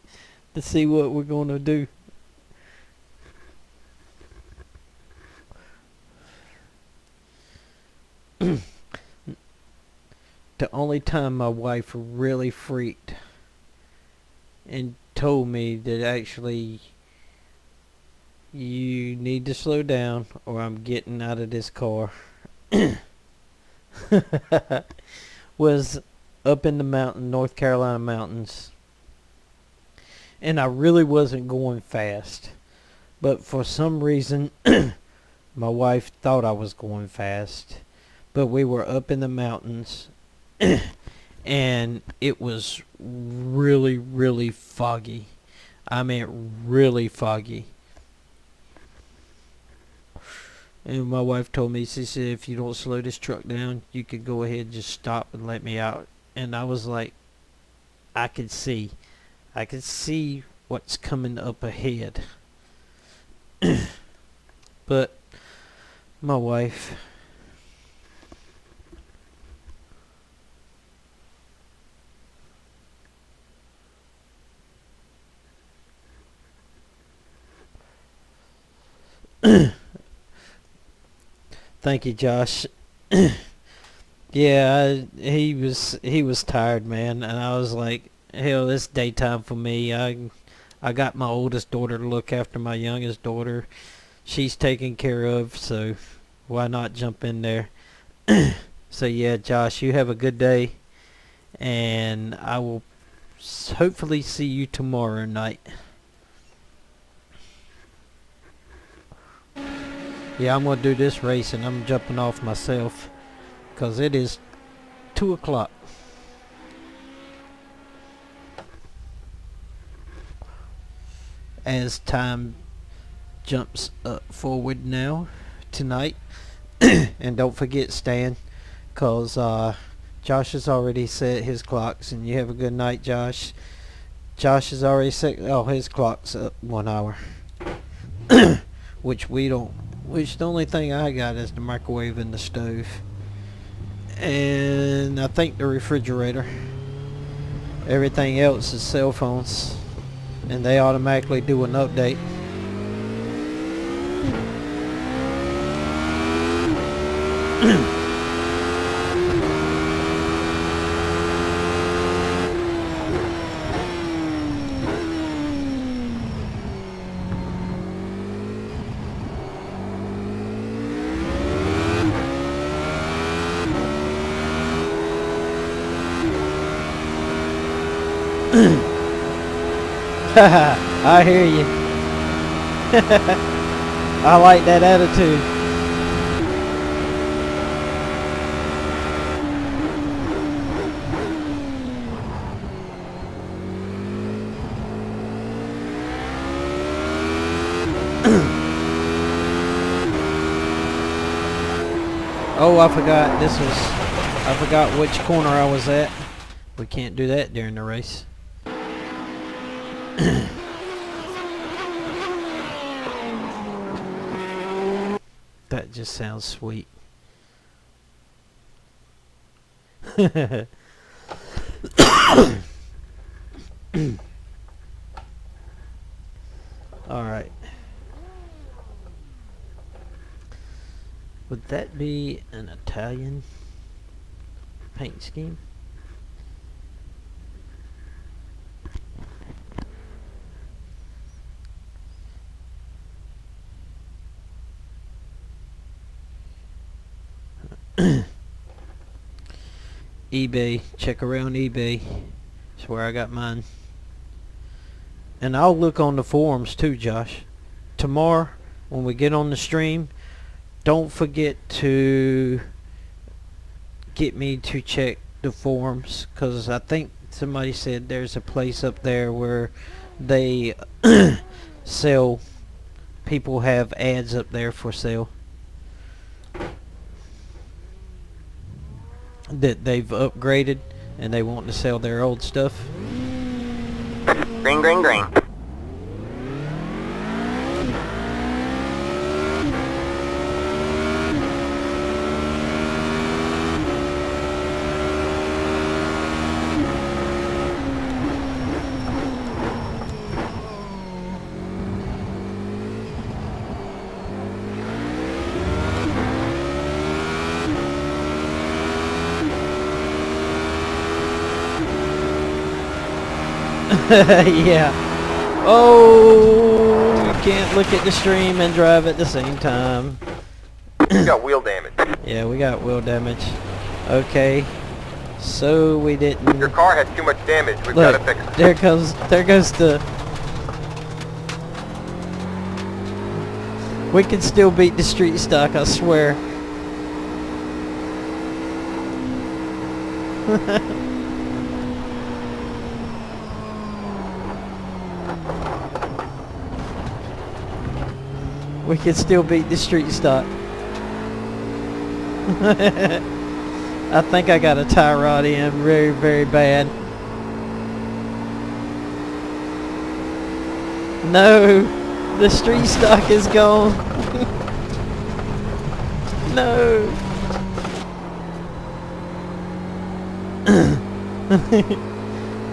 to see what we're going to do. The only time my wife really freaked and told me that actually you need to slow down or I'm getting out of this car was up in the North Carolina mountains. And I really wasn't going fast. But for some reason my wife thought I was going fast. But we were up in the mountains and it was really, really foggy. I mean really foggy. And my wife told me, she said, if you don't slow this truck down, you could go ahead and just stop and let me out. And I was like, I could see what's coming up ahead. But my wife, thank you, Josh. Yeah, he was tired, man, and I was like, hell, it's daytime for me. I got my oldest daughter to look after my youngest daughter. She's taken care of, so why not jump in there? So yeah, Josh, you have a good day, and I will hopefully see you tomorrow night. Yeah, I'm going to do this race and I'm jumping off myself because it is 2 o'clock. As time jumps up forward now tonight. And don't forget, Stan, because Josh has already set his clocks, and you have a good night, Josh. Josh has already set his clocks up 1 hour. Which the only thing I got is the microwave and the stove. And I think the refrigerator. Everything else is cell phones. And they automatically do an update. I hear you. I like that attitude. Oh, I forgot which corner I was at. We can't do that during the race. That just sounds sweet. Alright. Would that be an Italian paint scheme? eBay, check around eBay. That's where I got mine. And I'll look on the forums too, Josh. Tomorrow, when we get on the stream, don't forget to get me to check the forums, because I think somebody said there's a place up there where they sell, people have ads up there for sale that they've upgraded and they want to sell their old stuff. Green, green, green. Yeah. Oh, you can't look at the stream and drive at the same time. You got wheel damage. Yeah, we got wheel damage. Okay. So we didn't... Your car has too much damage. We've got to Look, fix it. there goes the... We can still beat the street stock, I swear. We can still beat the street stock. I think I got a tie rod in very, very bad. No, the street stock is gone. No.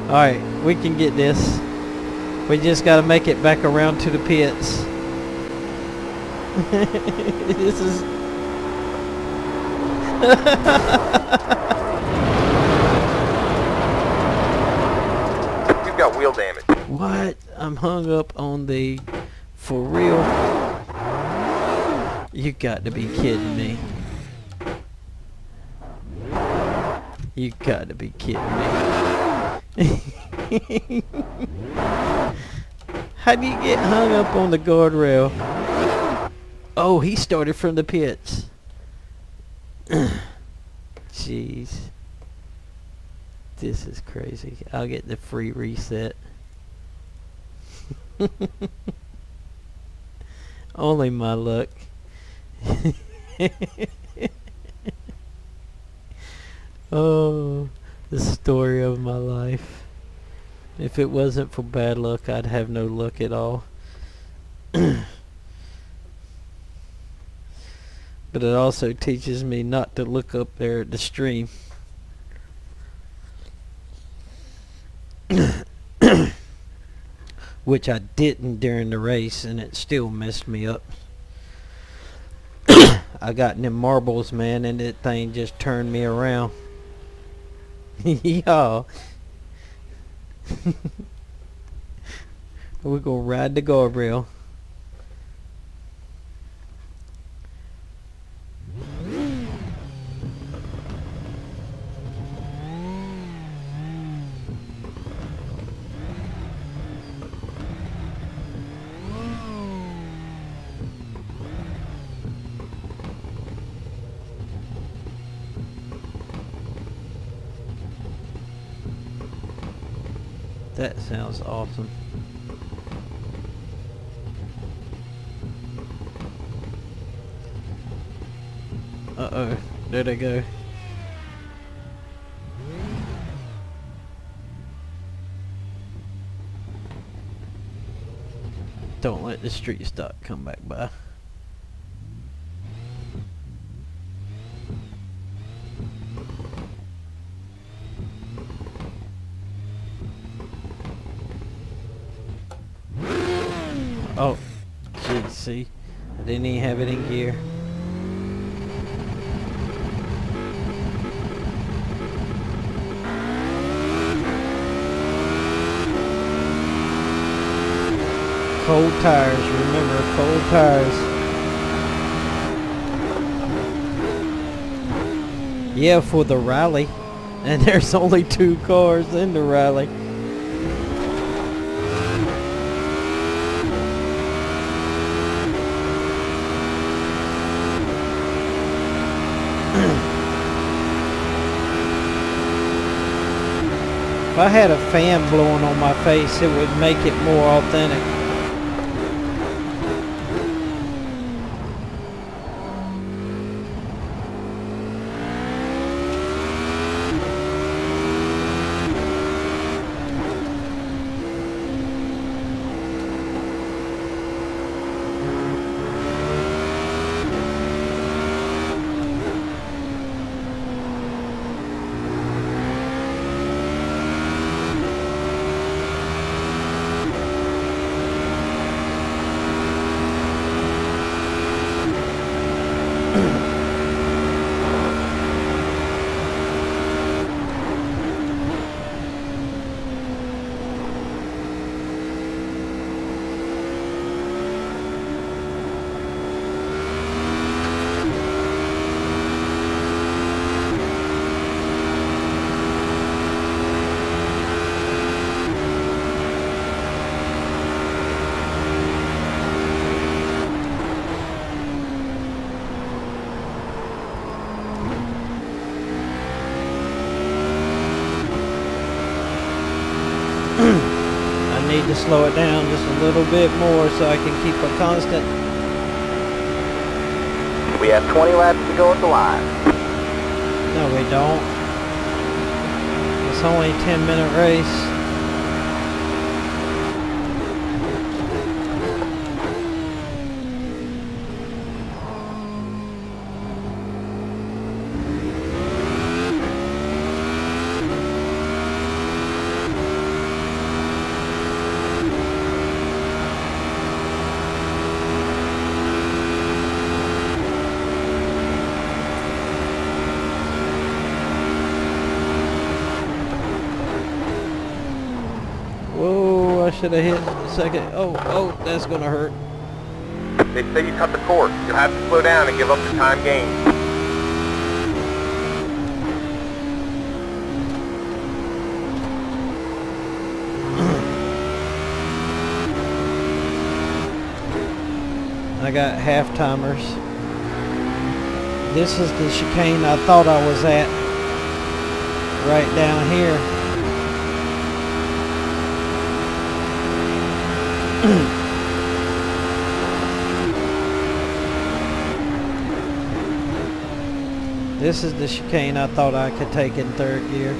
Alright, we can get this. We just gotta make it back around to the pits. This is... You've got wheel damage. What? I'm hung up on the... For real? You got to be kidding me. You got to be kidding me. How do you get hung up on the guardrail? Oh, he started from the pits. Jeez. This is crazy. I'll get the free reset. Only my luck. Oh, the story of my life. If it wasn't for bad luck, I'd have no luck at all. But it also teaches me not to look up there at the stream. Which I didn't during the race, and it still messed me up. I got them marbles, man, and that thing just turned me around. Y'all. We're gonna ride the guardrail. That sounds awesome. Uh-oh, there they go. Don't let the street stock come back by. Oh, geez, see? I didn't even have it in gear. Cold tires, remember, cold tires. Yeah, for the rally. And there's only 2 cars in the rally. If I had a fan blowing on my face, it would make it more authentic. I need to slow it down just a little bit more so I can keep a constant. We have 20 laps to go at the line. No, we don't. It's only a 10-minute race. Whoa, I should have hit the second. Oh, that's gonna hurt. They say you cut the course. You'll have to slow down and give up the time gained. I got half timers. This is the chicane I thought I was at. Right down here. This is the chicane I thought I could take in 3rd gear.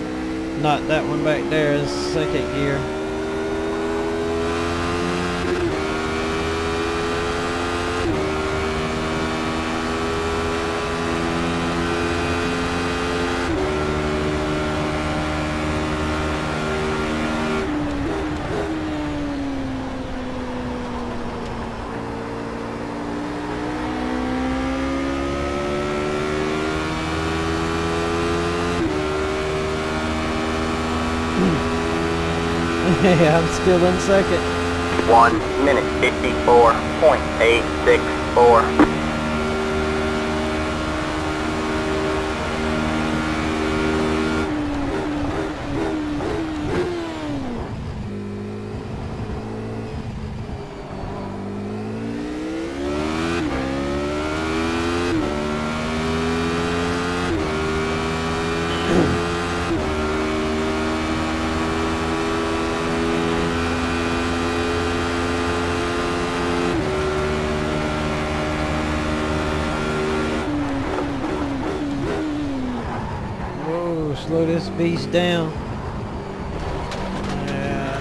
Not that one back there is 2nd gear. Yeah, I'm still in 2nd. 1 minute 54.864. Whoa, slow this beast down. Yeah.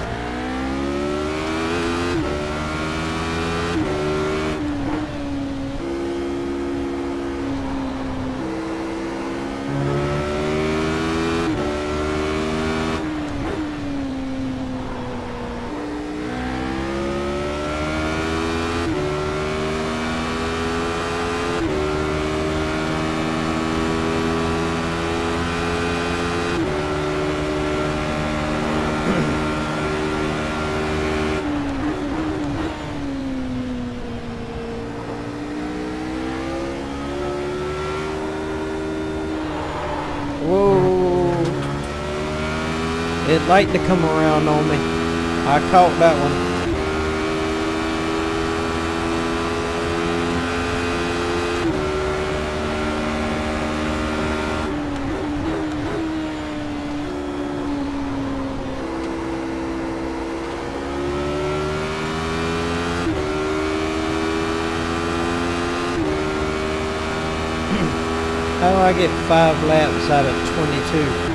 like to come around on me. I caught that one. How do I get 5 laps out of 22?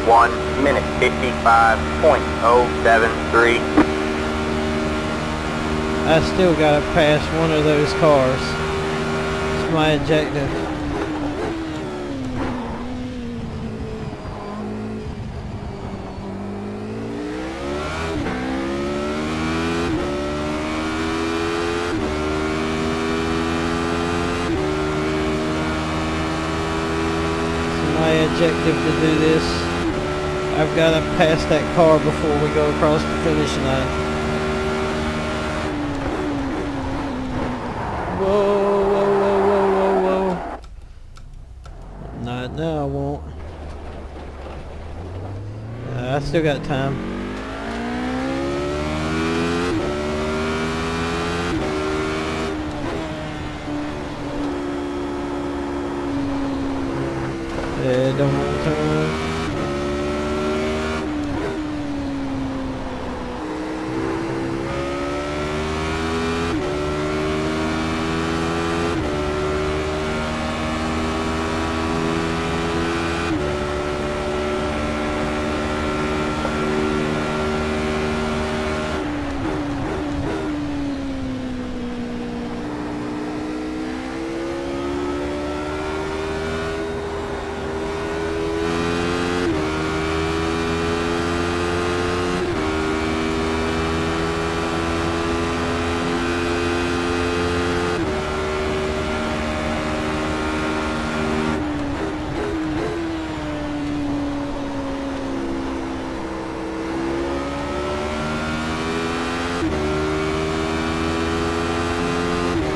1 minute 55.073. I still gotta pass one of those cars. It's my objective. My objective to do this. I've got to pass that car before we go across the finish line. Whoa, whoa, whoa, whoa, whoa, whoa. Not now, I won't. I still got time. Yeah, don't want to turn.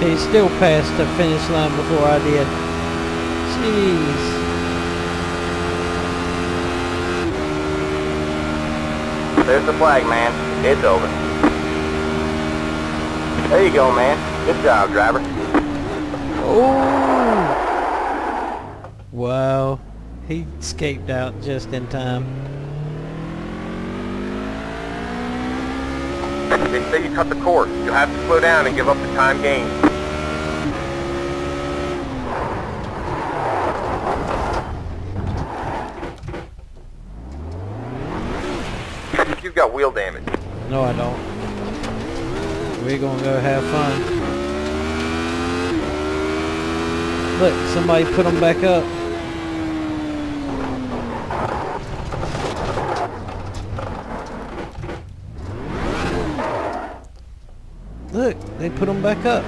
He still passed the finish line before I did. Jeez. There's the flag, man. It's over. There you go, man. Good job, driver. Oh! Wow. He escaped out just in time. They say you cut the course. You'll have to slow down and give up the time gained. You've got wheel damage. No, I don't. We're gonna go have fun. Look, somebody put them back up. Look, they put them back up.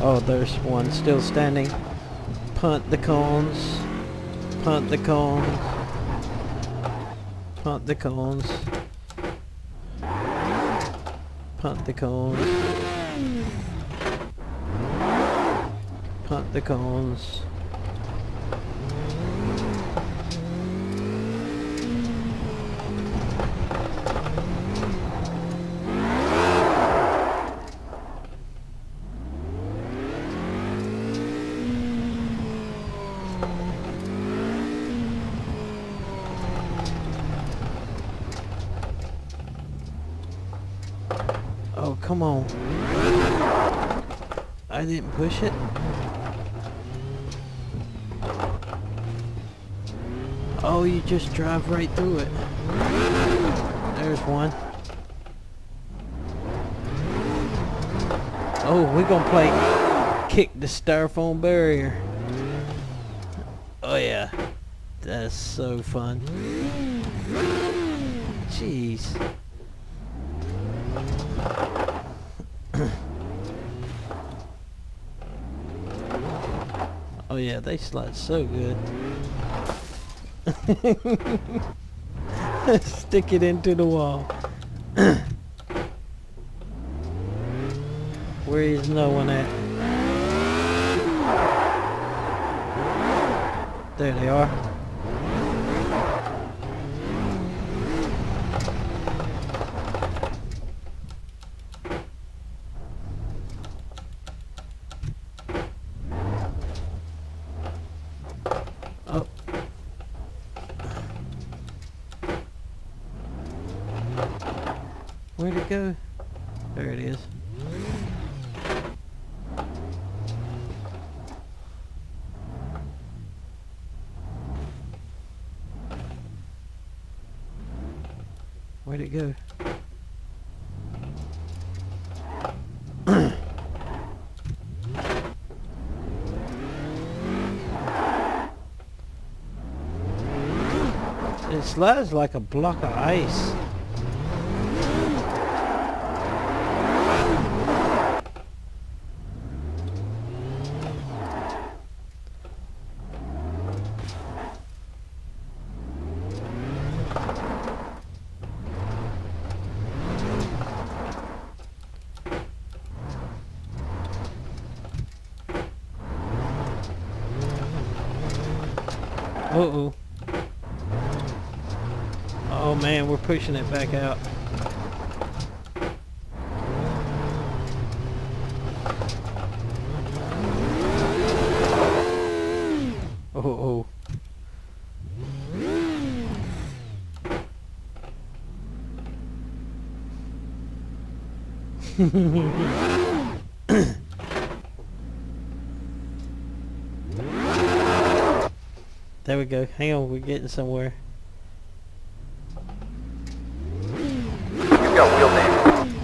Oh, there's one still standing. Punt the cones. Punt the cones. Punt the cones. Punt the cones. Punt the cones. Oh, come on. I didn't push it. Oh, you just drive right through it. There's one. Oh, we're gonna play kick the styrofoam barrier. Oh yeah. That's so fun. Jeez. Oh yeah, they slide so good. Stick it into the wall. Where is no one at? There they are. Oh. Where'd it go? There it is. Where'd it go? It slides like a block of ice. Uh-oh. Oh man, we're pushing it back out. Oh. There we go. Hang on, we're getting somewhere. You've got wheel damage.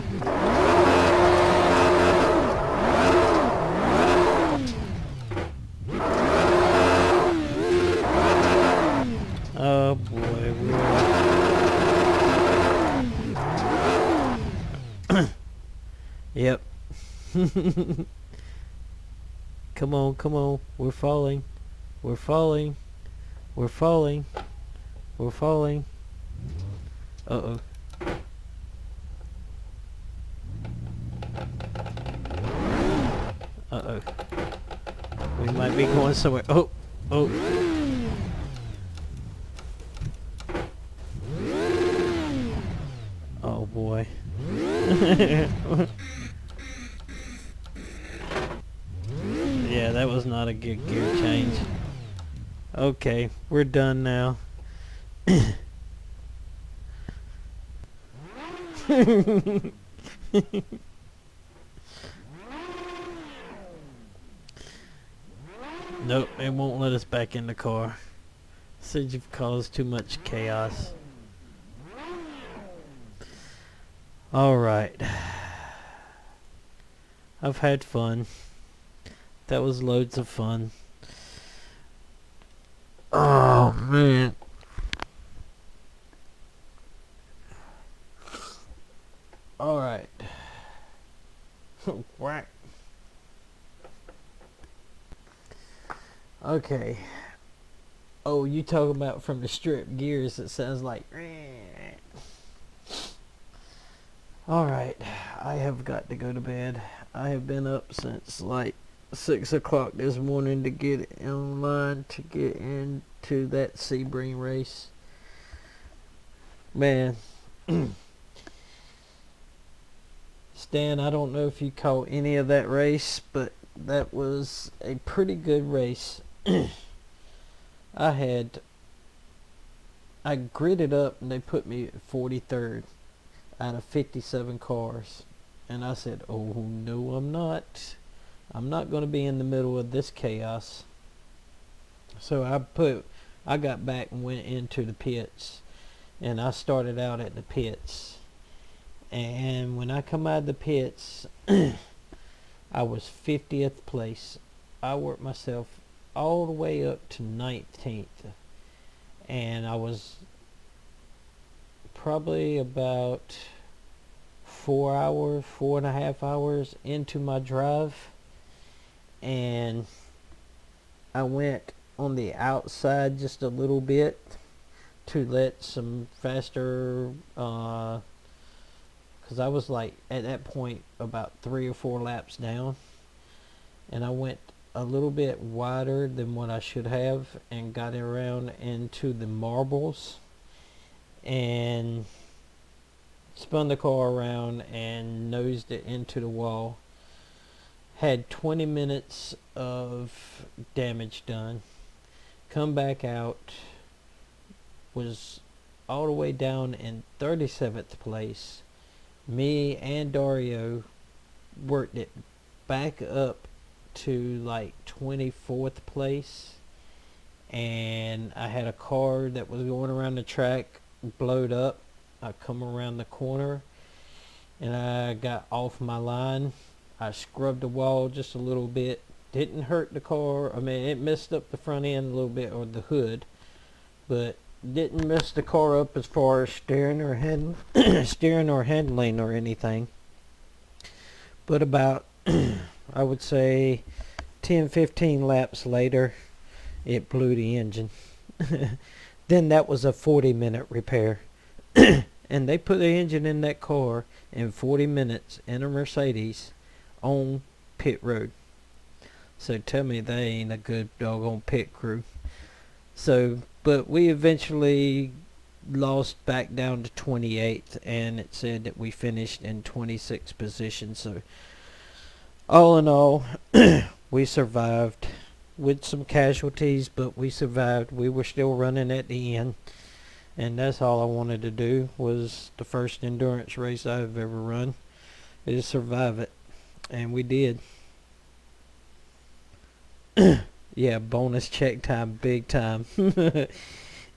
Oh boy, yep. Come on, come on. We're falling. We're falling. We're falling. We're falling. Uh-oh. Uh-oh. We might be going somewhere. Oh. Oh. Oh boy. Yeah, that was not a good gear change. Okay, we're done now. Nope, it won't let us back in the car. Said you've caused too much chaos. Alright. I've had fun. That was loads of fun. Oh man. Alright. Whack. Okay. Oh, you talking about from the strip gears, it sounds like. Alright, I have got to go to bed. I have been up since like 6 o'clock this morning to get online to get into that Sebring race. Man. Stan, I don't know if you caught any of that race, but that was a pretty good race. I gridded up and they put me at 43rd out of 57 cars. And I said, oh no, I'm not. I'm not going to be in the middle of this chaos. So I got back and went into the pits. And I started out at the pits. And when I come out of the pits, I was 50th place. I worked myself all the way up to 19th. And I was probably about 4.5 hours into my drive. And I went on the outside just a little bit to let some faster, because I was like at that point about 3 or 4 laps down, and I went a little bit wider than what I should have and got around into the marbles and spun the car around and nosed it into the wall. Had 20 minutes of damage done. Come back out, was all the way down in 37th place. Me and Dario worked it back up to like 24th place, and I had a car that was going around the track blowed up. I come around the corner and I got off my line. I scrubbed the wall just a little bit. Didn't hurt the car. I mean, it messed up the front end a little bit, or the hood, but didn't mess the car up as far as steering or handling or anything. But about I would say 10-15 laps later, it blew the engine. Then that was a 40-minute repair. And they put the engine in that car in 40 minutes in a Mercedes on pit road. So tell me they ain't a good doggone pit crew. So, but we eventually lost back down to 28th, and it said that we finished in 26th position. So all in all, we survived with some casualties, but we survived. We were still running at the end, and that's all I wanted to do. Was the first endurance race I've ever run, is survive it, and we did. Yeah, bonus check time, big time.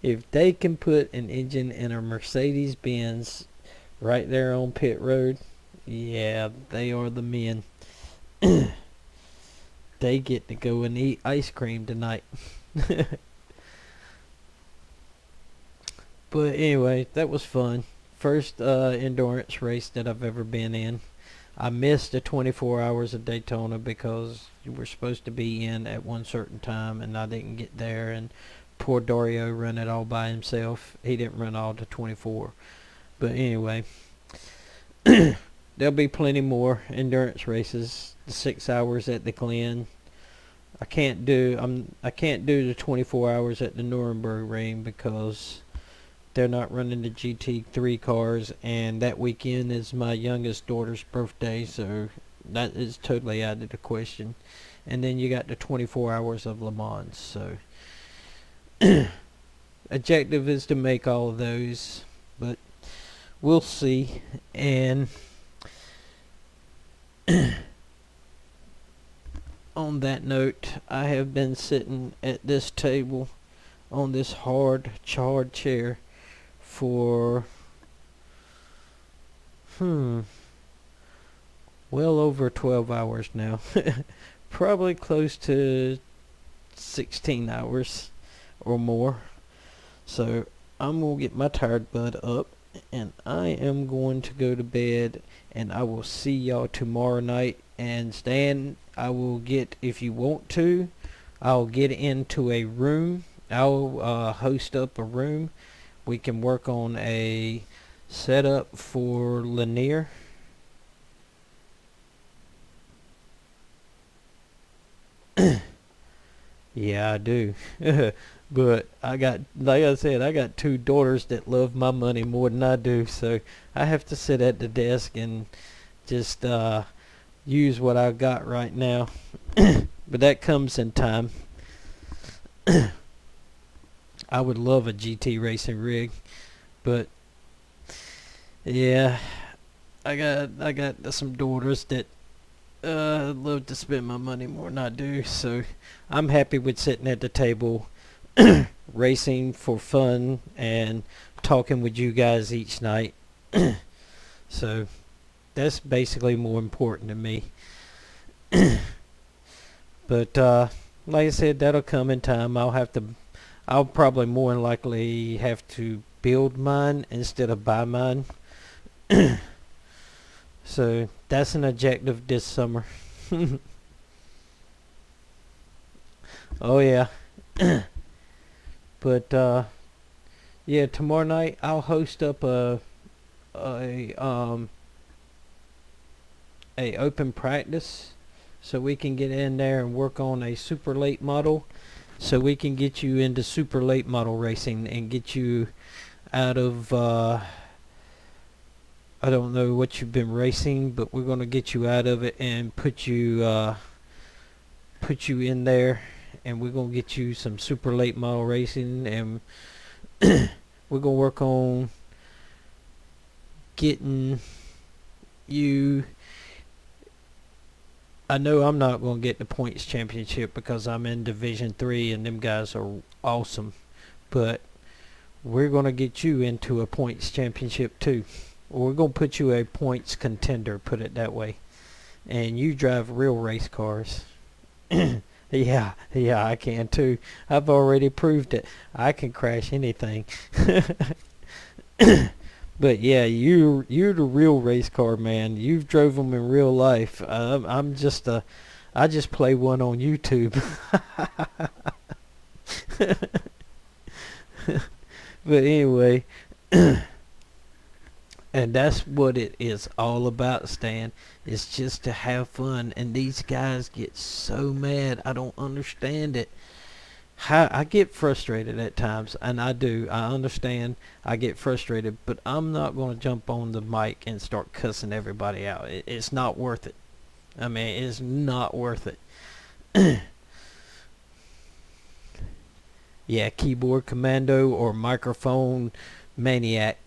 If they can put an engine in a Mercedes-Benz right there on pit road, yeah, they are the men. They get to go and eat ice cream tonight. But anyway, that was fun. First endurance race that I've ever been in. I missed the 24 hours of Daytona because you were supposed to be in at one certain time, and I didn't get there, and poor Dario ran it all by himself. He didn't run all the 24. But anyway, there'll be plenty more endurance races. The 6 hours at the Glen. I can't do the 24 hours at the Nuremberg Ring because they're not running the GT3 cars, and that weekend is my youngest daughter's birthday, so that is totally out of the question. And then you got the 24 hours of Le Mans. So objective is to make all of those, but we'll see. And on that note, I have been sitting at this table on this hard charred chair for well over 12 hours now. Probably close to 16 hours or more. So I'm gonna get my tired butt up, and I am going to go to bed, and I will see y'all tomorrow night. And Stan, I will get, if you want to, I'll get into a room. I'll host up a room. We can work on a setup for Lanier. Yeah, I do. But I got, like I said, I got 2 daughters that love my money more than I do, so I have to sit at the desk and just use what I got right now. But that comes in time. I would love a GT racing rig, but yeah, I got some daughters that love to spend my money more than I do, so I'm happy with sitting at the table racing for fun and talking with you guys each night. So that's basically more important to me. But like I said, that'll come in time. I'll probably more than likely have to build mine instead of buy mine. So that's an objective this summer. Oh yeah. But yeah, tomorrow night I'll host up a open practice so we can get in there and work on a super late model, so we can get you into super late model racing and get you out of I don't know what you've been racing, but we're going to get you out of it and put you in there, and we're going to get you some super late model racing, and we're going to work on getting you. I know I'm not going to get the points championship because I'm in Division 3 and them guys are awesome, but we're going to get you into a points championship too. We're going to put you a points contender, put it that way. And you drive real race cars. Yeah, I can too. I've already proved it. I can crash anything. But yeah, you're the real race car man. You've drove them in real life. I just play one on YouTube. But anyway, and that's what it is all about, Stan. It's just to have fun. And these guys get so mad. I don't understand it. I get frustrated at times, and I do. I understand. I get frustrated, but I'm not going to jump on the mic and start cussing everybody out. It's not worth it. I mean, it's not worth it. Yeah, keyboard commando or microphone maniac.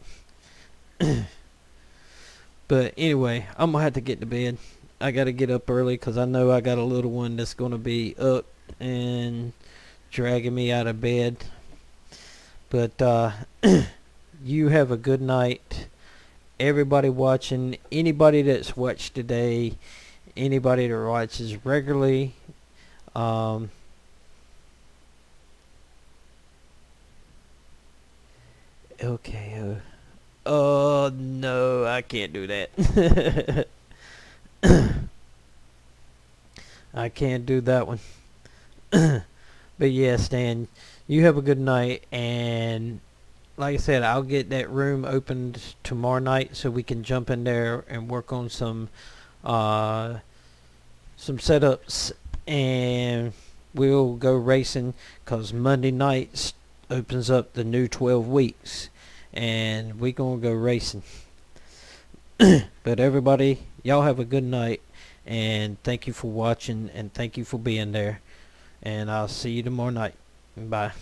But anyway, I'm going to have to get to bed. I got to get up early because I know I got a little one that's going to be up and dragging me out of bed. But you have a good night. Everybody watching, anybody that's watched today, anybody that watches regularly, okay, oh no, I can't do that. I can't do that one. But yeah, Stan, you have a good night, and like I said, I'll get that room opened tomorrow night so we can jump in there and work on some setups, and we'll go racing, because Monday night opens up the new 12 weeks, and we're going to go racing. But everybody, y'all have a good night, and thank you for watching, and thank you for being there, and I'll see you tomorrow night. Bye.